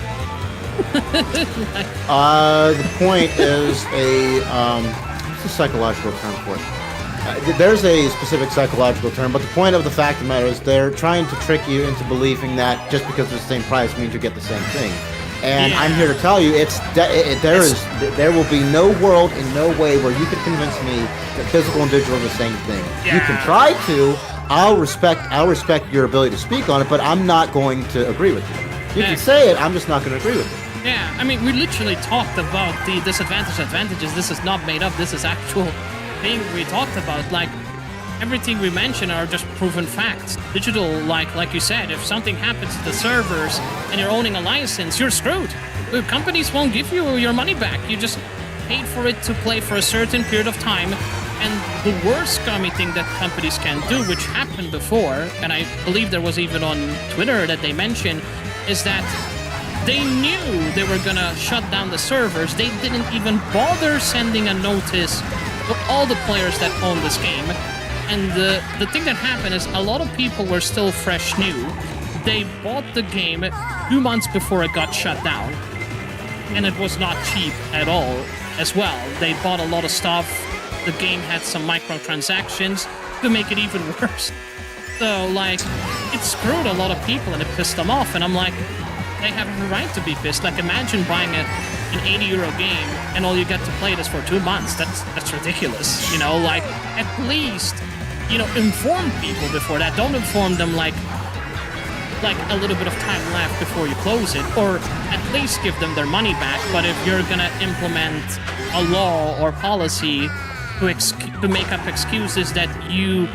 The point is what's the psychological term for it? There's a specific psychological term, but the point of the fact of the matter is they're trying to trick you into believing that just because it's the same price means you get the same thing. And I'm here to tell you, there will be no world in no way where you can convince me that physical and digital are the same thing. Yeah. You can try to. I'll respect your ability to speak on it, but I'm not going to agree with you. You can say it, I'm just not going to agree with it. Yeah, I mean, we literally talked about the advantages. This is not made up. This is actual thing we talked about. Like, everything we mentioned are just proven facts. Digital, like you said, if something happens to the servers and you're owning a license, you're screwed. The companies won't give you your money back. You just paid for it to play for a certain period of time. And the worst scummy thing that companies can do, which happened before, and I believe there was even on Twitter that they mentioned, is that they knew they were gonna shut down the servers. They didn't even bother sending a notice to all the players that own this game. And the thing that happened is a lot of people were still fresh new. They bought the game 2 months before it got shut down. And it was not cheap at all as well. They bought a lot of stuff. The game had some microtransactions to make it even worse. So, like, it screwed a lot of people and it pissed them off. And I'm like, they have a right to be pissed. Like, imagine buying an 80-euro game and all you get to play it is for 2 months. That's ridiculous. Like, at least, inform people before that. Don't inform them like a little bit of time left before you close it, or at least give them their money back. But if you're gonna implement a law or policy to make up excuses that you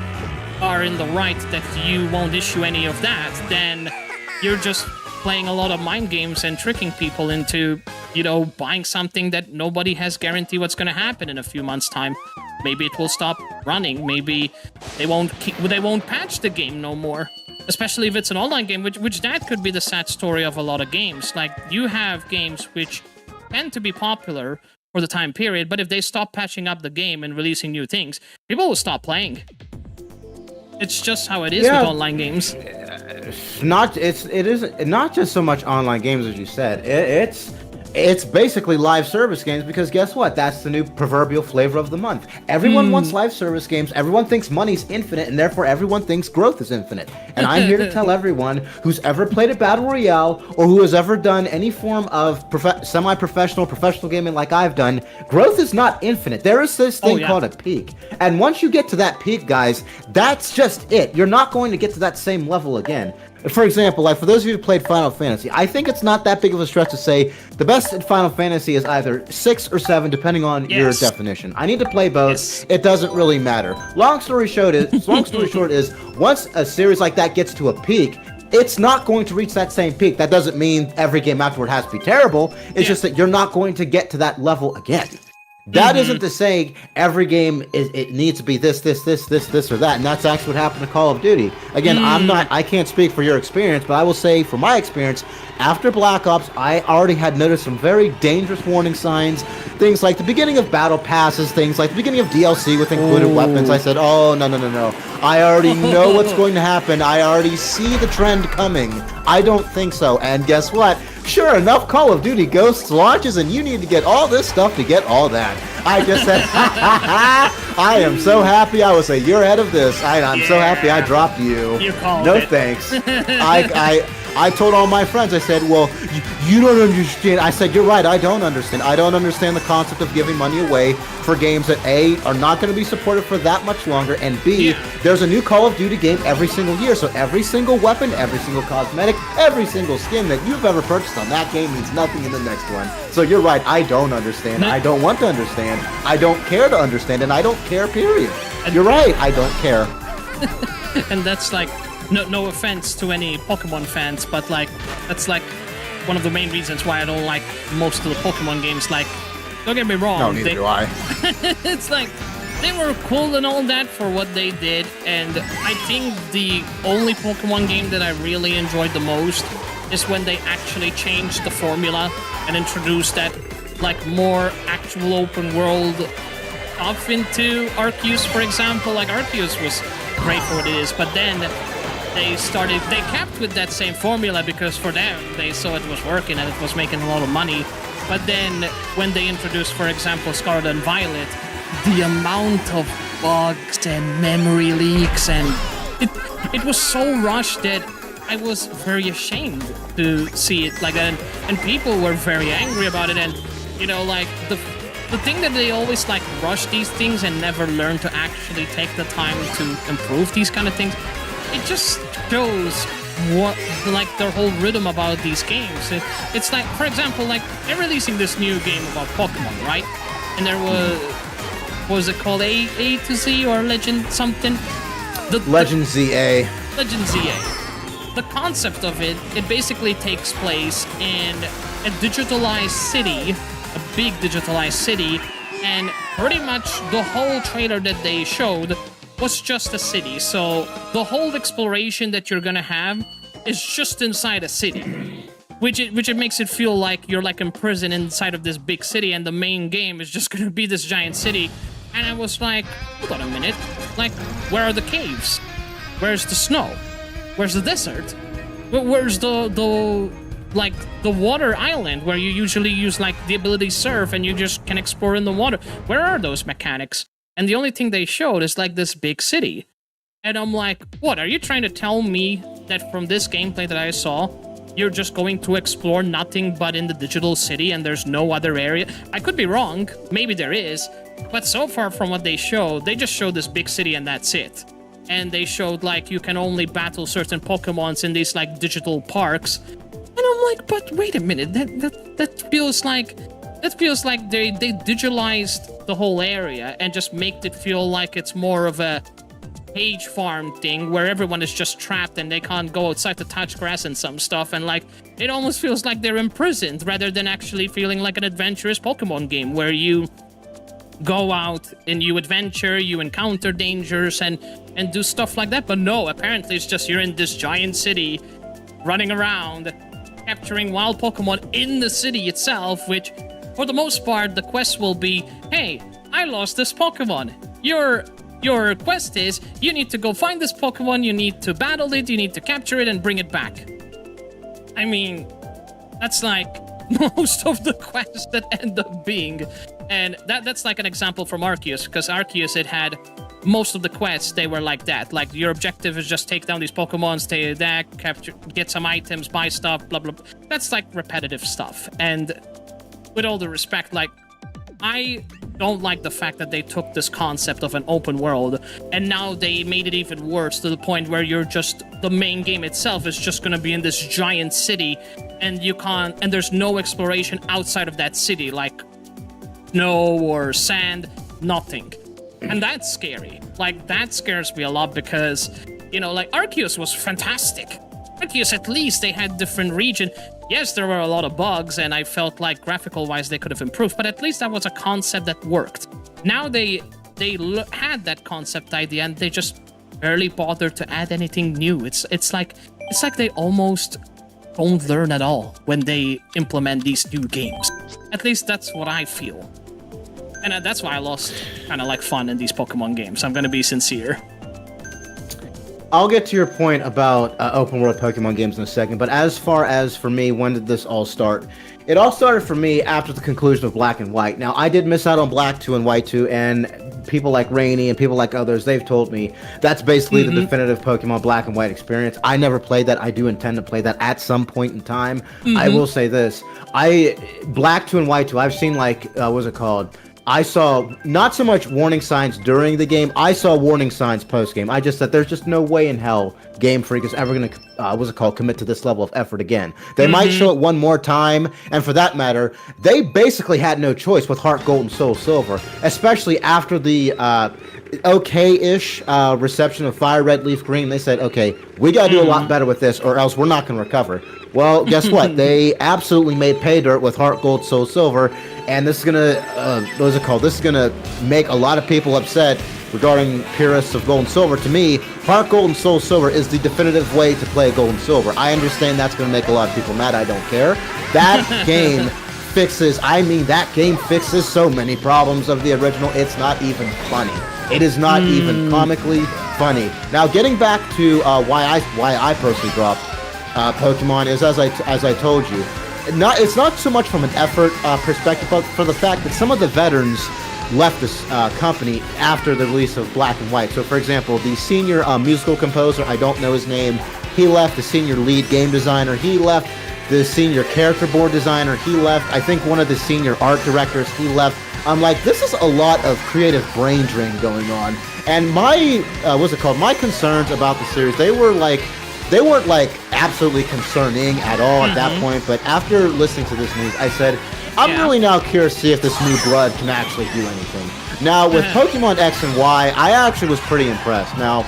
are in the right, that you won't issue any of that, then you're just playing a lot of mind games and tricking people into, buying something that nobody has guarantee what's going to happen in a few months' time. Maybe it will stop running. Maybe they won't patch the game no more. Especially if it's an online game, which that could be the sad story of a lot of games. Like, you have games which tend to be popular for the time period, but if they stop patching up the game and releasing new things, people will stop playing. It's just how it is with online games. It is not just so much online games as you said. It's basically live service games, because guess what? That's the new proverbial flavor of the month. Everyone wants live service games. Everyone thinks money's infinite, and therefore everyone thinks growth is infinite. And I'm here to tell everyone who's ever played a battle royale or who has ever done any form of semi-professional, professional gaming like I've done, growth is not infinite. There is this thing called a peak. And once you get to that peak, guys, that's just it. You're not going to get to that same level again. For example, like for those of you who played Final Fantasy, I think it's not that big of a stretch to say the best in Final Fantasy is either 6 or 7, depending on your definition. I need to play both. Yes. It doesn't really matter. Long story short is once a series like that gets to a peak, it's not going to reach that same peak. That doesn't mean every game afterward has to be terrible. It's just that you're not going to get to that level again. That isn't to say every game it needs to be this, or that, and that's actually what happened to Call of Duty. Again, I can't speak for your experience, but I will say from my experience, after Black Ops, I already had noticed some very dangerous warning signs, things like the beginning of battle passes, things like the beginning of DLC with included weapons. I said, oh, no. I already know what's going to happen. I already see the trend coming. I don't think so. And guess what? Sure enough, Call of Duty Ghosts launches, and you need to get all this stuff to get all that. I just said, I am so happy. I will say, you're ahead of this. I'm so happy I dropped you. You called no it. Thanks. I told all my friends, I said, well, you don't understand. I said, you're right, I don't understand. I don't understand the concept of giving money away for games that A, are not going to be supported for that much longer, and B, there's a new Call of Duty game every single year. So every single weapon, every single cosmetic, every single skin that you've ever purchased on that game means nothing in the next one. So you're right, I don't understand. I don't want to understand. I don't care to understand, and I don't care, period. You're right, I don't care. And that's like, no offense to any Pokemon fans, but like, that's like one of the main reasons why I don't like most of the Pokemon games. Like, don't get me wrong. No, neither do I. It's like, they were cool and all that for what they did, and I think the only Pokemon game that I really enjoyed the most is when they actually changed the formula and introduced that, like, more actual open world stuff into Arceus, for example. Like, Arceus was great for what it is, but then they kept with that same formula because for them, they saw it was working and it was making a lot of money. But then when they introduced, for example, Scarlet and Violet, the amount of bugs and memory leaks, and it was so rushed that I was very ashamed to see it like that. And people were very angry about it. And, you know, like, the thing that they always, like, rush these things and never learn to actually take the time to improve these kind of things, it just shows what, like, their whole rhythm about these games. It's like, for example, like, they're releasing this new game about Pokemon, right? And there was it called A to Z or Legend something? Legend ZA. Legend ZA. The concept of it basically takes place in a digitalized city, a big digitalized city, and pretty much the whole trailer that they showed was just a city. So the whole exploration that you're gonna have is just inside a city, which it makes it feel like you're like imprisoned inside of this big city, and the main game is just gonna be this giant city. And I was like, hold on a minute, like, where are the caves? Where's the snow? Where's the desert? Where's the water island where you usually use like the ability surf and you just can explore in the water? Where are those mechanics? And the only thing they showed is like this big city. And I'm like, what, are you trying to tell me that from this gameplay that I saw, you're just going to explore nothing but in the digital city and there's no other area? I could be wrong, maybe there is, but so far from what they showed, they just showed this big city and that's it. And they showed like you can only battle certain Pokemons in these like digital parks. And I'm like, but wait a minute, that feels like they digitalized the whole area and just made it feel like it's more of a cage farm thing where everyone is just trapped and they can't go outside to touch grass and some stuff, and like it almost feels like they're imprisoned rather than actually feeling like an adventurous Pokemon game where you go out and you adventure, you encounter dangers and do stuff like that. But no, apparently it's just you're in this giant city running around capturing wild Pokemon in the city itself, which for the most part the quest will be, hey, I lost this Pokemon. Your quest is you need to go find this Pokemon, you need to battle it, you need to capture it and bring it back. I mean, that's like most of the quests that end up being. And that's like an example from Arceus, because Arceus, it had most of the quests, they were like that. Like, your objective is just take down these Pokemon, stay that, capture, get some items, buy stuff, blah, blah, blah. That's like repetitive stuff. And with all the respect, like, I don't like the fact that they took this concept of an open world and now they made it even worse to the point where you're just, the main game itself is just gonna be in this giant city and you can't, and there's no exploration outside of that city, like snow or sand, nothing. And that's scary. Like, that scares me a lot because, you know, like, Arceus was fantastic. Arceus, at least they had different region. yes, there were a lot of bugs, and I felt like graphical-wise they could have improved, but at least that was a concept that worked. Now they had that concept idea, and they just barely bothered to add anything new. It's like they almost don't learn at all when they implement these new games. At least that's what I feel. And that's why I lost kind of like fun in these Pokemon games. I'm gonna be sincere. I'll get to your point about open world Pokemon games in a second, but as far as for me, when did this all start? It all started for me after the conclusion of Black and White. Now, I did miss out on Black 2 and White 2, and people like Rainy and people like others, they've told me that's basically the definitive Pokemon Black and White experience. I never played that. I do intend to play that at some point in time. I will say this. Black 2 and White 2, I've seen like, what's it called? I saw not so much warning signs during the game. I saw warning signs post-game. I just said there's just no way in hell Game Freak is ever going to, commit to this level of effort again. They might show it one more time, and for that matter, they basically had no choice with Heart Gold and Soul Silver, especially after the okay-ish reception of Fire Red Leaf Green. They said, okay, we got to do a lot better with this, or else we're not going to recover. Well, guess what? They absolutely made pay dirt with Heart Gold, Soul Silver, and this is gonna, This is gonna make a lot of people upset regarding purists of Gold and Silver. To me, Heart Gold and Soul Silver is the definitive way to play Gold and Silver. I understand that's gonna make a lot of people mad. I don't care. That game fixes so many problems of the original. It's not even funny. It is not even comically funny. Now, getting back to why I personally dropped Pokemon is, as I told you, it's not so much from an effort perspective, but for the fact that some of the veterans left this company after the release of Black and White. So, for example, the senior musical composer, I don't know his name, he left. The senior lead game designer, he left. The senior character board designer, he left. I think one of the senior art directors, he left. I'm like, this is a lot of creative brain drain going on. And my concerns about the series, they weren't like absolutely concerning at all at that point, but after listening to this news, I said, I'm really now curious to see if this new blood can actually do anything. Now, with Pokemon X and Y, I actually was pretty impressed. Now,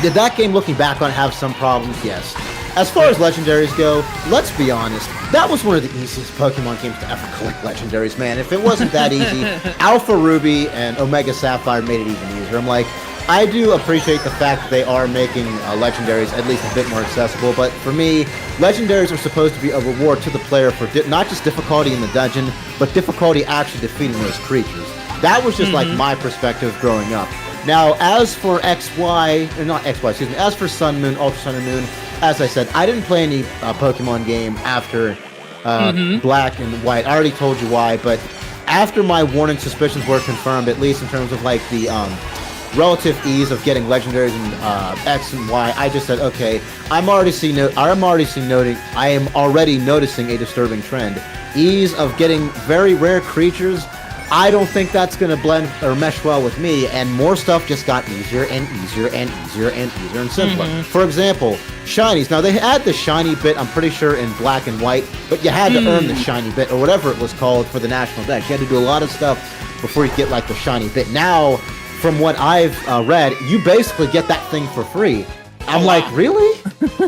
did that game, looking back on it, have some problems? Yes. As far as legendaries go, let's be honest, that was one of the easiest Pokemon games to ever collect legendaries, man. If it wasn't that easy, Alpha Ruby and Omega Sapphire made it even easier. I'm like, I do appreciate the fact that they are making legendaries at least a bit more accessible, but for me, legendaries are supposed to be a reward to the player for not just difficulty in the dungeon, but difficulty actually defeating those creatures. That was just like my perspective growing up. Now, as for as for Sun, Moon, Ultra Sun and Moon, as I said, I didn't play any Pokemon game after Black and White. I already told you why, but after my warning suspicions were confirmed, at least in terms of like the relative ease of getting legendaries in X and Y, I just said, okay, I am already noticing a disturbing trend. Ease of getting very rare creatures, I don't think that's going to blend or mesh well with me, and more stuff just got easier and easier and easier and easier and simpler. For example, shinies. Now, they had the shiny bit, I'm pretty sure, in Black and White, but you had to earn the shiny bit, or whatever it was called, for the National Dex. You had to do a lot of stuff before you get, like, the shiny bit. Now, from what I've read, you basically get that thing for free. I'm like, really?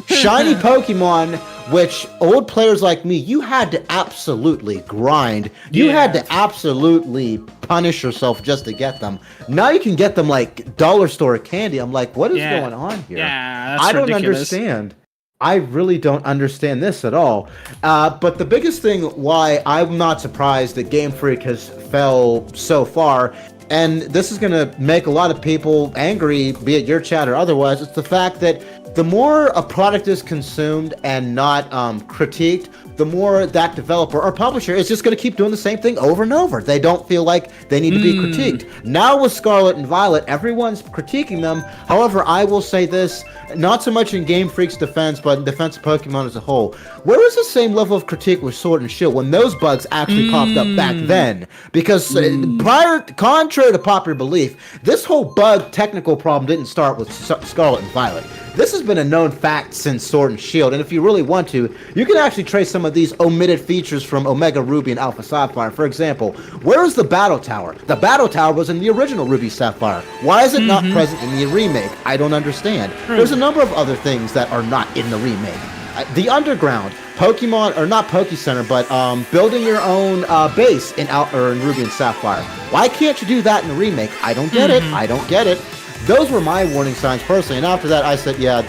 Shiny Pokemon, which old players like me, you had to absolutely grind. You had to absolutely punish yourself just to get them. Now you can get them like dollar store candy. I'm like, what is going on here? Yeah, that's I don't ridiculous. understand. I really don't understand this at all. But the biggest thing why I'm not surprised that Game Freak has fell so far, and this is going to make a lot of people angry, be it your chat or otherwise, it's the fact that the more a product is consumed and not critiqued, the more that developer or publisher is just going to keep doing the same thing over and over. They don't feel like they need to be critiqued. Now with Scarlet and Violet, everyone's critiquing them. However, I will say this, not so much in Game Freak's defense, but in defense of Pokemon as a whole. Where was the same level of critique with Sword and Shield when those bugs actually popped up back then? Because contrary to popular belief, this whole bug technical problem didn't start with Scarlet and Violet. This has been a known fact since Sword and Shield, and if you really want to, you can actually trace some of these omitted features from Omega Ruby and Alpha Sapphire. For example, where is the Battle Tower? The Battle Tower was in the original Ruby Sapphire. Why is it not present in the remake? I don't understand. There's a number of other things that are not in the remake. The underground Pokemon, or not Poke Center, but building your own base in Ruby and Sapphire. Why can't you do that in the remake? I don't get it. I don't get it. Those were my warning signs personally, and after that I said, yeah,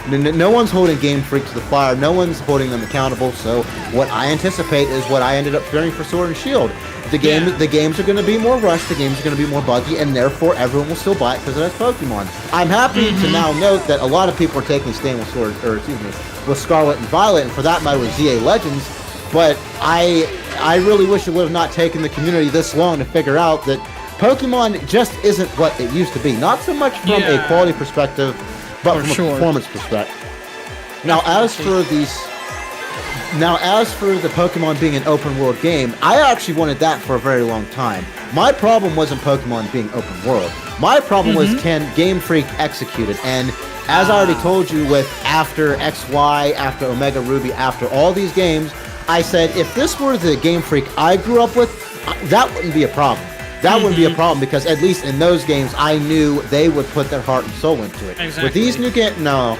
no one's holding Game Freak to the fire, no one's holding them accountable, so what I anticipate is what I ended up fearing for Sword and Shield. The games are going to be more rushed, the games are going to be more buggy, and therefore everyone will still buy it because it has Pokemon. I'm happy to now note that a lot of people are taking a stand with Scarlet and Violet, and for that matter with ZA Legends, but I really wish it would have not taken the community this long to figure out that Pokemon just isn't what it used to be. Not so much from a quality perspective, but from a performance perspective. Now, as for the Pokemon being an open world game, I actually wanted that for a very long time. My problem wasn't Pokemon being open world. My problem was, can Game Freak execute it? And as I already told you, with after XY, after Omega Ruby, after all these games, I said if this were the Game Freak I grew up with, that wouldn't be a problem. That wouldn't be a problem because at least in those games, I knew they would put their heart and soul into it. Exactly. With these new games, no.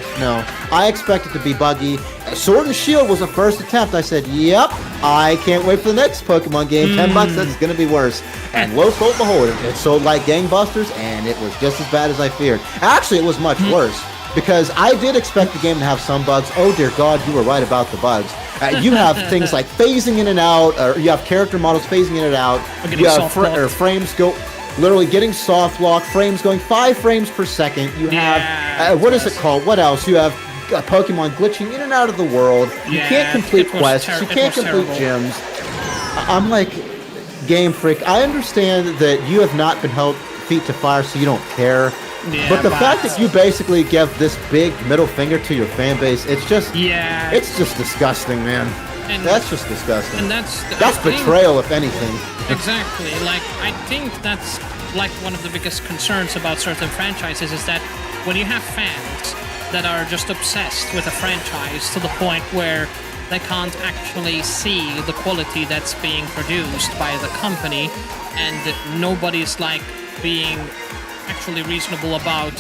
I expect it to be buggy. Sword and Shield was the first attempt. I said, yep, I can't wait for the next Pokemon game. $10, that's going to be worse. And lo and behold, it sold like gangbusters, and it was just as bad as I feared. Actually, it was much worse because I did expect the game to have some bugs. Oh, dear God, you were right about the bugs. You have things like phasing in and out, or you have character models phasing in and out. You have frames go, literally getting soft lock, frames going 5 frames per second. You have, what is it called? What else? You have Pokemon glitching in and out of the world. You can't complete quests. You can't complete gyms. I'm like, Game Freak, I understand that you have not been held feet to fire, so you don't care. Yeah, but the fact that you basically give this big middle finger to your fan base, it's just it's just disgusting, man. And that's just disgusting. And that's betrayal, if anything. Exactly. Like, I think that's like one of the biggest concerns about certain franchises is that when you have fans that are just obsessed with a franchise to the point where they can't actually see the quality that's being produced by the company, and nobody's like being actually reasonable about,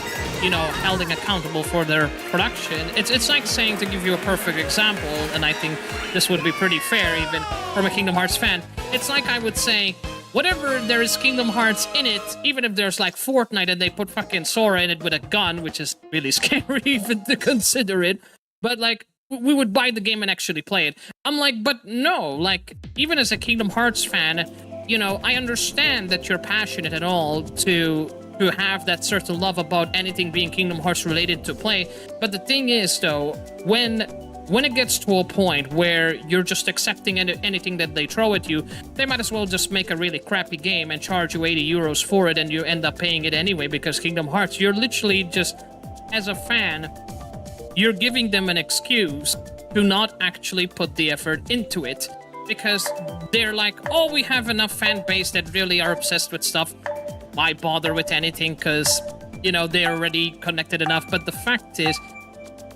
holding accountable for their production. It's like saying, to give you a perfect example, and I think this would be pretty fair even from a Kingdom Hearts fan, it's like I would say, whatever there is Kingdom Hearts in it, even if there's like Fortnite and they put fucking Sora in it with a gun, which is really scary even to consider it, but like, we would buy the game and actually play it. I'm like, but no, like, even as a Kingdom Hearts fan, I understand that you're passionate at all to have that certain love about anything being Kingdom Hearts related to play. But the thing is, though, when it gets to a point where you're just accepting anything that they throw at you, they might as well just make a really crappy game and charge you 80 euros for it, and you end up paying it anyway, because Kingdom Hearts, you're literally just, as a fan, you're giving them an excuse to not actually put the effort into it, because they're like, oh, we have enough fan base that really are obsessed with stuff. Why bother with anything? Because, they're already connected enough. But the fact is,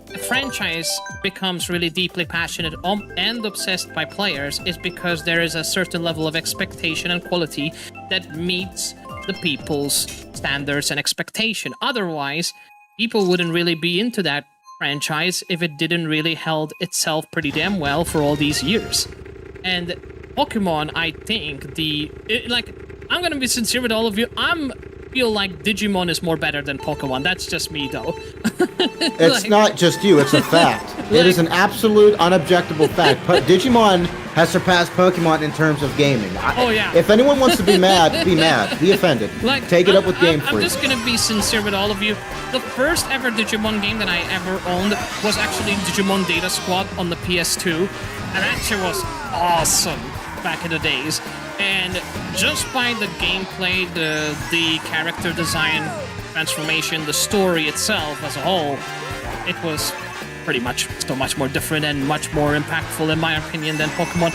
the franchise becomes really deeply passionate and obsessed by players is because there is a certain level of expectation and quality that meets the people's standards and expectation. Otherwise, people wouldn't really be into that franchise if it didn't really held itself pretty damn well for all these years. And Pokemon, I think, I'm gonna be sincere with all of you, feel like Digimon is more better than Pokemon. That's just me, though. It's not just you, it's a fact. It is an absolute, unobjectable fact. Digimon has surpassed Pokemon in terms of gaming. If anyone wants to be mad, be mad. Be offended. Take it up with Game Freak. I'm just gonna be sincere with all of you. The first ever Digimon game that I ever owned was actually Digimon Data Squad on the PS2. And that shit was awesome back in the days. And just by the gameplay, the character design, transformation, the story itself as a whole, it was pretty much so much more different and much more impactful, in my opinion, than Pokemon.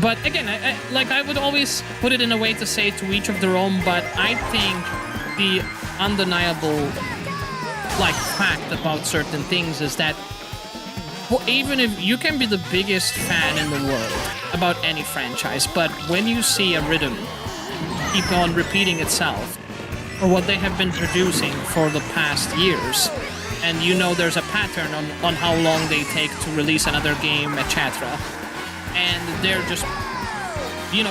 But again, I would always put it in a way to say to each of their own, but I think the undeniable fact about certain things is that even if you can be the biggest fan in the world about any franchise, but when you see a rhythm keep on repeating itself, or what they have been producing for the past years, and you know there's a pattern on how long they take to release another game, etc. And they're just,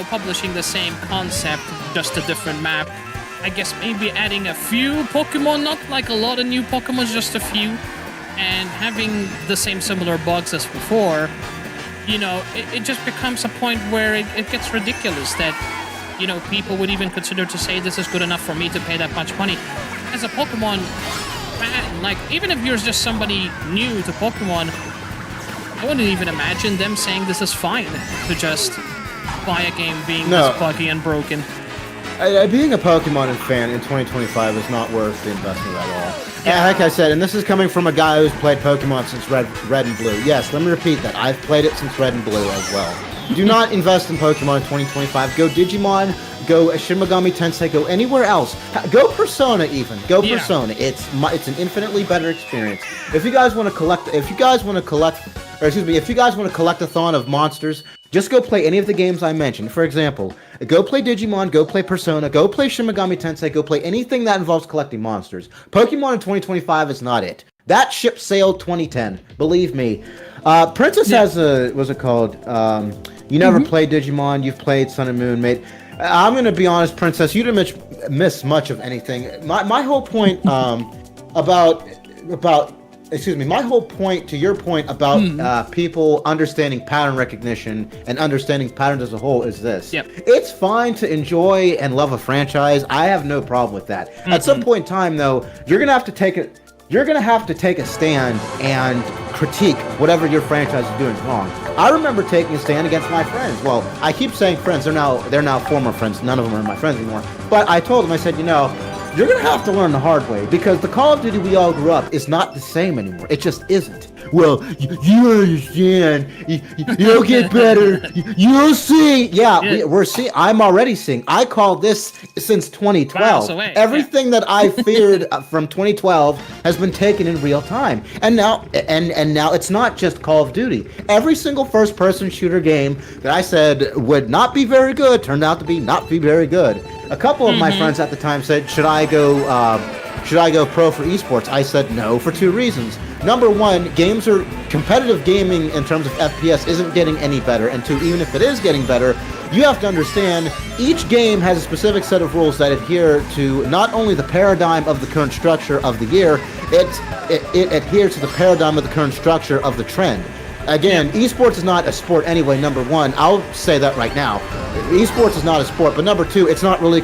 publishing the same concept, just a different map. I guess maybe adding a few Pokemon, not like a lot of new Pokemon, just a few, and having the same similar bugs as before. It just becomes a point where it gets ridiculous that, people would even consider to say this is good enough for me to pay that much money. As a Pokemon fan, like, even if you're just somebody new to Pokemon, I wouldn't even imagine them saying this is fine to just buy a game being this buggy and broken. Being a Pokemon fan in 2025 is not worth the investment at all. Yeah. Like I said, and this is coming from a guy who's played Pokemon since Red and Blue. Yes, let me repeat that. I've played it since Red and Blue as well. Do not invest in Pokemon in 2025. Go Digimon, go Shin Megami Tensei, go anywhere else. Go Persona even. Go Persona. It's an infinitely better experience. If you guys want to collect a thon of monsters, just go play any of the games I mentioned. For example, go play Digimon, go play Persona, go play Shin Megami Tensei, go play anything that involves collecting monsters. Pokemon in 2025 is not it. That ship sailed 2010. Believe me. Princess has what's it called? You never played Digimon, you've played Sun and Moon, mate. I'm going to be honest, Princess, you didn't miss much of anything. My whole point my whole point to your point about people understanding pattern recognition and understanding patterns as a whole is this. Yep. It's fine to enjoy and love a franchise. I have no problem with that. At some point in time, though, you're gonna have to take a stand and critique whatever your franchise is doing wrong. I remember taking a stand against my friends. Well, I keep saying friends. They're now former friends. None of them are my friends anymore. But I told them, I said, you're going to have to learn the hard way, because the Call of Duty we all grew up is not the same anymore. It just isn't. Well, you understand. You'll get better. You'll see. Yeah, we're seeing. I'm already seeing. I call this since 2012. Everything that I feared from 2012 has been taken in real time. And now it's not just Call of Duty. Every single first-person shooter game that I said would not be very good turned out to not be very good. A couple of my friends at the time said, should I go pro for esports? I said no, for two reasons. Number one, competitive gaming in terms of FPS isn't getting any better. And two, even if it is getting better, you have to understand each game has a specific set of rules that adhere to not only the paradigm of the current structure of the year, it adheres to the paradigm of the current structure of the trend. Again, esports is not a sport anyway, number one. I'll say that right now. Esports is not a sport, but number two, it's not really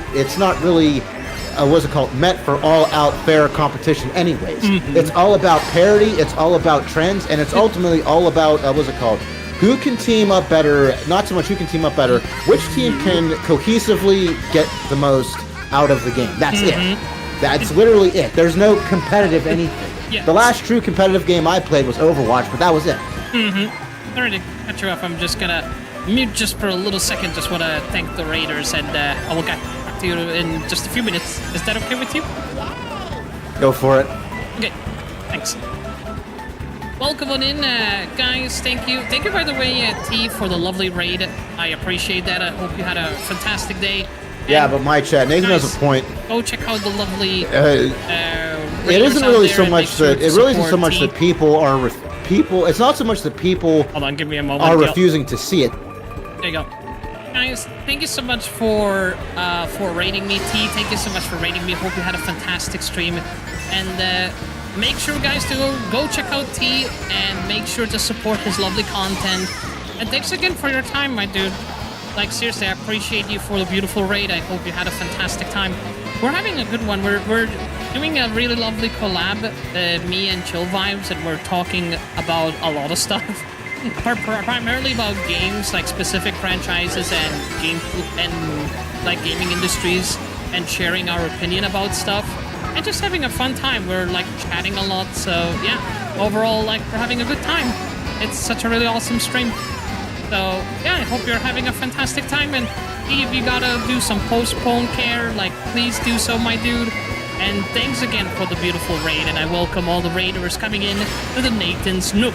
meant for all-out fair competition anyways. It's all about parity, it's all about trends, and it's ultimately all about, who can team up better, not so much who can team up better, which team can cohesively get the most out of the game. That's it. That's literally it. There's no competitive anything. The last true competitive game I played was Overwatch, but that was it. Sorry to cut you off. I'm just gonna mute just for a little second. Just want to thank the Raiders, and I will get back to you in just a few minutes. Is that okay with you? Go for it. Okay, thanks. Welcome on in, guys. Thank you. Thank you, by the way, T, for the lovely raid. I appreciate that. I hope you had a fantastic day. Yeah, but my chat, Nathan has a point. Go check out the lovely. It isn't really so much that people are. It's not so much that people Hold on, give me a moment. are refusing to see it. There you go. Guys, thank you so much for rating me, T. Thank you so much for rating me. Hope you had a fantastic stream. And make sure, guys, to go check out T and make sure to support his lovely content. And thanks again for your time, my dude. Like, seriously, I appreciate you for the beautiful raid. I hope you had a fantastic time. We're having a good one. We're doing a really lovely collab, me and ChillVibes, and we're talking about a lot of stuff. Primarily about games, like specific franchises and gaming industries, and sharing our opinion about stuff, and just having a fun time. We're like chatting a lot, so yeah, overall, like, we're having a good time. It's such a really awesome stream. So yeah, I hope you're having a fantastic time, and if you gotta do some postpone care, like, please do so, my dude. And thanks again for the beautiful raid, and I welcome all the raiders coming in to the Nathan's Nook.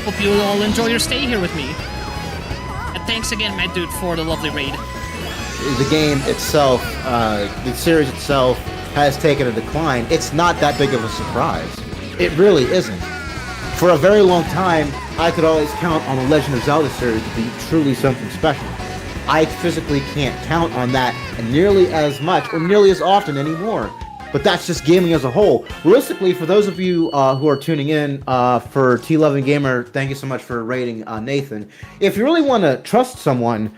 Hope you all enjoy your stay here with me. And thanks again, my dude, for the lovely raid. The game itself, the series itself, has taken a decline. It's not that big of a surprise. It really isn't. For a very long time, I could always count on the Legend of Zelda series to be truly something special. I physically can't count on that nearly as much or nearly as often anymore. But that's just gaming as a whole. Realistically, for those of you who are tuning in for T11 Gamer, thank you so much for rating Nathan. If you really want to trust someone,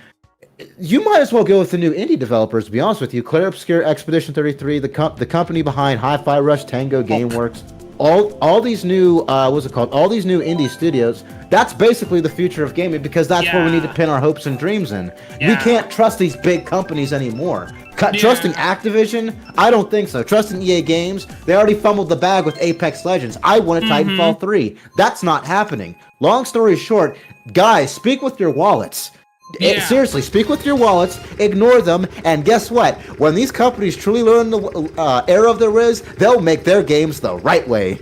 you might as well go with the new indie developers, to be honest with you. Clear Obscure, Expedition 33, the company behind Hi-Fi Rush, Tango, GameWorks. All these new what's it called? All these new indie studios. That's basically the future of gaming because that's where we need to pin our hopes and dreams in. We can't trust these big companies anymore. Trusting Activision? I don't think so. Trusting EA Games? They already fumbled the bag with Apex Legends. I wanted Titanfall 3. That's not happening. Long story short, guys, speak with your wallets. Seriously, speak with your wallets, ignore them, and guess what? When these companies truly learn the error of their ways, they'll make their games the right way.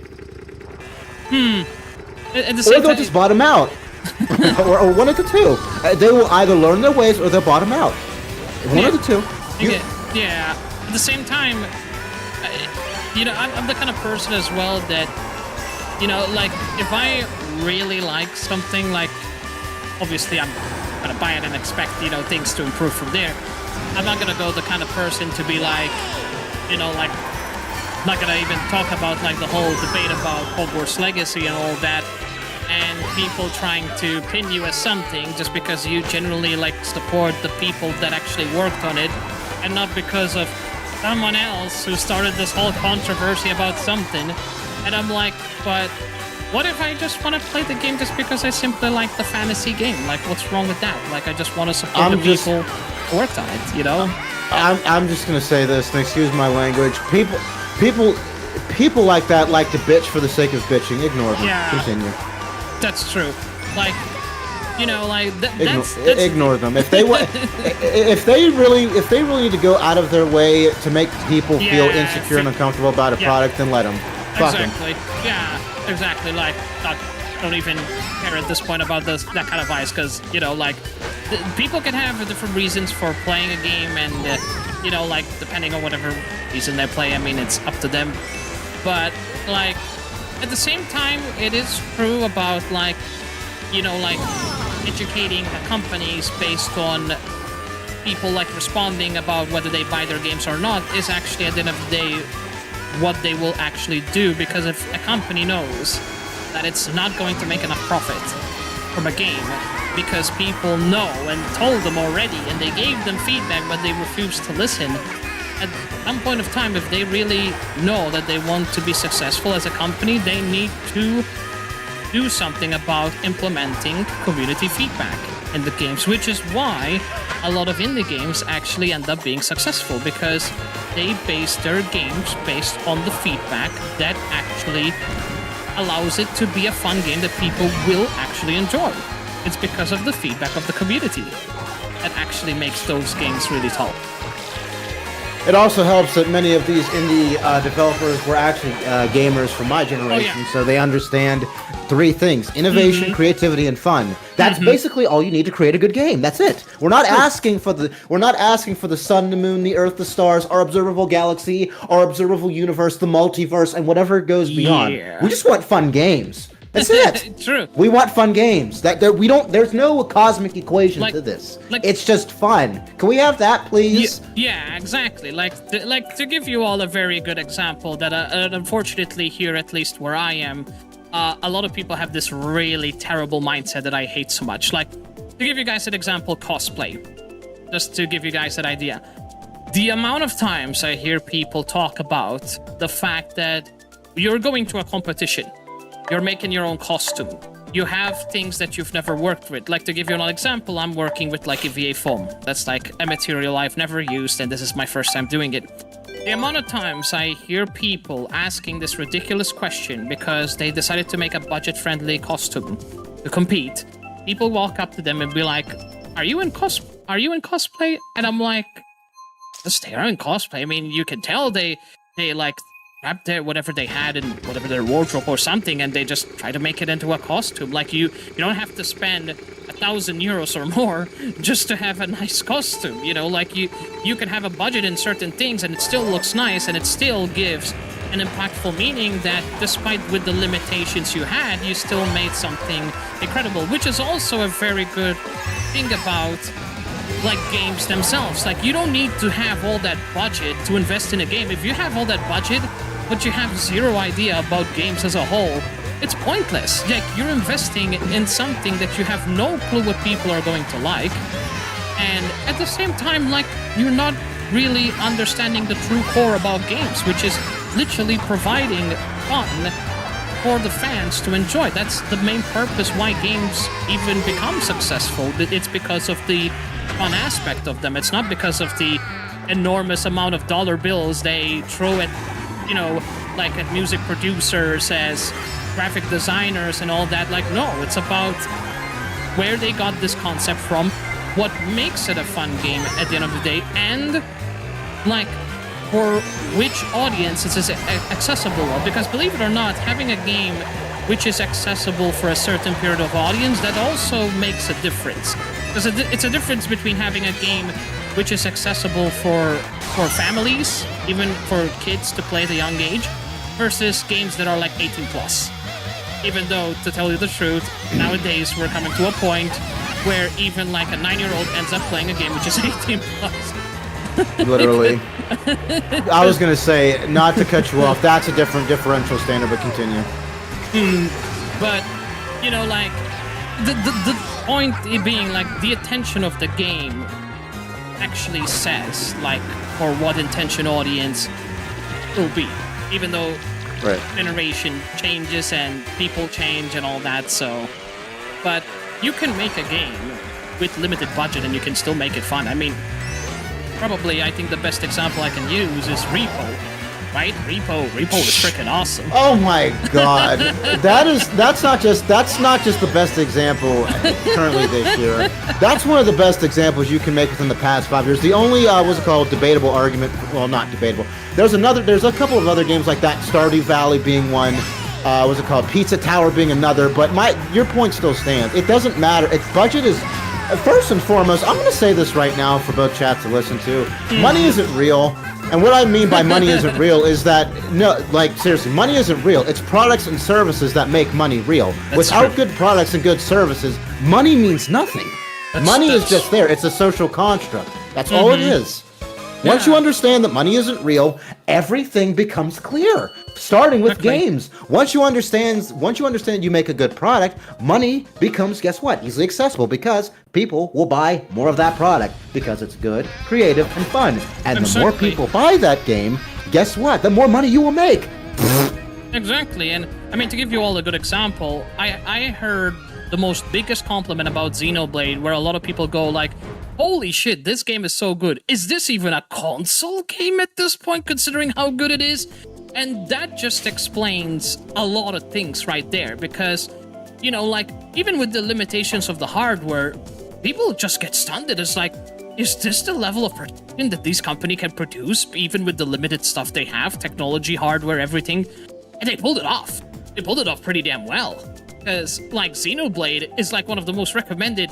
At the Or same they'll time, just bottom out. or one of the two. They will either learn their ways or they'll bottom out. One of the two. yeah. At the same time, I'm the kind of person as well that, like, if I really like something, like, obviously I'm gonna buy it and expect, things to improve from there. I'm not gonna go the kind of person to be like, like, not gonna even talk about, like, the whole debate about Hogwarts Legacy and all that, and people trying to pin you as something just because you generally, like, support the people that actually worked on it, and not because of someone else who started this whole controversy about something. And I'm like, but what if I just want to play the game just because I simply like the fantasy game? Like, what's wrong with that? Like, I just want to support people who worked on it, I'm just gonna say this, and excuse my language. People like that like to bitch for the sake of bitching. Ignore them. Yeah. Continue. That's true. Like, that's ignore them. If they really need to go out of their way to make people feel insecure and uncomfortable about a product, then let them. Exactly. Yeah. Exactly. Like, don't even care at this point about that kind of ice, because people can have different reasons for playing a game, and like, depending on whatever reason they play, I mean, it's up to them. But, like, at the same time, it is true about, like, like, educating the companies based on people, like, responding about whether they buy their games or not is actually, at the end of the day, what they will actually do. Because if a company knows that it's not going to make enough profit from a game because people know and told them already, and they gave them feedback but they refused to listen, at some point of time, if they really know that they want to be successful as a company, they need to do something about implementing community feedback in the games, which is why a lot of indie games actually end up being successful, because they base their games based on the feedback that actually allows it to be a fun game that people will actually enjoy. It's because of the feedback of the community that actually makes those games really top. It also helps that many of these indie developers were actually gamers from my generation, so they understand three things: innovation, creativity, and fun. That's basically all you need to create a good game. That's it. We're not asking for the sun, the moon, the earth, the stars, our observable galaxy, our observable universe, the multiverse, and whatever goes beyond. We just want fun games. That's it. True. We want fun games. There's no cosmic equation to this. It's just fun. Can we have that, please? Yeah, exactly. Like to give you all a very good example that unfortunately here, at least where I am, a lot of people have this really terrible mindset that I hate so much. Like, to give you guys an example, cosplay. Just to give you guys an idea. The amount of times I hear people talk about the fact that you're going to a competition, you're making your own costume, you have things that you've never worked with. Like, to give you an example, I'm working with, like, EVA foam. That's, like, a material I've never used, and this is my first time doing it. The amount of times I hear people asking this ridiculous question because they decided to make a budget-friendly costume to compete, people walk up to them and be like, are you in cosplay? And I'm like, yes, they are in cosplay. I mean, you can tell they like, grab their whatever they had in whatever their wardrobe or something, and they just try to make it into a costume. Like, you don't have to spend 1,000 euros or more just to have a nice costume. Like, you can have a budget in certain things and it still looks nice and it still gives and impactful, meaning that despite with the limitations you had, you still made something incredible, which is also a very good thing about like games themselves. Like, you don't need to have all that budget to invest in a game. If you have all that budget but you have zero idea about games as a whole, it's pointless. Like, you're investing in something that you have no clue what people are going to like, and at the same time, like, you're not really understanding the true core about games, which is literally providing fun for the fans to enjoy. That's the main purpose why games even become successful. It's because of the fun aspect of them. It's not because of the enormous amount of dollar bills they throw at, you know, like at music producers, as graphic designers and all that. Like, no, it's about where they got this concept from, what makes it a fun game at the end of the day, and like for which audience it is accessible of. Because believe it or not, having a game which is accessible for a certain period of audience, that also makes a difference. Because it's a difference between having a game which is accessible for families, even for kids to play at a young age, versus games that are like 18 plus. Even though, to tell you the truth, nowadays we're coming to a point where even like a 9-year-old ends up playing a game which is 18 plus. Literally. I was gonna say, not to cut you off, that's a different differential standard, but continue. But, you know, like, the point being, like, the attention of the game actually says, like, for what intention audience will be. Even though generation changes and people change and all that, so... But you can make a game with limited budget and you can still make it fun. I mean, probably, I think the best example I can use is Repo, right? Repo is freaking awesome. Oh my god, that's not just the best example currently this year. That's one of the best examples you can make within the past 5 years. The only debatable argument, well, not debatable. There's a couple of other games like that, Stardew Valley being one. Pizza Tower being another. But your point still stands. It doesn't matter. Its budget is. First and foremost, I'm going to say this right now for both chats to listen to. Money isn't real. And what I mean by money isn't real is that, no, like, seriously, money isn't real. It's products and services that make money real. Without good products and good services, money means nothing. Money is just there. It's a social construct. That's all it is. Once you understand that money isn't real, everything becomes clear. Starting with games. Once you understand you make a good product, money becomes, guess what? Easily accessible, because people will buy more of that product because it's good, creative, and fun. And the more people buy that game, guess what? The more money you will make. Exactly. And I mean, to give you all a good example, I heard the most biggest compliment about Xenoblade, where a lot of people go like, holy shit, this game is so good. Is this even a console game at this point, considering how good it is? And that just explains a lot of things right there, because, you know, like, even with the limitations of the hardware, people just get stunned. It's like, is this the level of production that this company can produce, even with the limited stuff they have, technology, hardware, everything? And they pulled it off. They pulled it off pretty damn well. Because, like, Xenoblade is, like, one of the most recommended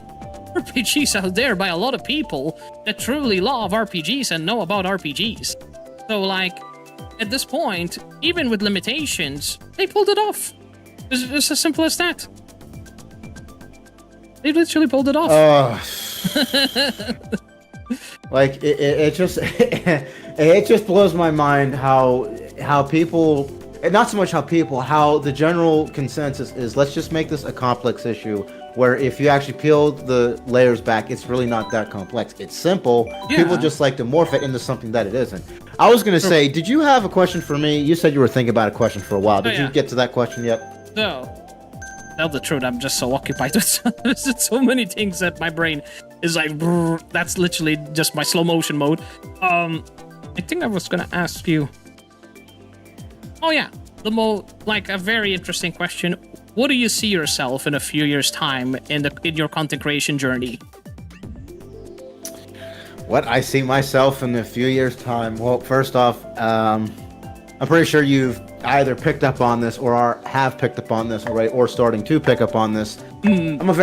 RPGs out there by a lot of people that truly love RPGs and know about RPGs. So, like, at this point, even with limitations, they pulled it off. It's as simple as that. They literally pulled it off. Like, it just blows my mind how people... And not so much how the general consensus is, let's just make this a complex issue, where if you actually peel the layers back, it's really not that complex. It's simple. Yeah. People just like to morph it into something that it isn't. I was going to say, did you have a question for me? You said you were thinking about a question for a while. Did you get to that question yet? No. Tell the truth, I'm just so occupied with so many things that my brain is like, that's literally just my slow motion mode. I think I was going to ask you... Oh yeah, like a very interesting question. What do you see yourself in a few years' time in your content creation journey? What I see myself in a few years' time? Well, first off, I'm pretty sure either picked up on this or have picked up on this already, or starting to pick up on this. I'm a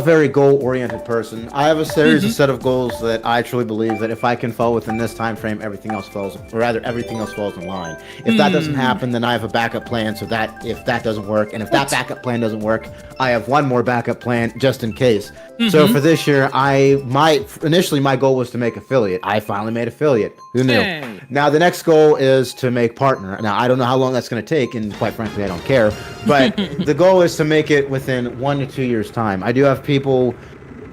very goal-oriented person. I have a series of set of goals that I truly believe that if I can fall within this time frame, everything else falls in line. If that doesn't happen, then I have a backup plan so that if that doesn't work, and if that backup plan doesn't work, I have one more backup plan just in case. So for this year, initially my goal was to make affiliate. I finally made affiliate. Who knew? Hey. Now the next goal is to make partner. Now I don't know how long that's going to take, and quite frankly, I don't care. But the goal is to make it within 1 to 2 years' time. I do have people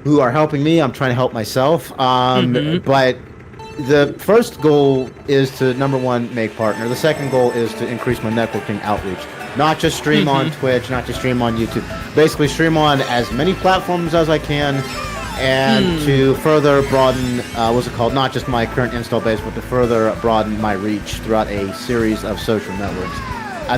who are helping me. I'm trying to help myself. But the first goal is to, number one, make partner. The second goal is to increase my networking outreach. Not just stream on Twitch, not just stream on YouTube. Basically stream on as many platforms as I can, and to further broaden, not just my current install base, but to further broaden my reach throughout a series of social networks.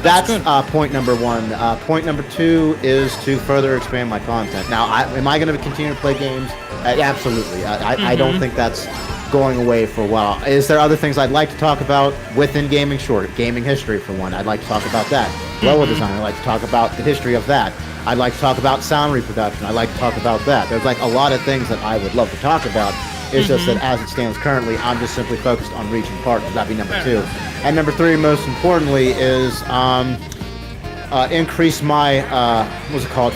That's point number one. Point number two is to further expand my content. Now, am I going to continue to play games? Absolutely. I don't think that's going away for a while. Is there other things I'd like to talk about within gaming? Sure. Gaming history, for one. I'd like to talk about that. Level design. I'd like to talk about the history of that. I'd like to talk about sound reproduction. I'd like to talk about that. There's like a lot of things that I would love to talk about. It's just that as it stands currently, I'm just simply focused on reaching partners. That'd be number two. And number three, most importantly, is increase my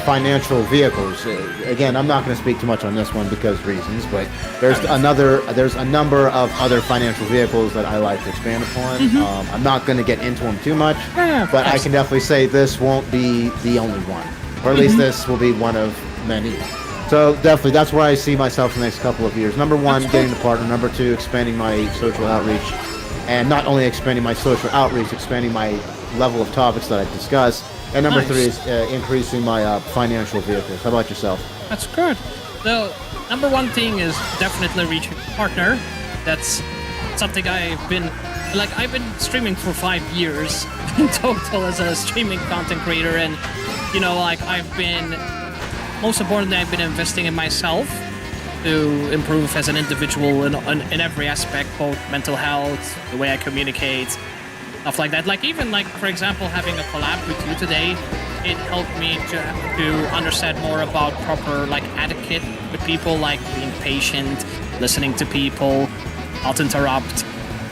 financial vehicles. Again, I'm not going to speak too much on this one because reasons, but there's a number of other financial vehicles that I like to expand upon. I'm not going to get into them too much, but I can definitely say this won't be the only one, or at least this will be one of many. So definitely, that's where I see myself in the next couple of years. Number one, getting the partner. Number two, expanding my social outreach. And not only expanding my social outreach, expanding my level of topics that I discuss. And number three is increasing my financial vehicles. How about yourself? That's good. The number one thing is definitely reaching a partner. That's something I've been streaming for 5 years in total as a streaming content creator, and most importantly, I've been investing in myself to improve as an individual in every aspect, both mental health, the way I communicate, stuff like that. For example, having a collab with you today, it helped me to understand more about proper etiquette with people, like being patient, listening to people, not interrupt,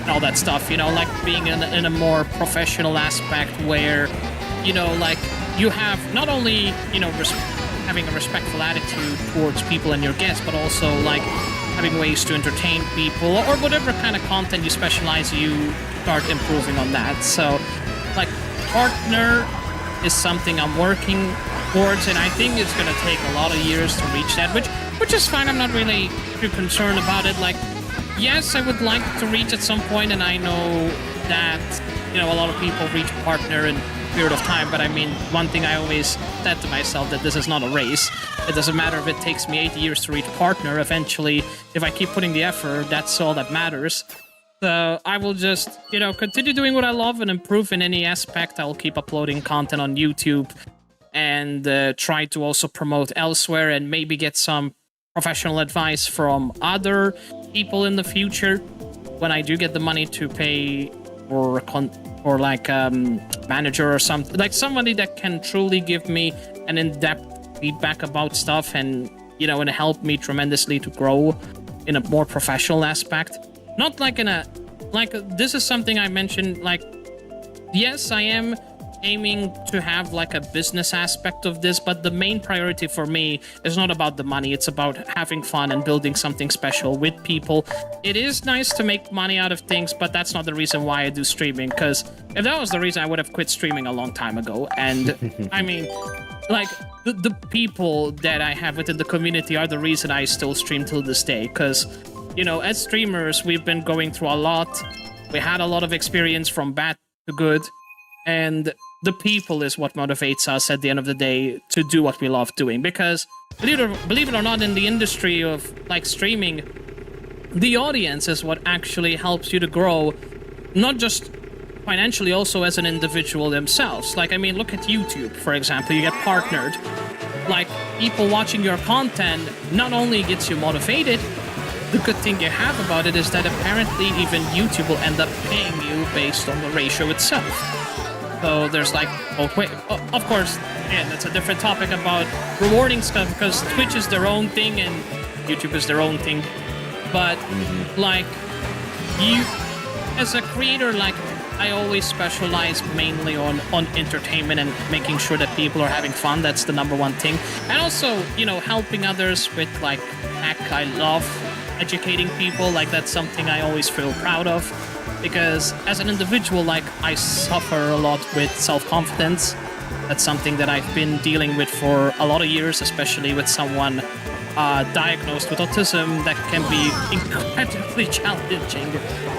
and all that stuff. Being in a more professional aspect where, you have not only having a respectful attitude towards people and your guests, but also having ways to entertain people, or whatever kind of content you specialize, you start improving on that. So partner is something I'm working towards, and I think it's going to take a lot of years to reach that, which is fine. I'm not really too concerned about it. Yes, I would like to reach at some point, and I know that a lot of people reach partner in period of time, but I mean, one thing I always said to myself, that this is not a race. It doesn't matter if it takes me 8 years to reach partner. Eventually, if I keep putting the effort, that's all that matters. So I will just continue doing what I love and improve in any aspect. I'll keep uploading content on YouTube and try to also promote elsewhere, and maybe get some professional advice from other people in the future when I do get the money to pay or manager or something, somebody that can truly give me an in-depth feedback about stuff, and and help me tremendously to grow in a more professional aspect. Not this is something I mentioned, yes, I am aiming to have a business aspect of this, but the main priority for me is not about the money. It's about having fun and building something special with people. It is nice to make money out of things, but that's not the reason why I do streaming, because if that was the reason, I would have quit streaming a long time ago. And I mean, the people that I have within the community are the reason I still stream till this day, because as streamers, we've been going through a lot. We had a lot of experience from bad to good, and the people is what motivates us at the end of the day to do what we love doing. Because believe it or not, in the industry of streaming, the audience is what actually helps you to grow, not just financially, also as an individual themselves. Look at YouTube, for example. You get partnered. People watching your content not only gets you motivated, the good thing you have about it is that apparently even YouTube will end up paying you based on the ratio itself. So there's like, of course, yeah, that's a different topic about rewarding stuff because Twitch is their own thing and YouTube is their own thing. But like you, as a creator, like I always specialize mainly on entertainment and making sure that people are having fun. That's the number one thing. And also, you know, helping others with like tech. I love educating people. Like that's something I always feel proud of. Because as an individual, like I suffer a lot with self-confidence. That's something that I've been dealing with for a lot of years, especially with someone diagnosed with autism. That can be incredibly challenging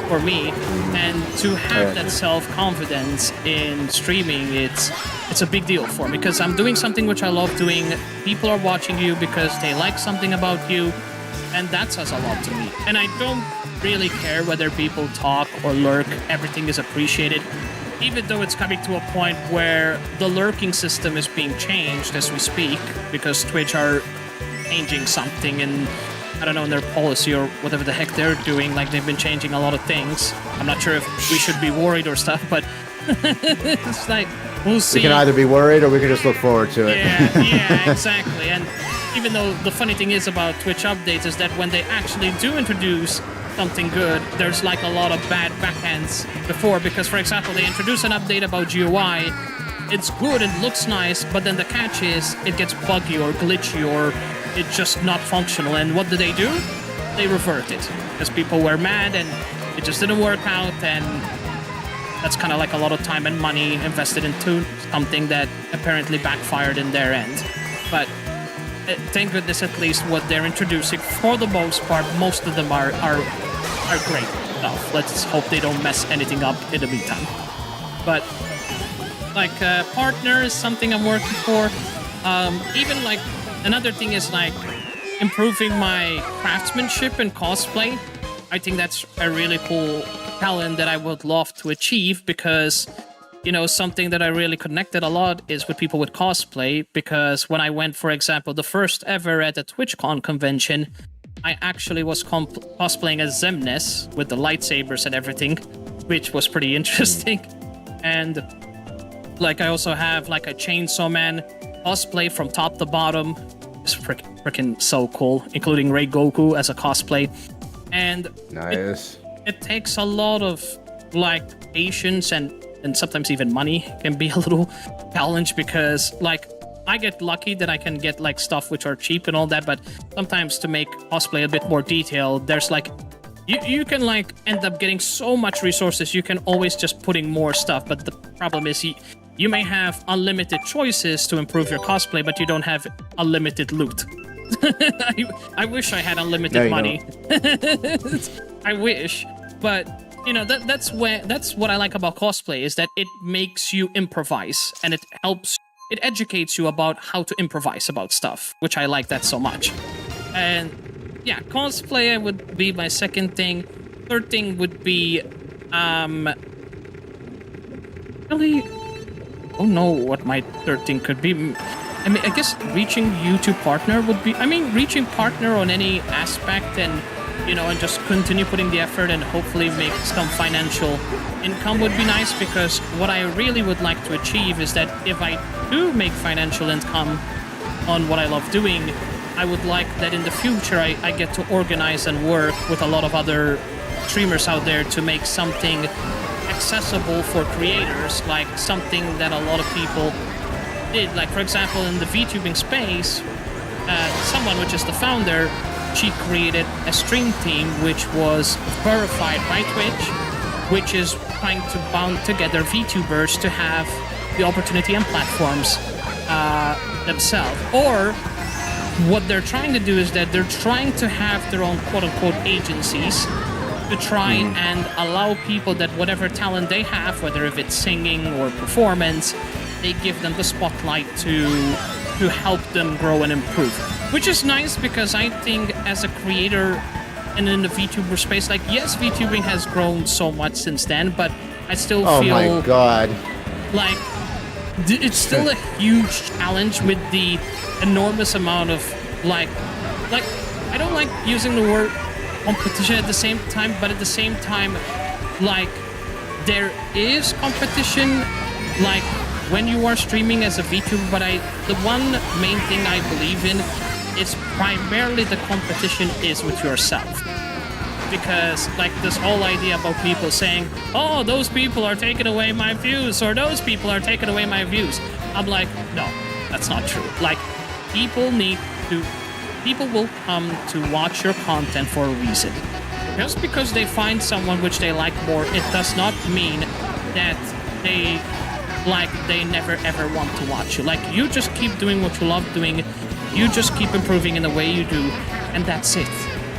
for me. And to have that self-confidence in streaming, it's a big deal for me because I'm doing something which I love doing. People are watching you because they like something about you, and that says a lot to me. And I don't really care whether people talk or lurk. Everything is appreciated, even though it's coming to a point where the lurking system is being changed as we speak because Twitch are changing something in, I don't know, in their policy or whatever the heck they're doing. Like they've been changing a lot of things. I'm not sure if we should be worried or stuff, but it's like, we'll see. We can either be worried or we can just look forward to it. Yeah, exactly. And even though the funny thing is about Twitch updates is that when they actually do introduce something good, there's like a lot of bad backhands before, because for example they introduce an update about GUI, it's good, it looks nice, but then the catch is it gets buggy or glitchy or it's just not functional. And what do? They revert it because people were mad and it just didn't work out, and that's kind of like a lot of time and money invested into something that apparently backfired in their end. But thank goodness at least what they're introducing, for the most part, most of them are great stuff. Let's hope they don't mess anything up in the meantime. But like partner is something I'm working for. Even like another thing is like improving my craftsmanship and cosplay. I think that's a really cool talent that I would love to achieve because, you know, something that I really connected a lot is with people with cosplay, because when I went, for example, the first ever at a TwitchCon convention, I actually was cosplaying as Xemnas with the lightsabers and everything, which was pretty interesting. And like I also have like a Chainsaw Man cosplay from top to bottom. It's freaking so cool, including Rei Goku as a cosplay. And nice. It takes a lot of like patience and sometimes even money can be a little challenge, because like I get lucky that I can get like stuff which are cheap and all that, but sometimes to make cosplay a bit more detailed, there's like you can like end up getting so much resources, you can always just putting more stuff, but the problem is you may have unlimited choices to improve your cosplay, but you don't have unlimited loot. I wish I had unlimited money. I wish, but you know that's what I like about cosplay, is that it makes you improvise and it educates you about how to improvise about stuff, which I like that so much. And yeah, cosplay would be my second thing. Third thing would be really, I don't know what my third thing could be. I mean, I guess reaching YouTube partner would be, I mean, reaching partner on any aspect, and you know, and just continue putting the effort and hopefully make some financial income would be nice, because what I really would like to achieve is that if I do make financial income on what I love doing, I would like that in the future I get to organize and work with a lot of other streamers out there to make something accessible for creators, like something that a lot of people did. Like for example, in the VTubing space, someone which is the founder, she created a stream team which was verified by Twitch, which is trying to bound together VTubers to have the opportunity and platforms themselves. Or what they're trying to do is that they're trying to have their own quote-unquote agencies to try and allow people that whatever talent they have, whether if it's singing or performance, they give them the spotlight to help them grow and improve. Which is nice, because I think as a creator and in the VTuber space, like yes, VTubing has grown so much since then, but I still feel... Oh my god. Like, it's still a huge challenge with the enormous amount of, like, I don't like using the word competition at the same time, but at the same time, like, there is competition like when you are streaming as a VTuber, but the one main thing I believe in is primarily the competition is with yourself. Because like this whole idea about people saying, oh, those people are taking away my views, or those people are taking away my views. I'm like, no, that's not true. Like, people will come to watch your content for a reason. Just because they find someone which they like more, it does not mean that they never ever want to watch you. Like, you just keep doing what you love doing, you just keep improving in the way you do, and that's it.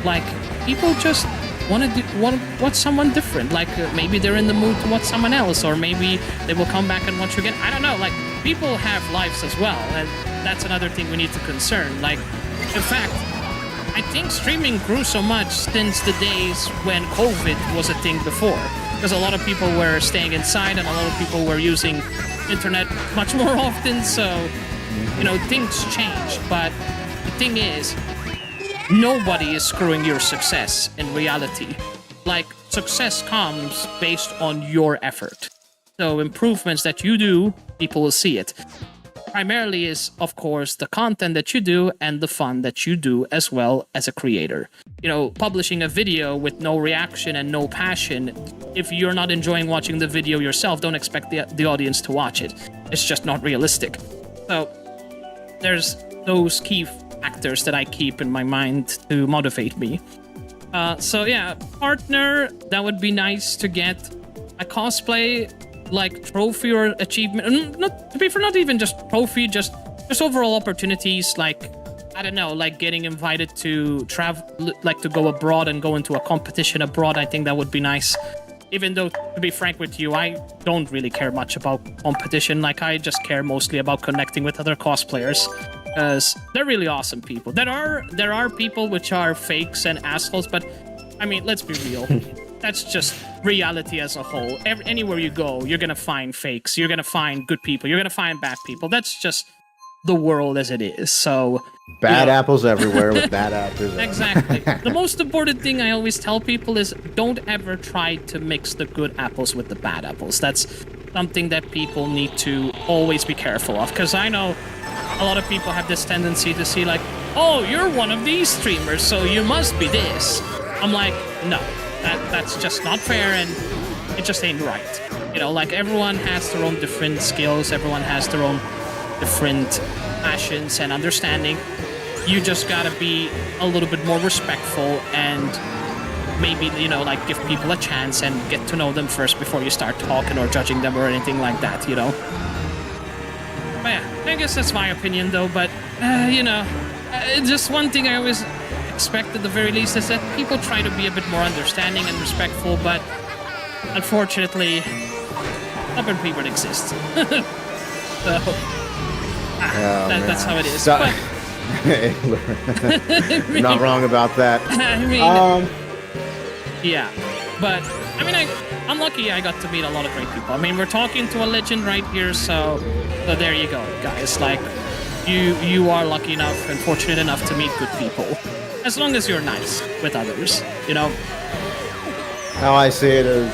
Like, people just want someone different. Like, maybe they're in the mood to watch someone else, or maybe they will come back and watch you again. I don't know. Like, people have lives as well, and that's another thing we need to concern. Like, in fact, I think streaming grew so much since the days when COVID was a thing before, because a lot of people were staying inside and a lot of people were using internet much more often. So, you know, things changed. But the thing is, nobody is screwing your success in reality. Like, success comes based on your effort. So improvements that you do, people will see it. Primarily is, of course, the content that you do and the fun that you do as well as a creator. You know, publishing a video with no reaction and no passion, if you're not enjoying watching the video yourself, don't expect the audience to watch it. It's just not realistic. So there's those key factors that I keep in my mind to motivate me. So yeah, partner, that would be nice to get. A cosplay like trophy or achievement, not even just trophy, just overall opportunities. Like, I don't know, like getting invited to travel, like to go abroad and go into a competition abroad. I think that would be nice. Even though, to be frank with you, I don't really care much about competition. Like, I just care mostly about connecting with other cosplayers, because they're really awesome people. There are people which are fakes and assholes, but I mean, let's be real. That's just reality as a whole. Anywhere you go, you're gonna find fakes. You're gonna find good people. You're gonna find bad people. That's just the world as it is. So bad apples everywhere with bad apples. Exactly. The most important thing I always tell people is don't ever try to mix the good apples with the bad apples. That's something that people need to always be careful of. Because I know a lot of people have this tendency to see like, oh, you're one of these streamers, so you must be this. I'm like, no. That's just not fair, and it just ain't right. You know, like, everyone has their own different skills, everyone has their own different passions and understanding. You just gotta be a little bit more respectful and maybe, you know, like, give people a chance and get to know them first before you start talking or judging them or anything like that, you know? But yeah, I guess that's my opinion though, but, you know, just one thing I always expect at the very least is that people try to be a bit more understanding and respectful, but unfortunately, stubborn people exist. So, that's how it is. You're not wrong about that. I mean, yeah, but I mean, I'm lucky I got to meet a lot of great people. I mean, we're talking to a legend right here, so there you go, guys. Like, you are lucky enough and fortunate enough to meet good people. As long as you're nice with others, you know? How I see it is...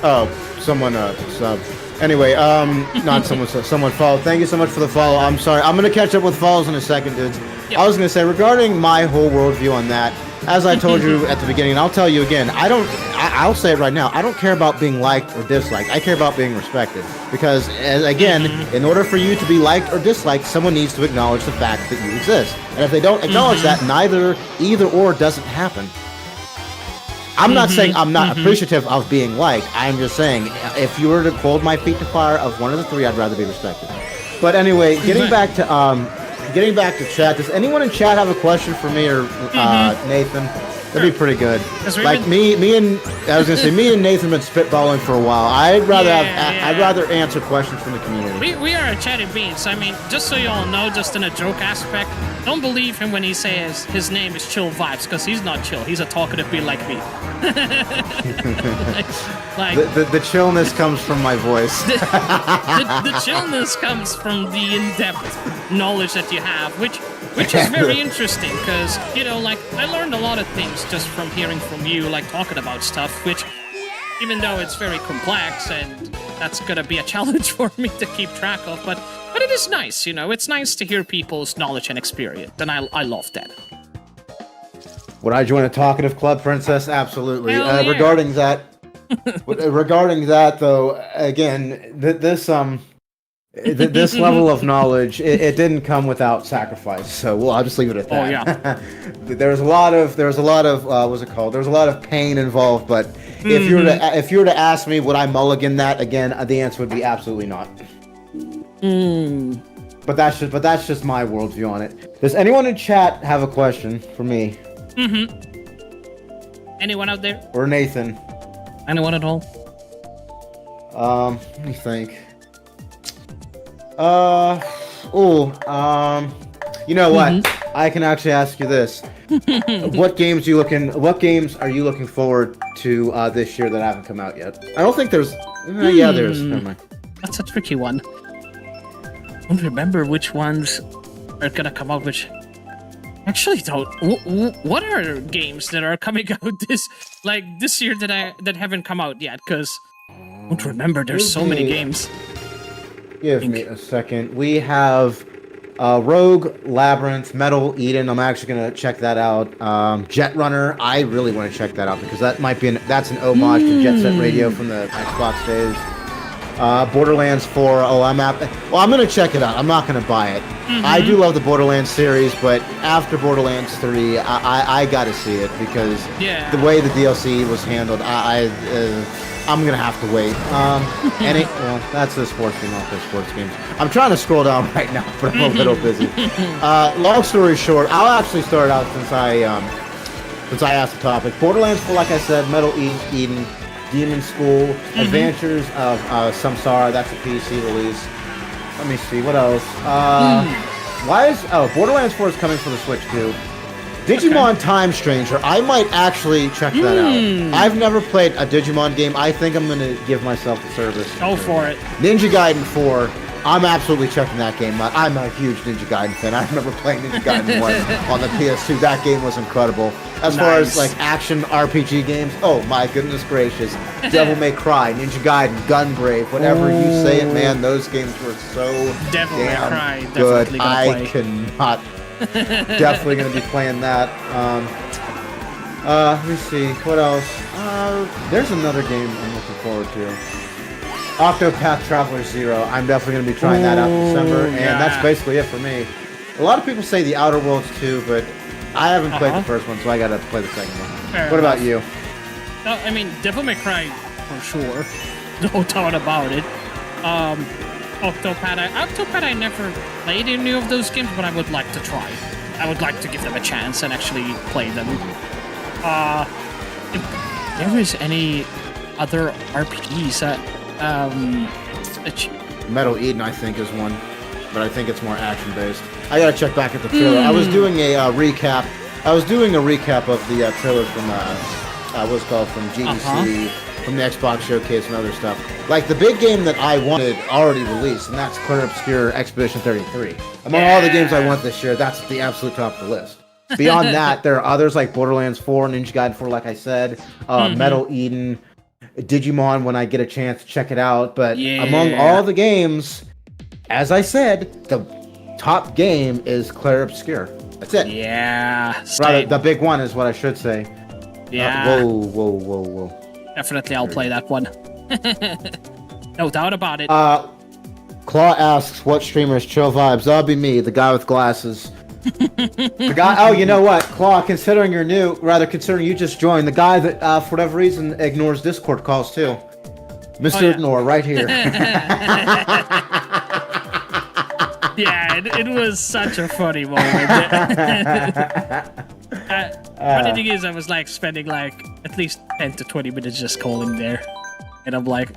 Oh, someone sub. Anyway, not someone followed. Thank you so much for the follow. I'm sorry. I'm going to catch up with follows in a second, dudes. Yep. I was going to say, regarding my whole worldview on that, as I told you at the beginning, and I'll tell you again, I'll say it right now, I don't care about being liked or disliked. I care about being respected. Because, again, in order for you to be liked or disliked, someone needs to acknowledge the fact that you exist. And if they don't acknowledge that, either or doesn't happen. I'm not saying I'm not appreciative of being liked. I'm just saying, if you were to hold my feet to fire of one of the three, I'd rather be respected. But anyway, getting back to chat, does anyone in chat have a question for me or Nathan? That'd be pretty good. Like me and Nathan have been spitballing for a while. I'd rather answer questions from the community. We are a chatty beans. I mean, just so you all know, just in a joke aspect, don't believe him when he says his name is Chill Vibes, because he's not chill. He's a talkative bee like me. The chillness comes from my voice. the chillness comes from the in-depth knowledge that you have, which is very interesting, because, you know, like, I learned a lot of things just from hearing from you, like, talking about stuff, which, even though it's very complex and that's gonna be a challenge for me to keep track of. But it is nice, you know. It's nice to hear people's knowledge and experience, and I love that. Would I join a talkative club, Princess? Absolutely. Hell yeah. Regarding that, though, again, this level of knowledge, it didn't come without sacrifice. So well, I'll just leave it at that. Oh yeah. There's a lot of what's it called? There's a lot of pain involved. But if you were to ask me, would I mulligan that again? The answer would be absolutely not. But that's just my worldview on it. Does anyone in chat have a question for me? Anyone out there? Or Nathan? Anyone at all? Let me think. You know what? I can actually ask you this. What games are you looking forward to this year that haven't come out yet? I don't think there's yeah, there's. Never mind. That's a tricky one. I don't remember which ones are gonna come out, which actually don't. What are games that are coming out this year that haven't come out yet? Because I don't remember. There's so many games. Give me a second. We have Rogue, Labyrinth, Metal Eden. I'm actually gonna check that out. Jet Runner. I really want to check that out because that might be that's an homage to Jet Set Radio from the Xbox days. Borderlands 4. Oh, I'm gonna check it out. I'm not gonna buy it. I do love the Borderlands series, but after Borderlands 3, I gotta see it because the way the DLC was handled, I'm gonna have to wait. Well, that's a sports game, not the sports games. I'm trying to scroll down right now, but I'm a little busy. Long story short, I'll actually start out since I asked the topic. Borderlands 4, like I said, Metal Eden, Demon School, Adventures of Samsara. That's a PC release. Let me see what else. Borderlands 4 is coming for the Switch too. Digimon Time Stranger. I might actually check that out. I've never played a Digimon game. I think I'm gonna give myself the service. Go for it. Ninja Gaiden 4. I'm absolutely checking that game out. I'm a huge Ninja Gaiden fan. I remember playing Ninja Gaiden 1 on the PS2. That game was incredible. As far as like action RPG games, oh my goodness gracious. Devil May Cry, Ninja Gaiden, Gungrave, whatever you say it, man, those games were so damn good. I cannot. Definitely going to be playing that. Let me see. What else? There's another game I'm looking forward to. Octopath Traveler 0. I'm definitely going to be trying that out in December, and that's basically it for me. A lot of people say the Outer Worlds 2, but I haven't played the first one, so I got to play the second one. What about you? I mean, Devil May Cry for sure. No doubt about it. Octopath, I never played any of those games, but I would like to try. I would like to give them a chance and actually play them. If there is any other RPGs, Metal Eden, I think, is one, but I think it's more action-based. I gotta check back at the trailer. I was doing a recap. of the trailer from what's called from GDC. From the Xbox Showcase and other stuff. Like, the big game that I wanted already released, and that's Clear Obscure Expedition 33. Among all the games I want this year, that's the absolute top of the list. Beyond that, there are others like Borderlands 4, Ninja Gaiden 4, like I said, Metal Eden, Digimon when I get a chance to check it out. But among all the games, as I said, the top game is Clear Obscure. That's it. Yeah. Right, the big one is what I should say. Yeah. Whoa. Definitely, I'll play that one. No doubt about it. Claw asks, what streamer is Chill Vibes? That'll be me, the guy with glasses. The guy. Oh, you know what, Claw? Considering you just joined, the guy that for whatever reason ignores Discord calls too. Mr. Ignore, right here. Yeah, it was such a funny moment. Funny thing is, I was like spending like at least 10 to 20 minutes just calling there, and I'm like,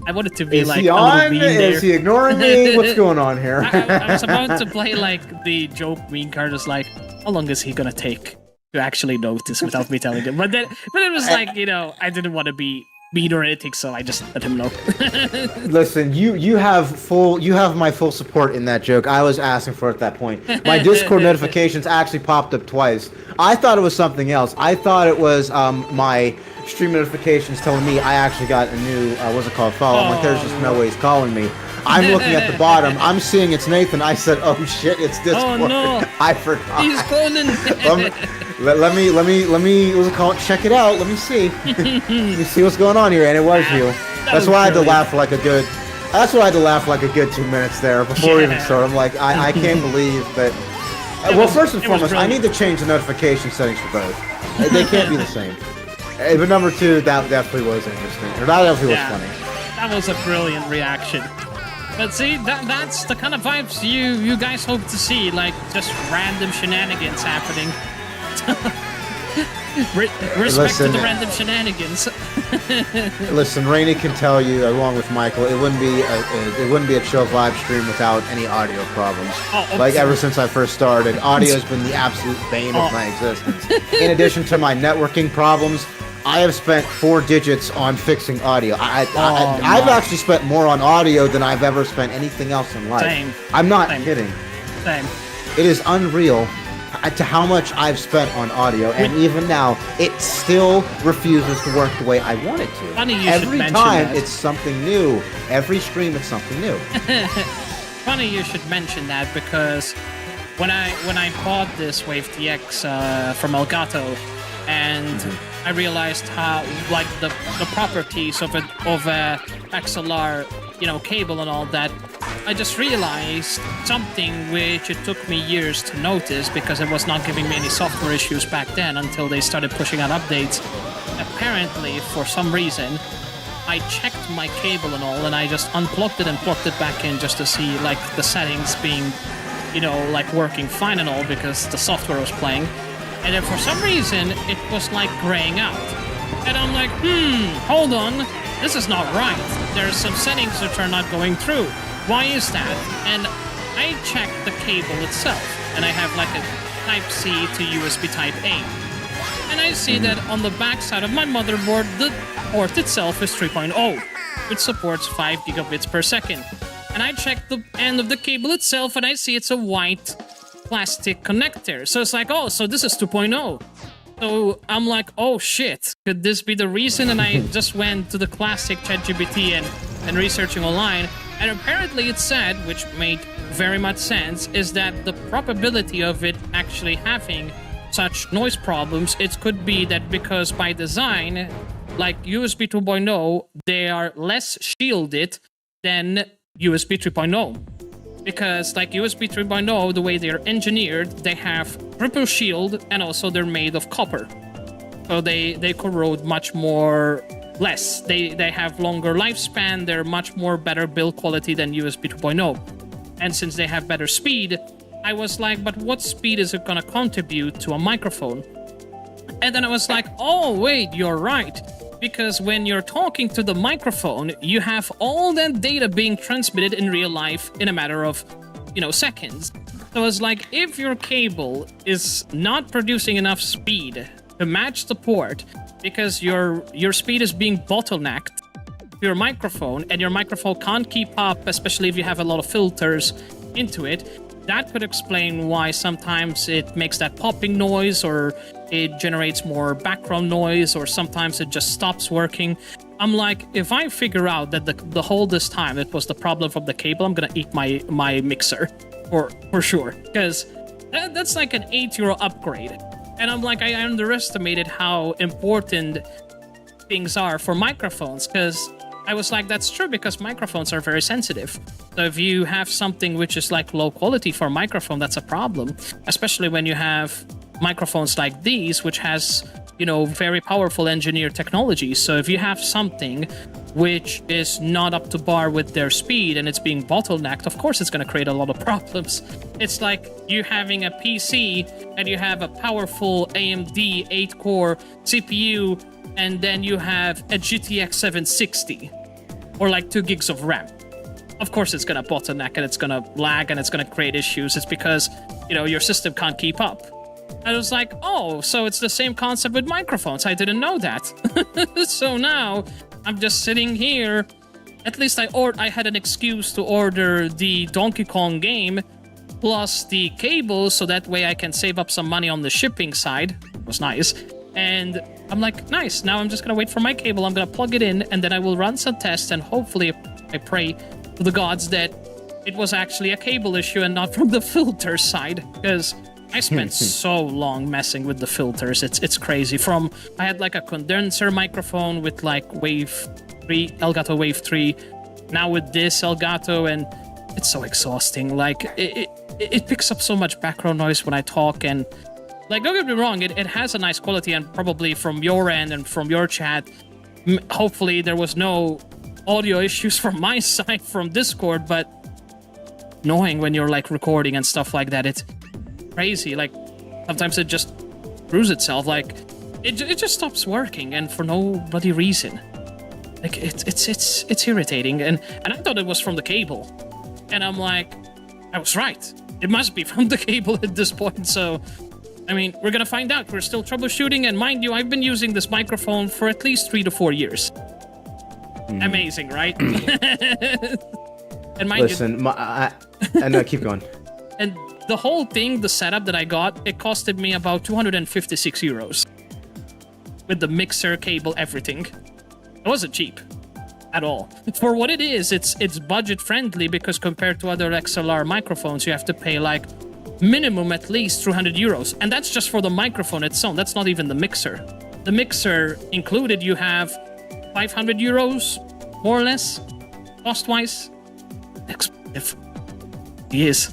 I wanted to be like, he on? Is he ignoring me? What's going on here? I was about to play like the joke mean card, was like, how long is he gonna take to actually notice without me telling him? But it was like, I didn't want to be speed or anything, so I just let him know. Listen, you have my full support in that joke. I was asking for it at that point. My Discord notifications actually popped up twice. I thought it was something else. I thought it was my stream notifications telling me I actually got a new what's it called, follow. I'm like, there's just no way he's calling me. I'm looking at the bottom. I'm seeing it's Nathan. I said, "Oh shit, it's Discord." Oh no! I forgot. He's calling. let me what's it called? Check it out. Let me see. Let me see what's going on here. And it was you. That's why I had to laugh for like a good. That's why I had to laugh for like a good 2 minutes there before we even started. I'm like, I can't believe that. Well, first and foremost, I need to change the notification settings for both. They can't be the same. But number two, that definitely was interesting. Or that definitely was funny. That was a brilliant reaction. But see, that's the kind of vibes you guys hope to see, like just random shenanigans happening. Respect to the random shenanigans. Listen, Rainey can tell you, along with Michael, it wouldn't be a chill vibe stream without any audio problems. Like ever since I first started, audio's been the absolute bane of my existence. In addition to my networking problems, I have spent 4 digits on fixing audio. I've actually spent more on audio than I've ever spent anything else in life. Same. I'm not kidding. Same. It is unreal to how much I've spent on audio, and even now, it still refuses to work the way I want it to. Funny you Every should mention time, that. It's something new. Every stream, it's something new. Funny you should mention that, because when I bought this Wave DX from Elgato, and I realized how, like, the properties of a XLR, cable and all that, I just realized something which it took me years to notice, because it was not giving me any software issues back then until they started pushing out updates. Apparently, for some reason, I checked my cable and all, and I just unplugged it and plugged it back in just to see, like, the settings being, like, working fine and all, because the software was playing. And then for some reason, it was like graying out. And I'm like, hold on, this is not right. There's some settings that are not going through. Why is that? And I checked the cable itself, and I have like a Type-C to USB Type-A. And I see that on the back side of my motherboard, the port itself is 3.0, which supports 5 gigabits per second. And I checked the end of the cable itself, and I see it's a white plastic connector. So it's like, oh, so this is 2.0. So I'm like, oh shit, could this be the reason? And I just went to the classic ChatGPT and researching online, and apparently it said, which made very much sense, is that the probability of it actually having such noise problems, it could be that because by design, like USB 2.0, they are less shielded than USB 3.0. Because, like, USB 3.0, the way they're engineered, they have triple shield, and also they're made of copper. So they corrode much more less. They have longer lifespan, they're much more better build quality than USB 2.0. And since they have better speed, I was like, but what speed is it gonna contribute to a microphone? And then I was like, oh, wait, you're right. Because when you're talking to the microphone, you have all that data being transmitted in real life in a matter of, seconds. So it's like, if your cable is not producing enough speed to match the port, because your speed is being bottlenecked to your microphone, and your microphone can't keep up, especially if you have a lot of filters into it, that could explain why sometimes it makes that popping noise, or it generates more background noise, or sometimes it just stops working. I'm like, if I figure out that the whole this time it was the problem from the cable, I'm gonna eat my mixer, for sure. Because that's like an 8-euro upgrade. And I'm like, I underestimated how important things are for microphones, because I was like, that's true, because microphones are very sensitive. So if you have something which is like low quality for a microphone, that's a problem. Especially when you have microphones like these, which has, very powerful engineered technology. So if you have something which is not up to par with their speed and it's being bottlenecked, of course it's going to create a lot of problems. It's like you having a PC and you have a powerful AMD 8-core CPU, and then you have a GTX 760 or like 2 gigs of RAM. Of course it's going to bottleneck and it's going to lag and it's going to create issues. It's because, your system can't keep up. I was like, oh, so it's the same concept with microphones. I didn't know that. So now I'm just sitting here. At least I had an excuse to order the Donkey Kong game plus the cable, so that way I can save up some money on the shipping side. It was nice. And I'm like, nice, now I'm just gonna wait for my cable, I'm gonna plug it in, and then I will run some tests, and hopefully I pray to the gods that it was actually a cable issue and not from the filter side, because I spent so long messing with the filters. It's crazy. I had like a condenser microphone with like Wave 3, Elgato Wave 3, now with this Elgato, and it's so exhausting. Like, it picks up so much background noise when I talk, and like, don't get me wrong, it has a nice quality, and probably from your end and from your chat, hopefully there was no audio issues from my side from Discord, but annoying when you're like recording and stuff like that. It's crazy. Like, sometimes it just screws itself. Like, it just stops working, and for no bloody reason. Like, it's irritating, and I thought it was from the cable, and I'm like, I was right. It must be from the cable at this point. So, I mean, we're gonna find out. We're still troubleshooting, and mind you, I've been using this microphone for at least 3 to 4 years. Amazing, right? And mind Listen, no, keep going. And the whole thing, the setup that I got, it costed me about 256 euros. With the mixer, cable, everything. It wasn't cheap. At all. For what it is, it's budget friendly, because compared to other XLR microphones, you have to pay like minimum at least 300 euros. And that's just for the microphone itself. That's not even the mixer. The mixer included, you have 500 euros, more or less, cost-wise. Expensive. Yes.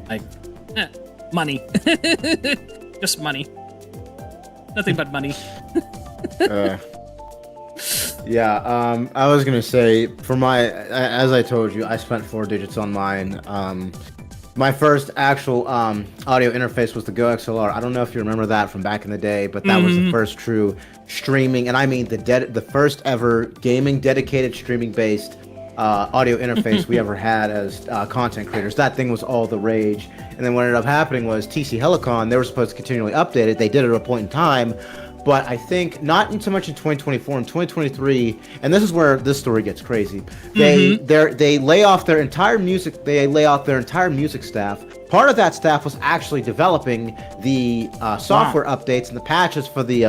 Like, money. Just money. Nothing but money. Yeah, I was gonna say, for as I told you, I spent 4 digits on mine. My first actual audio interface was the Go XLR. I don't know if you remember that from back in the day, but that was the first true streaming, and I mean the first ever gaming dedicated streaming based audio interface we ever had as content creators. That thing was all the rage. And then what ended up happening was TC Helicon, they were supposed to continually update it. They did it at a point in time. But I think not so much in 2024, in 2023, and this is where this story gets crazy. They lay off their entire music. They lay off their entire music staff. Part of that staff was actually developing the software updates and the patches for the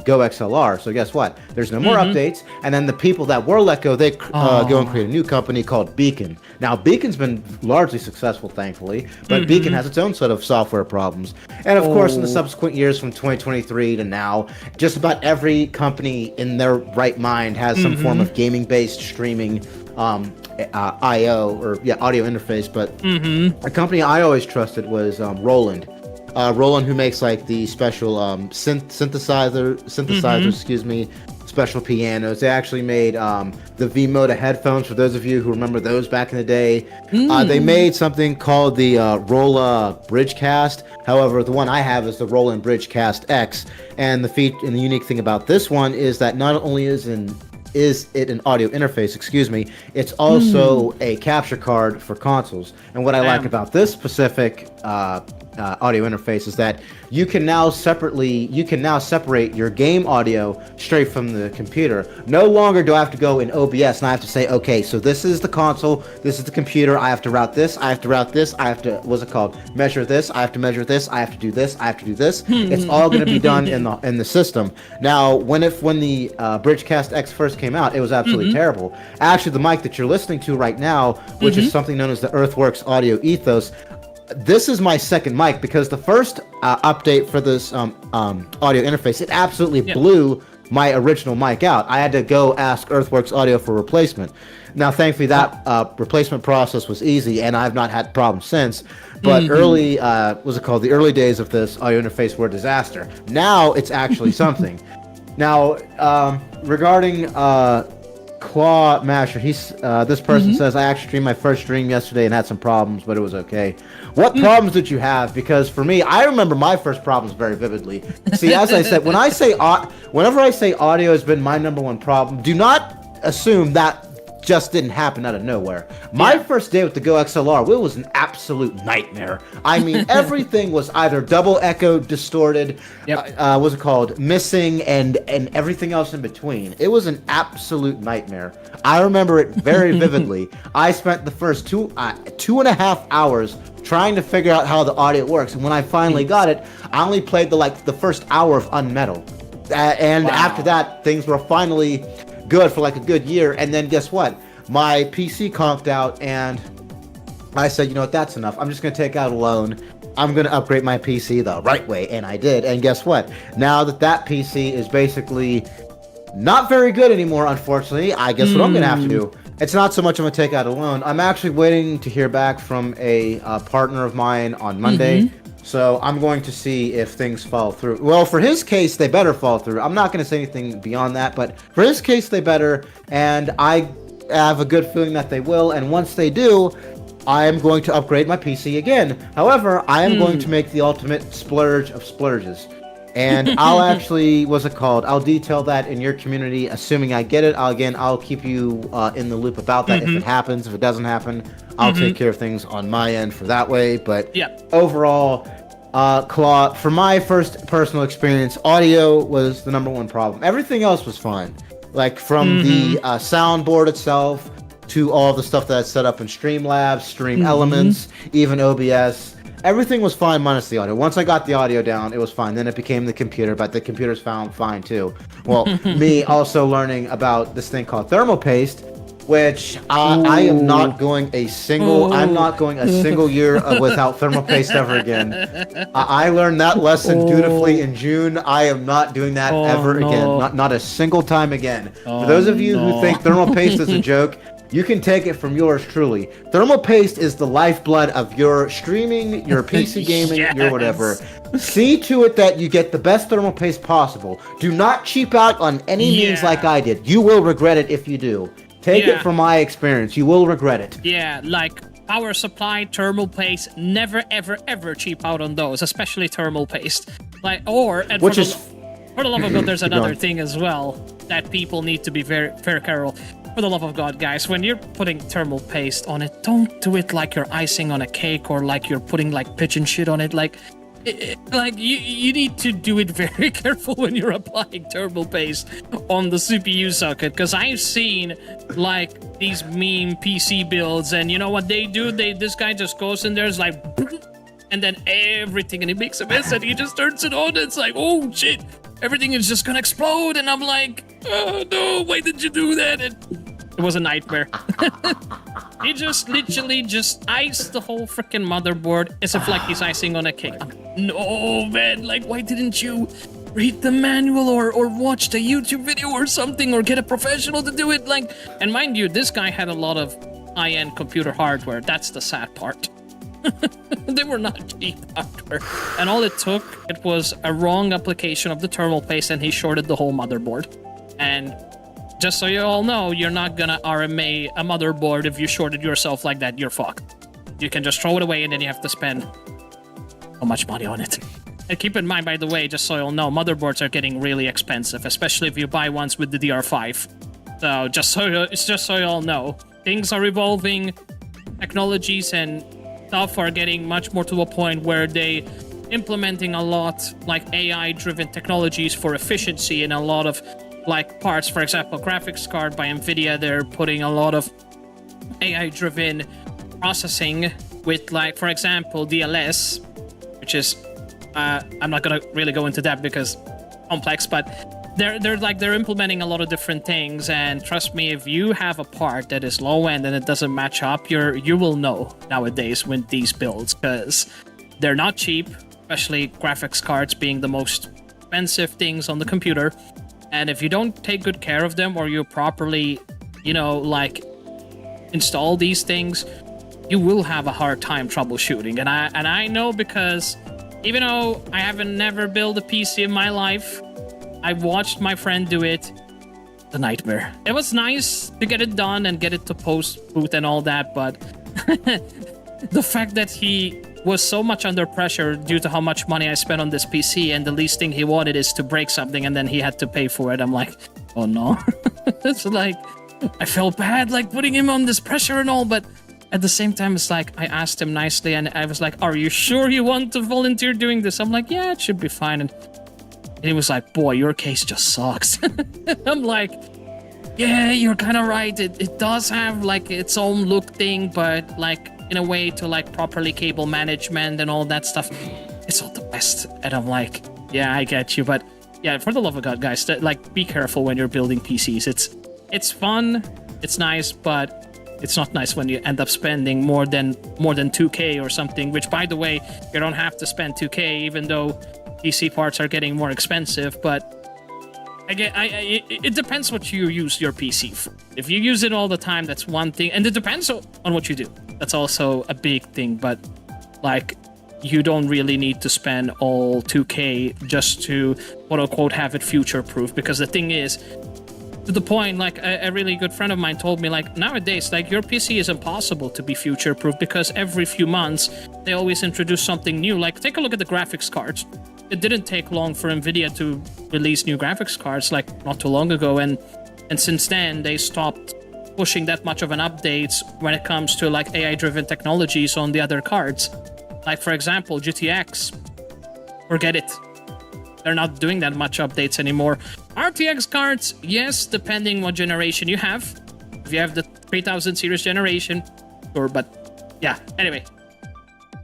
Go XLR. So guess what? There's no more updates. And then the people that were let go, they go and create a new company called Beacon. Now, Beacon's been largely successful, thankfully, but Beacon has its own set of software problems. And of course, in the subsequent years from 2023 to now, just about every company in their right mind has some form of gaming-based streaming audio interface. But a company I always trusted was Roland. Roland, who makes like the special synthesizers, excuse me, special pianos. They actually made the V-Moda headphones, for those of you who remember those back in the day. They made something called the Rolla Bridgecast. However, the one I have is the Roland Bridgecast X, and the unique thing about this one is that not only is it an audio interface, it's also a capture card for consoles. And what I like about this specific audio interface is that you can now separate your game audio straight from the computer. No longer do I have to go in OBS and I have to say, okay, so this is the console, this is the computer, I have to route this, I have to measure this, I have to measure this, I have to do this, I have to do this. It's all going to be done in the system. Now, when the Bridgecast X first came out, it was absolutely terrible. Actually, the mic that you're listening to right now, which is something known as the Earthworks Audio Ethos, this is my second mic, because the first update for this audio interface, it absolutely blew my original mic out. I had to go ask Earthworks Audio for replacement. Now, thankfully, that replacement process was easy, and I've not had problems since. But the early days of this audio interface were a disaster. Now it's actually something. Now, regarding Claw Masher, this person says, I actually streamed my first stream yesterday and had some problems, but it was okay. What problems did you have? Because for me, I remember my first problems very vividly. See, as I said, whenever I say audio has been my number one problem, do not assume that just didn't happen out of nowhere. My first day with the Go XLR, it was an absolute nightmare. I mean, everything was either double echoed, distorted, what's it called, missing, and everything else in between. It was an absolute nightmare. I remember it very vividly. I spent the first 2.5 hours trying to figure out how the audio works, and when I finally got it, I only played the first hour of Unmetal. And after that, things were finally good for like a good year. And then guess what? My PC conked out, and I said, you know what? That's enough. I'm just going to take out a loan. I'm going to upgrade my PC the right way. And I did. And guess what? Now that PC is basically not very good anymore, unfortunately, I guess what I'm going to have to do. It's not so much I'm going to take out a loan. I'm actually waiting to hear back from a partner of mine on Monday. So I'm going to see if things fall through. Well, for his case, they better fall through. I'm not going to say anything beyond that, but for his case, they better. And I have a good feeling that they will. And once they do, I am going to upgrade my PC again. However, I am going to make the ultimate splurge of splurges. And I'll actually, what's it called? I'll detail that in your community, assuming I get it. I'll keep you in the loop about that if it happens. If it doesn't happen, I'll take care of things on my end for that way. But overall, Claw, for my first personal experience, audio was the number one problem. Everything else was fine. Like from the soundboard itself to all the stuff that's set up in Streamlabs, Stream Elements, even OBS. Everything was fine minus the audio. Once I got the audio down, it was fine. Then it became the computer, but the computer's found fine too. Well, me also learning about this thing called thermal paste, which I am not going a single. I'm not going a single year without thermal paste ever again. I learned that lesson dutifully in June. I am not doing that ever again. Not a single time again. For those of you who think thermal paste is a joke, you can take it from yours truly. Thermal paste is the lifeblood of your streaming, your PC gaming, your whatever. See to it that you get the best thermal paste possible. Do not cheap out on any means like I did. You will regret it if you do. Take it from my experience. You will regret it. Yeah, like power supply, thermal paste, never, ever, ever cheap out on those, especially thermal paste. Like, for the love of God, there's another thing as well that people need to be very careful. For the love of God, guys, when you're putting thermal paste on it, don't do it like you're icing on a cake or like you're putting like pigeon shit on it. Like you need to do it very careful when you're applying thermal paste on the CPU socket, because I've seen like these meme PC builds, and you know what they do? This guy just goes in there, is like, and then everything, and he makes a mess, and he just turns it on. And it's like, oh shit, everything is just gonna explode, and I'm like, oh no, why did you do that? It was a nightmare. He just literally just iced the whole freaking motherboard as if like he's icing on a cake. No, man, like why didn't you read the manual or watch the YouTube video or something, or get a professional to do it? Like, and mind you, this guy had a lot of high-end computer hardware. That's the sad part. They were not cheap hardware. And all it took, it was a wrong application of the thermal paste, and he shorted the whole motherboard. And just so you all know, you're not gonna RMA a motherboard if you shorted yourself like that. You're fucked. You can just throw it away, and then you have to spend so much money on it. And keep in mind, by the way, just so you'll know, motherboards are getting really expensive, especially if you buy ones with the DR5. So just so you all know, things are evolving, technologies and stuff are getting much more to a point where they implementing a lot like AI-driven technologies for efficiency in a lot of like parts. For example, graphics card by Nvidia, they're putting a lot of AI-driven processing with, like, for example, DLS, which is I'm not gonna really go into that because complex, but they're implementing a lot of different things. And trust me, if you have a part that is low end and it doesn't match up, you will know nowadays with these builds, because they're not cheap, especially graphics cards being the most expensive things on the computer. And if you don't take good care of them, or you properly, like install these things, you will have a hard time troubleshooting. And I know, because even though I haven't never built a PC in my life, I watched my friend do it. The nightmare. It was nice to get it done and get it to post-boot and all that, but the fact that he was so much under pressure due to how much money I spent on this PC, and the least thing he wanted is to break something, and then he had to pay for it. I'm like, oh no. It's like, I felt bad, like, putting him on this pressure and all, but at the same time, it's like, I asked him nicely, and I was like, are you sure you want to volunteer doing this? I'm like, yeah, it should be fine. And he was like, boy, your case just sucks. I'm like, yeah, you're kind of right. It does have, like, its own look thing, but, like, in a way to, like, properly cable management and all that stuff, it's not the best. And I'm like, yeah, I get you, but yeah, for the love of God, guys, like, be careful when you're building PCs. It's fun, it's nice, but it's not nice when you end up spending more than 2K or something, which, by the way, you don't have to spend 2K, even though PC parts are getting more expensive. But again, it depends what you use your PC for. If you use it all the time, that's one thing, and it depends on what you do. That's also a big thing, but, like, you don't really need to spend all 2K just to, quote-unquote, have it future-proof, because the thing is, to the point, like, a really good friend of mine told me, like, nowadays, like, your PC is impossible to be future-proof, because every few months they always introduce something new. Like, take a look at the graphics cards. It didn't take long for Nvidia to release new graphics cards, like, not too long ago, and since then they stopped pushing that much of an updates when it comes to, like, AI-driven technologies on the other cards. Like, for example, GTX, forget it. They're not doing that much updates anymore. RTX cards, yes, depending what generation you have. If you have the 3000 series generation, sure, but yeah, anyway.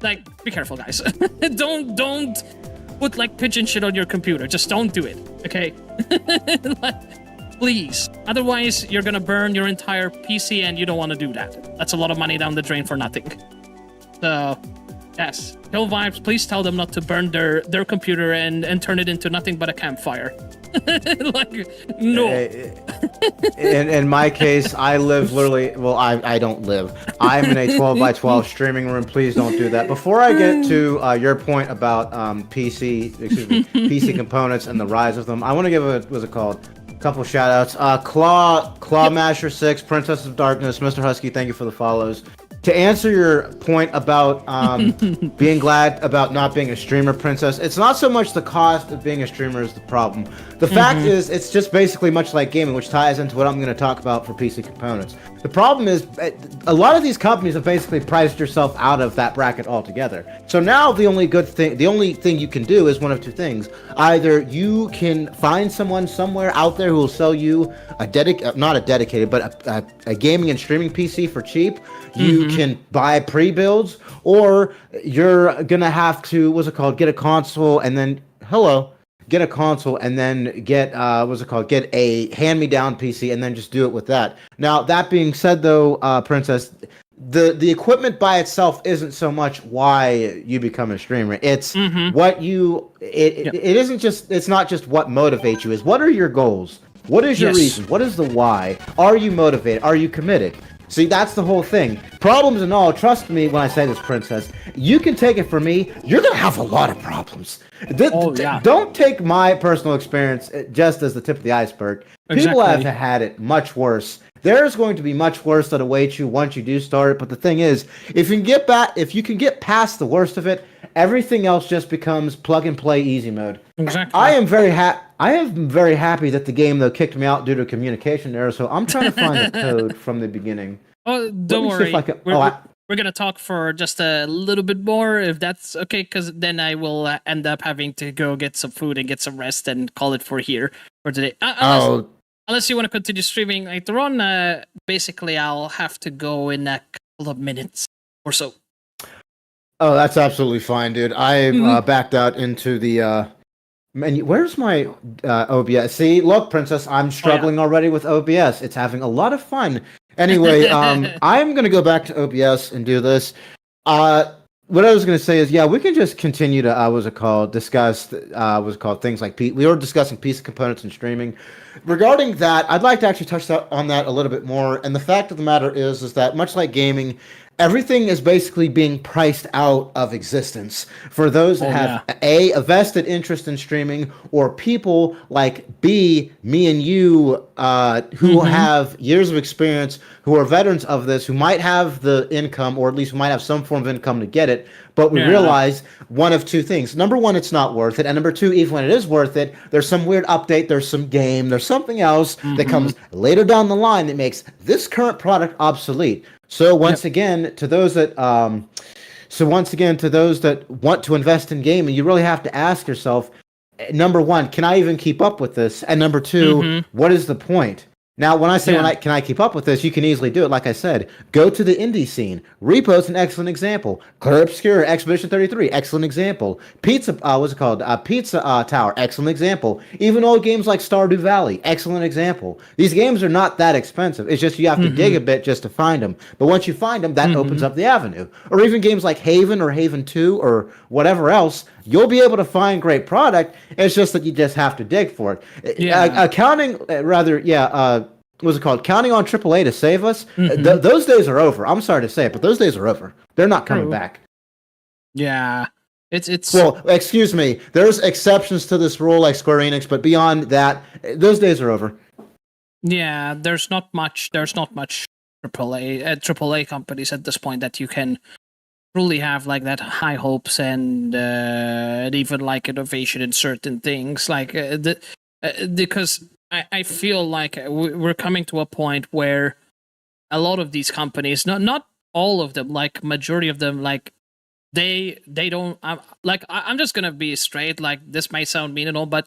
Like, be careful, guys. Don't put, like, pigeon shit on your computer. Just don't do it, okay? Like, please. Otherwise, you're gonna burn your entire PC, and you don't want to do that. That's a lot of money down the drain for nothing. So, yes, ChillVibes, please tell them not to burn their computer and turn it into nothing but a campfire. Like, no. In my case, I live literally, well, I don't live. I'm in a 12x12 streaming room. Please don't do that. Before I get to your point about PC components and the rise of them, I want to give a couple shout outs. Clawmasher 6, Princess of Darkness, Mr. Husky, thank you for the follows. To answer your point about being glad about not being a streamer, Princess, it's not so much the cost of being a streamer is the problem. The fact is, it's just basically much like gaming, which ties into what I'm going to talk about for PC components. The problem is, a lot of these companies have basically priced yourself out of that bracket altogether. So now the only thing you can do is one of two things. Either you can find someone somewhere out there who will sell you not a dedicated, but a gaming and streaming PC for cheap. You can buy pre-builds, or you're gonna have to get a console and then get a hand-me-down PC and then just do it with that. Now, that being said, though, Princess, the equipment by itself isn't so much why you become a streamer. It's what you. It isn't just. It's not just what motivates you. Is what are your goals? What is your reason? What is the why? Are you motivated? Are you committed? See, that's the whole thing. Problems and all, trust me when I say this, Princess, you can take it from me, you're going to have a lot of problems. Don't take my personal experience just as the tip of the iceberg. People have had it much worse. There's going to be much worse that awaits you once you do start it, but the thing is, if you can get past the worst of it, everything else just becomes plug and play easy mode. Exactly. I am very happy that the game, though, kicked me out due to a communication error, so I'm trying to find the code from the beginning. Oh, don't worry. We're going to talk for just a little bit more, if that's okay, because then I will end up having to go get some food and get some rest and call it for today. Unless you want to continue streaming later on, basically I'll have to go in a couple of minutes or so. Oh, that's absolutely fine, dude. I backed out into the menu. Where's my OBS? See, look, Princess, I'm struggling already with OBS. It's having a lot of fun. Anyway, I'm going to go back to OBS and do this. What I was going to say is, we can just continue to, discuss, things like, we were discussing PC components and streaming. Regarding that, I'd like to actually touch on that a little bit more. And the fact of the matter is that much like gaming, everything is basically being priced out of existence for those that have a vested interest in streaming, or people like me and you, who have years of experience, who are veterans of this, who might have the income, or at least might have some form of income to get it, But we Yeah. realize one of two things. Number one, it's not worth it. And number two, even when it is worth it, there's some weird update, there's some game, there's something else that comes later down the line that makes this current product obsolete. So once again, to those that want to invest in gaming, you really have to ask yourself, number one, can I even keep up with this? And number two, what is the point? Now, when I say can I keep up with this, you can easily do it. Like I said, go to the indie scene. Repo's an excellent example. Clear Obscure, Expedition 33, excellent example. Pizza, what's it called? Pizza Tower, excellent example. Even old games like Stardew Valley, excellent example. These games are not that expensive. It's just you have to dig a bit just to find them. But once you find them, that opens up the avenue. Or even games like Haven or Haven 2 or whatever else, you'll be able to find great product. It's just that you just have to dig for it. What's it called? Counting on AAA to save us. Those days are over. I'm sorry to say it, but those days are over. They're not coming back. Yeah, it's. Well, excuse me. There's exceptions to this rule, like Square Enix, but beyond that, those days are over. Yeah, there's not much. There's not much AAA companies at this point that you can truly have like that high hopes and even like innovation in certain things, like because I feel like we're coming to a point where a lot of these companies, not all of them, like majority of them, like they don't I'm just gonna be straight. Like this might sound mean and all, but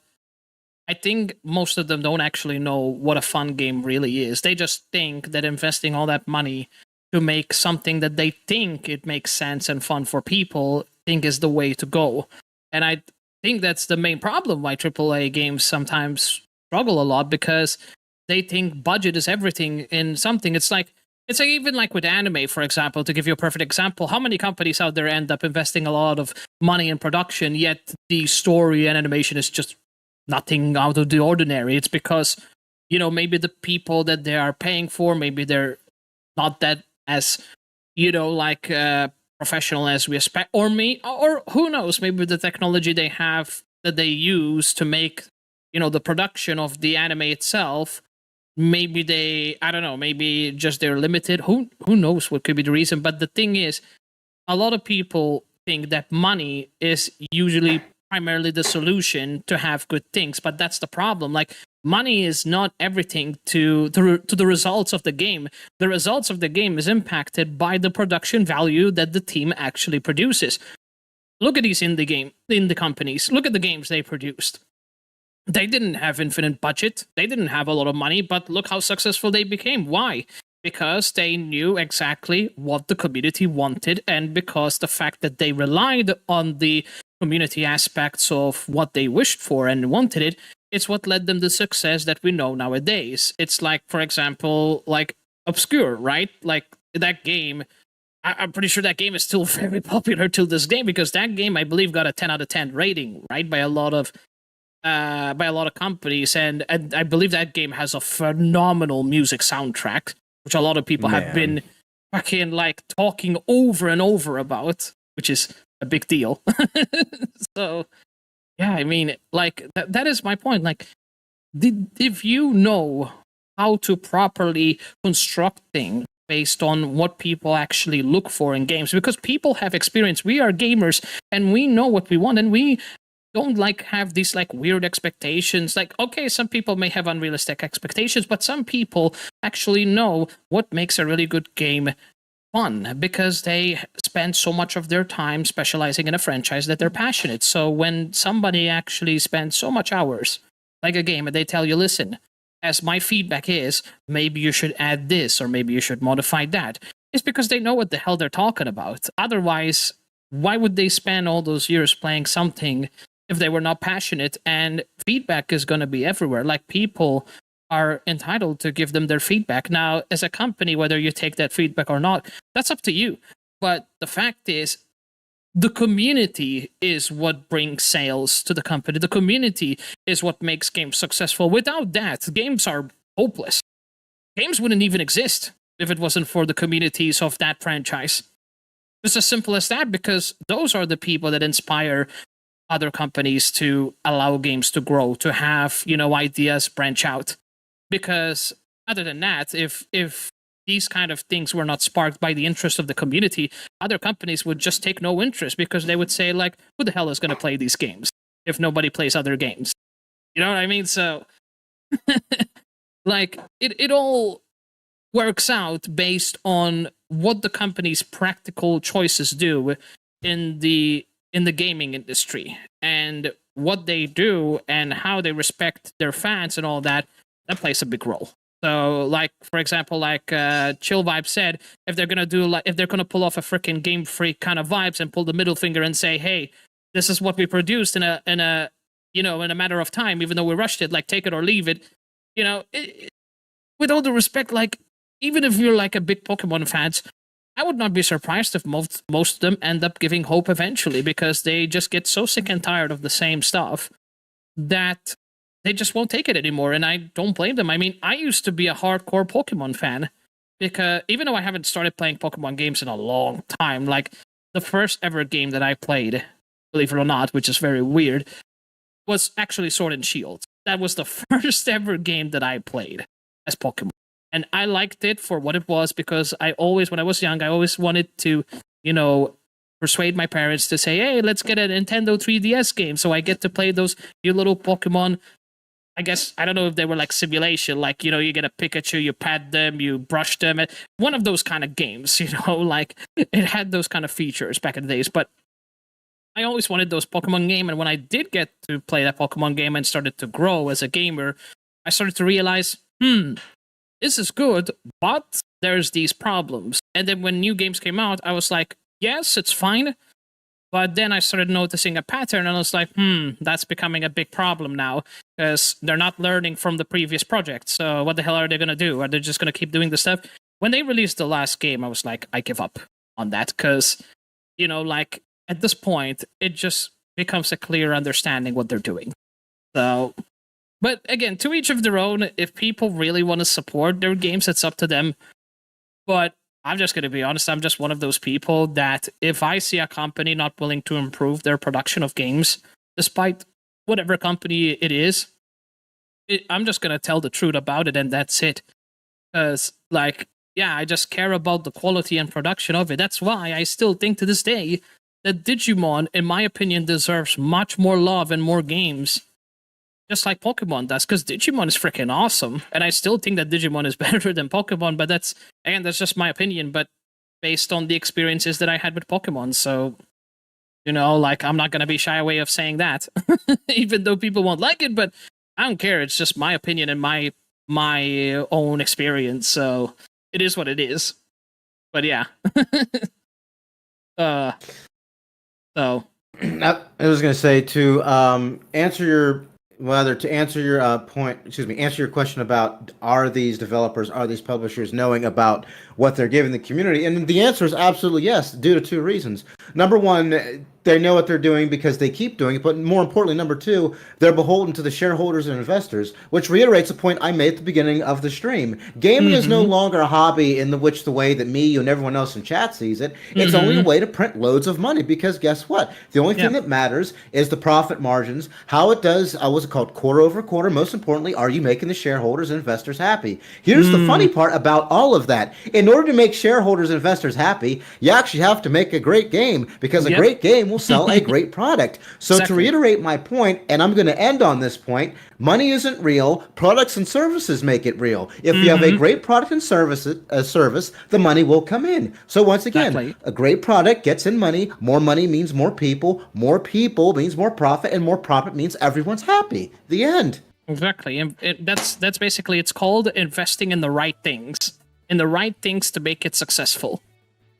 I think most of them don't actually know what a fun game really is. They just think that investing all that money to make something that they think it makes sense and fun for people think is the way to go. And I think that's the main problem why AAA games sometimes struggle a lot, because they think budget is everything in something. It's like even like with anime, for example, to give you a perfect example, how many companies out there end up investing a lot of money in production, yet the story and animation is just nothing out of the ordinary? It's because, maybe the people that they are paying for, maybe they're not that as, professional as we expect, or who knows, maybe the technology they have that they use to make the production of the anime itself, maybe I don't know, maybe just they're limited. Who knows what could be the reason? But the thing is, a lot of people think that money is usually primarily the solution to have good things, but that's the problem. Like, money is not everything to the results of the game. The results of the game is impacted by the production value that the team actually produces. Look at these indie companies. Look at the games they produced. They didn't have infinite budget. They didn't have a lot of money, but look how successful they became. Why? Because they knew exactly what the community wanted, and because the fact that they relied on the community aspects of what they wished for and wanted it's what led them the success that we know nowadays. It's like, for example, like Obscure, right? Like that game, I'm pretty sure that game is still very popular till this day, because that game, I believe, got a 10 out of 10 rating, right? By a lot of companies, and I believe that game has a phenomenal music soundtrack, which a lot of people have been fucking like talking over and over about, which is a big deal. So, yeah, I mean, like that is my point. Like, if you know how to properly construct things based on what people actually look for in games, because people have experience. We are gamers, and we know what we want, and we don't like have these like weird expectations. Like, okay, some people may have unrealistic expectations, but some people actually know what makes a really good game fun, because they spend so much of their time specializing in a franchise that they're passionate. So when somebody actually spends so much hours like a game, and they tell you, listen, as my feedback is, maybe you should add this or maybe you should modify that, it's because they know what the hell they're talking about. Otherwise, why would they spend all those years playing something if they were not passionate? And feedback is going to be everywhere. Like, people are entitled to give them their feedback. Now, as a company, whether you take that feedback or not, that's up to you. But the fact is, the community is what brings sales to the company. The community is what makes games successful. Without that, games are hopeless. Games wouldn't even exist if it wasn't for the communities of that franchise. It's as simple as that, because those are the people that inspire other companies to allow games to grow, to have, ideas branch out. Because other than that, if these kind of things were not sparked by the interest of the community, other companies would just take no interest because they would say, like, who the hell is going to play these games if nobody plays other games? You know what I mean? So, like, it all works out based on what the company's practical choices do in the gaming industry, and what they do and how they respect their fans and all that plays a big role. So, like, for example, like ChillVibes said, if they're gonna pull off a freaking Game Freak kind of vibes and pull the middle finger and say, hey, this is what we produced in a matter of time, even though we rushed it, like, take it or leave it, with all the respect, like, even if you're like a big Pokemon fans, I would not be surprised if most of them end up giving hope eventually, because they just get so sick and tired of the same stuff that they just won't take it anymore. And I don't blame them. I mean, I used to be a hardcore Pokemon fan, because even though I haven't started playing Pokemon games in a long time, like, the first ever game that I played, believe it or not, which is very weird, was actually Sword and Shield. That was the first ever game that I played as Pokemon. And I liked it for what it was, because when I was young, I always wanted to, persuade my parents to say, hey, let's get a Nintendo 3DS game so I get to play those new little Pokemon. I guess, I don't know if they were like simulation, like, you get a Pikachu, you pat them, you brush them. One of those kind of games, like, it had those kind of features back in the days. But I always wanted those Pokemon game, and when I did get to play that Pokemon game and started to grow as a gamer, I started to realize, this is good, but there's these problems. And then when new games came out, I was like, yes, it's fine. But then I started noticing a pattern, and I was like, that's becoming a big problem now, because they're not learning from the previous project. So what the hell are they going to do? Are they just going to keep doing the stuff? When they released the last game, I was like, I give up on that, because, like, at this point, it just becomes a clear understanding what they're doing. So... But again, to each of their own. If people really want to support their games, it's up to them. But I'm just going to be honest, I'm just one of those people that if I see a company not willing to improve their production of games, despite whatever company it is, I'm just going to tell the truth about it, and that's it. Because, like, yeah, I just care about the quality and production of it. That's why I still think to this day that Digimon, in my opinion, deserves much more love and more games. Just like Pokemon does, because Digimon is freaking awesome. And I still think that Digimon is better than Pokemon, but that's just my opinion, but based on the experiences that I had with Pokemon. So, like, I'm not going to be shy away of saying that, even though people won't like it, but I don't care. It's just my opinion and my own experience. So it is what it is. But yeah. So. I was going to say to answer your question about are these developers, are these publishers knowing about what they're giving the community? And the answer is absolutely yes, due to two reasons. Number one, they know what they're doing because they keep doing it, but more importantly, number two, they're beholden to the shareholders and investors, which reiterates a point I made at the beginning of the stream. Gaming is no longer a hobby in the way that me, you, and everyone else in chat sees it. It's only a way to print loads of money, because guess what? The only thing that matters is the profit margins, how it does, what's it called, quarter over quarter. Most importantly, are you making the shareholders and investors happy? Here's the funny part about all of that. In order to make shareholders and investors happy, you actually have to make a great game, because a great game will sell a great product. So to reiterate my point, and I'm going to end on this point, money isn't real. Products and services make it real. If you have a great product and service, the money will come in. So once again, a great product gets in money. More money means more people. More people means more profit, and more profit means everyone's happy. The end. Exactly. And that's basically, it's called investing in the right things. In the right things to make it successful.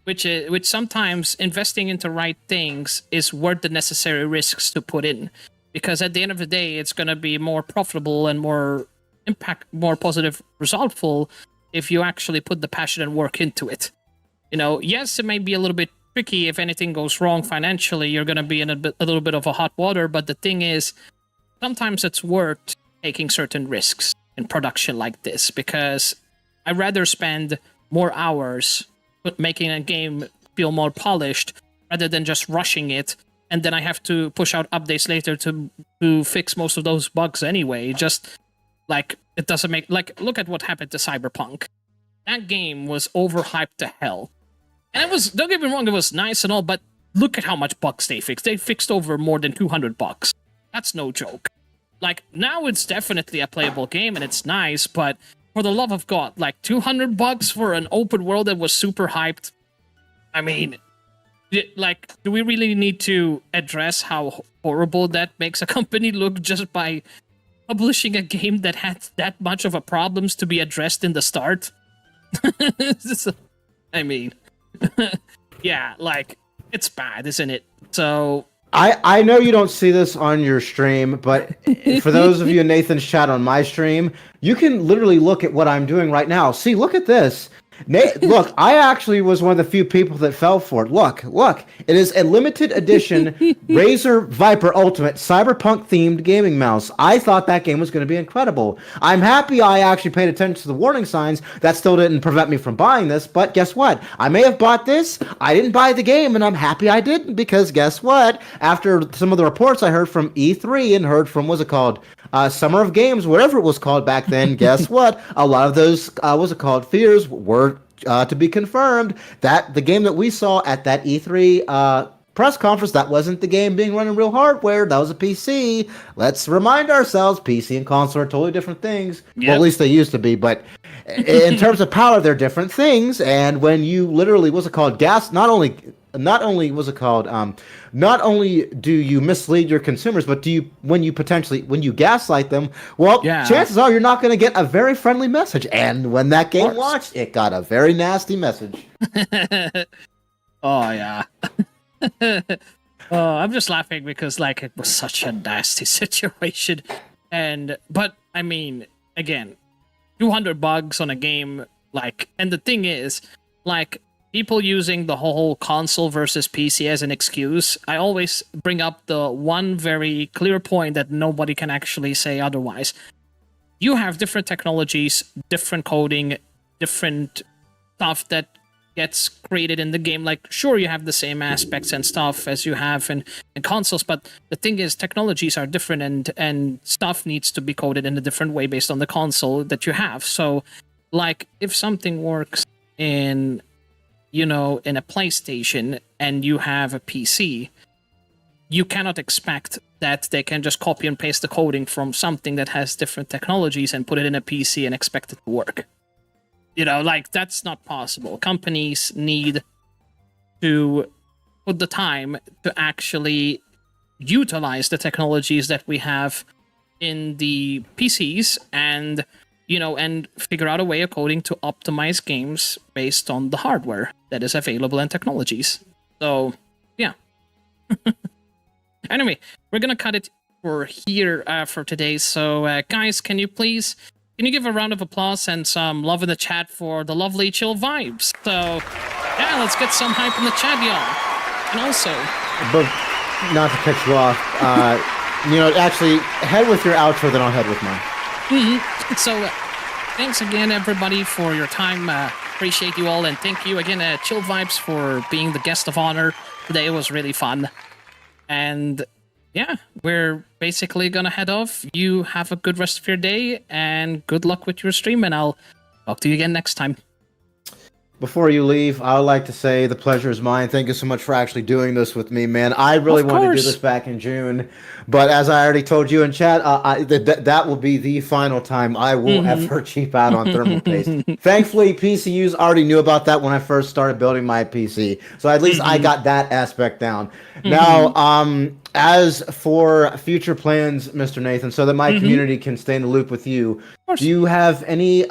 Which sometimes investing into right things is worth the necessary risks to put in. Because at the end of the day, it's going to be more profitable and more positive resultful if you actually put the passion and work into it. Yes, it may be a little bit tricky. If anything goes wrong financially, you're going to be in a little bit of a hot water. But the thing is, sometimes it's worth taking certain risks in production like this, because I'd rather spend more hours making a game feel more polished rather than just rushing it, and then I have to push out updates later to fix most of those bugs anyway. Just like, it doesn't make, like, look at what happened to Cyberpunk. that game was overhyped to hell. And it was, don't get me wrong, it was nice and all, but look at how much bugs they fixed. They fixed over more than 200 bugs. That's no joke. Like, now it's definitely a playable game and it's nice, but for the love of God, like 200 bugs for an open world that was super hyped. I mean, like, do we really need to address how horrible that makes a company look just by publishing a game that had that much of a problems to be addressed in the start? I mean, yeah, like, it's bad, isn't it? So I know you don't see this on your stream, but for those of you in Nathan's chat on my stream, you can literally look at what I'm doing right now. See, look at this. Look, I actually was one of the few people that fell for it. Look, it is a limited edition Razer Viper Ultimate cyberpunk themed gaming mouse. I thought that game was going to be incredible. I'm happy I actually paid attention to the warning signs. That still didn't prevent me from buying this, but guess what? I may have bought this. I didn't buy the game, and I'm happy I didn't, because guess what? After some of the reports I heard from E3 and heard from, what's it called? Summer of Games, whatever it was called back then, guess what? A lot of those, fears were to be confirmed. That the game that we saw at that E3 press conference, that wasn't the game being run in real hardware. That was a PC. Let's remind ourselves, PC and console are totally different things. Yep. Well, at least they used to be, but in terms of power, they're different things. And when you literally, not only do you mislead your consumers, but when you gaslight them, well, chances are you're not going to get a very friendly message. And when that game launched, it got a very nasty message. Oh, yeah. Oh, I'm just laughing because, like, it was such a nasty situation. But, I mean, again, 200 bugs on a game, like, and the thing is, like, people using the whole console versus PC as an excuse, I always bring up the one very clear point that nobody can actually say otherwise. You have different technologies, different coding, different stuff that gets created in the game. Like, sure, you have the same aspects and stuff as you have in consoles, but the thing is, technologies are different and stuff needs to be coded in a different way based on the console that you have. So, like, if something works in a PlayStation and you have a PC, you cannot expect that they can just copy and paste the coding from something that has different technologies and put it in a PC and expect it to work. Like, that's not possible. Companies need to put the time to actually utilize the technologies that we have in the PCs and figure out a way of coding to optimize games based on the hardware that is available and technologies. So, yeah. Anyway, we're gonna cut it for today. So, guys, can you give a round of applause and some love in the chat for the lovely Chill Vibes? So, yeah, let's get some hype in the chat, y'all. And also, but not to cut you off, actually head with your outro, then I'll head with mine. Mm-hmm. So, thanks again, everybody, for your time. Appreciate you all, and thank you again, Chill Vibes, for being the guest of honor today. It was really fun. And yeah, we're basically gonna head off. You have a good rest of your day, and good luck with your stream, and I'll talk to you again next time. Before you leave, I would like to say the pleasure is mine. Thank you so much for actually doing this with me, man. I really wanted to do this back in June, but as I already told you in chat, that will be the final time I will ever cheap out on thermal paste. Thankfully, PCUs already knew about that when I first started building my PC, so at least I got that aspect down. Now, as for future plans, Mr. Nathan, so that my community can stay in the loop with you, do you have any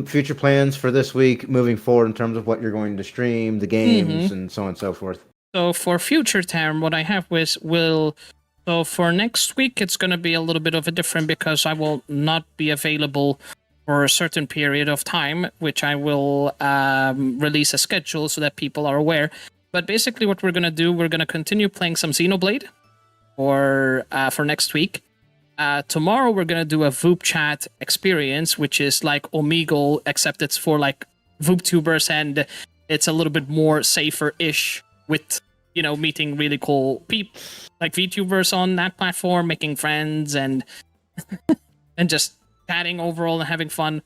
future plans for this week moving forward in terms of what you're going to stream, the games, and so on and so forth? So for future time, what I have so for next week, it's going to be a little bit of a different, because I will not be available for a certain period of time, which I will release a schedule so that people are aware. But basically what we're going to do, we're going to continue playing some Xenoblade for next week. Tomorrow we're going to do a VOOP chat experience, which is like Omegle, except it's for like VoopTubers, and it's a little bit more safer-ish with, meeting really cool people, like VTubers on that platform, making friends and and just chatting overall and having fun.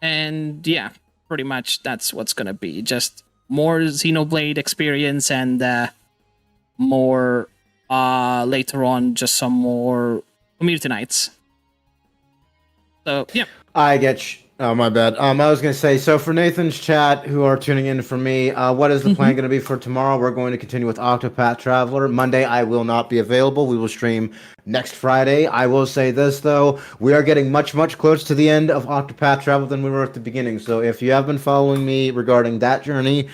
And yeah, pretty much that's what's gonna be. Just more Xenoblade experience and more later on, just some more community nights. So yeah. I get you. Oh, my bad. I was going to say, so for Nathan's chat, who are tuning in for me, what is the plan going to be for tomorrow? We're going to continue with Octopath Traveler. Monday, I will not be available. We will stream next Friday. I will say this, though. We are getting much, much closer to the end of Octopath Traveler than we were at the beginning. So if you have been following me regarding that journey,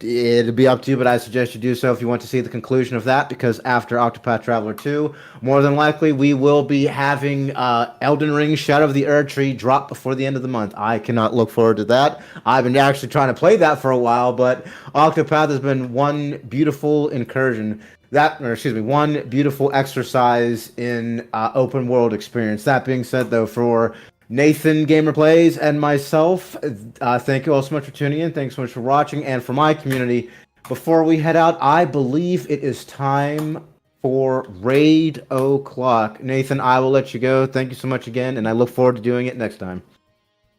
it'd be up to you, but I suggest you do so if you want to see the conclusion of that, because after Octopath Traveler 2, more than likely, we will be having Elden Ring Shadow of the Erdtree drop before the end of the month. I cannot look forward to that. I've been actually trying to play that for a while, but Octopath has been one beautiful incursion. One beautiful exercise in open world experience. That being said, though, for Nathan Gamer Plays and myself, thank you all so much for tuning in. Thanks so much for watching. And for my community, before we head out, I believe it is time for Raid O'Clock. Nathan, I will let you go. Thank you so much again, and I look forward to doing it next time.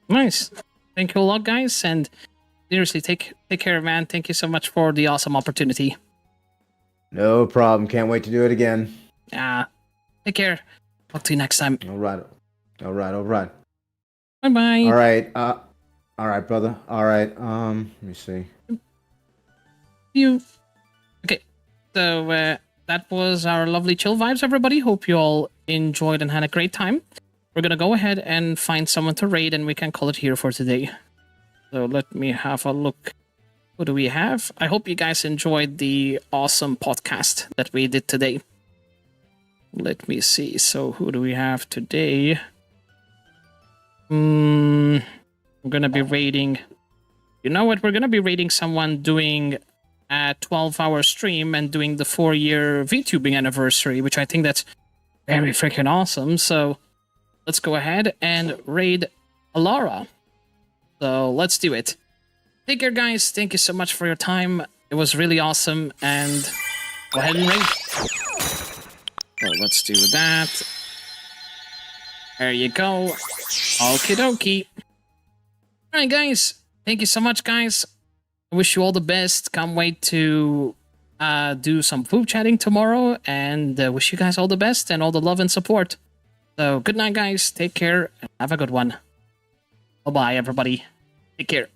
Nice. Thank you a lot, guys. And seriously, take care, man. Thank you so much for the awesome opportunity. No problem. Can't wait to do it again. Take care. Talk to you next time. All right. Bye-bye. All right, brother. All right. Let me see. Okay. So, that was our lovely chill vibes, everybody. Hope you all enjoyed and had a great time. We're gonna go ahead and find someone to raid, and we can call it here for today. So let me have a look. Who do we have? I hope you guys enjoyed the awesome podcast that we did today. Let me see. So who do we have today? I'm gonna be raiding. You know what? We're gonna be raiding someone doing a 12-hour stream and doing the 4-year VTubing anniversary, which I think that's very freaking awesome. So let's go ahead and raid Alara. So let's do it. Take care, guys. Thank you so much for your time. It was really awesome. And go ahead and raid. So let's do that. There you go. Okie dokie. Alright, guys. Thank you so much, guys. I wish you all the best. Can't wait to do some food chatting tomorrow. And wish you guys all the best and all the love and support. So good night, guys. Take care and have a good one. Bye-bye, everybody. Take care.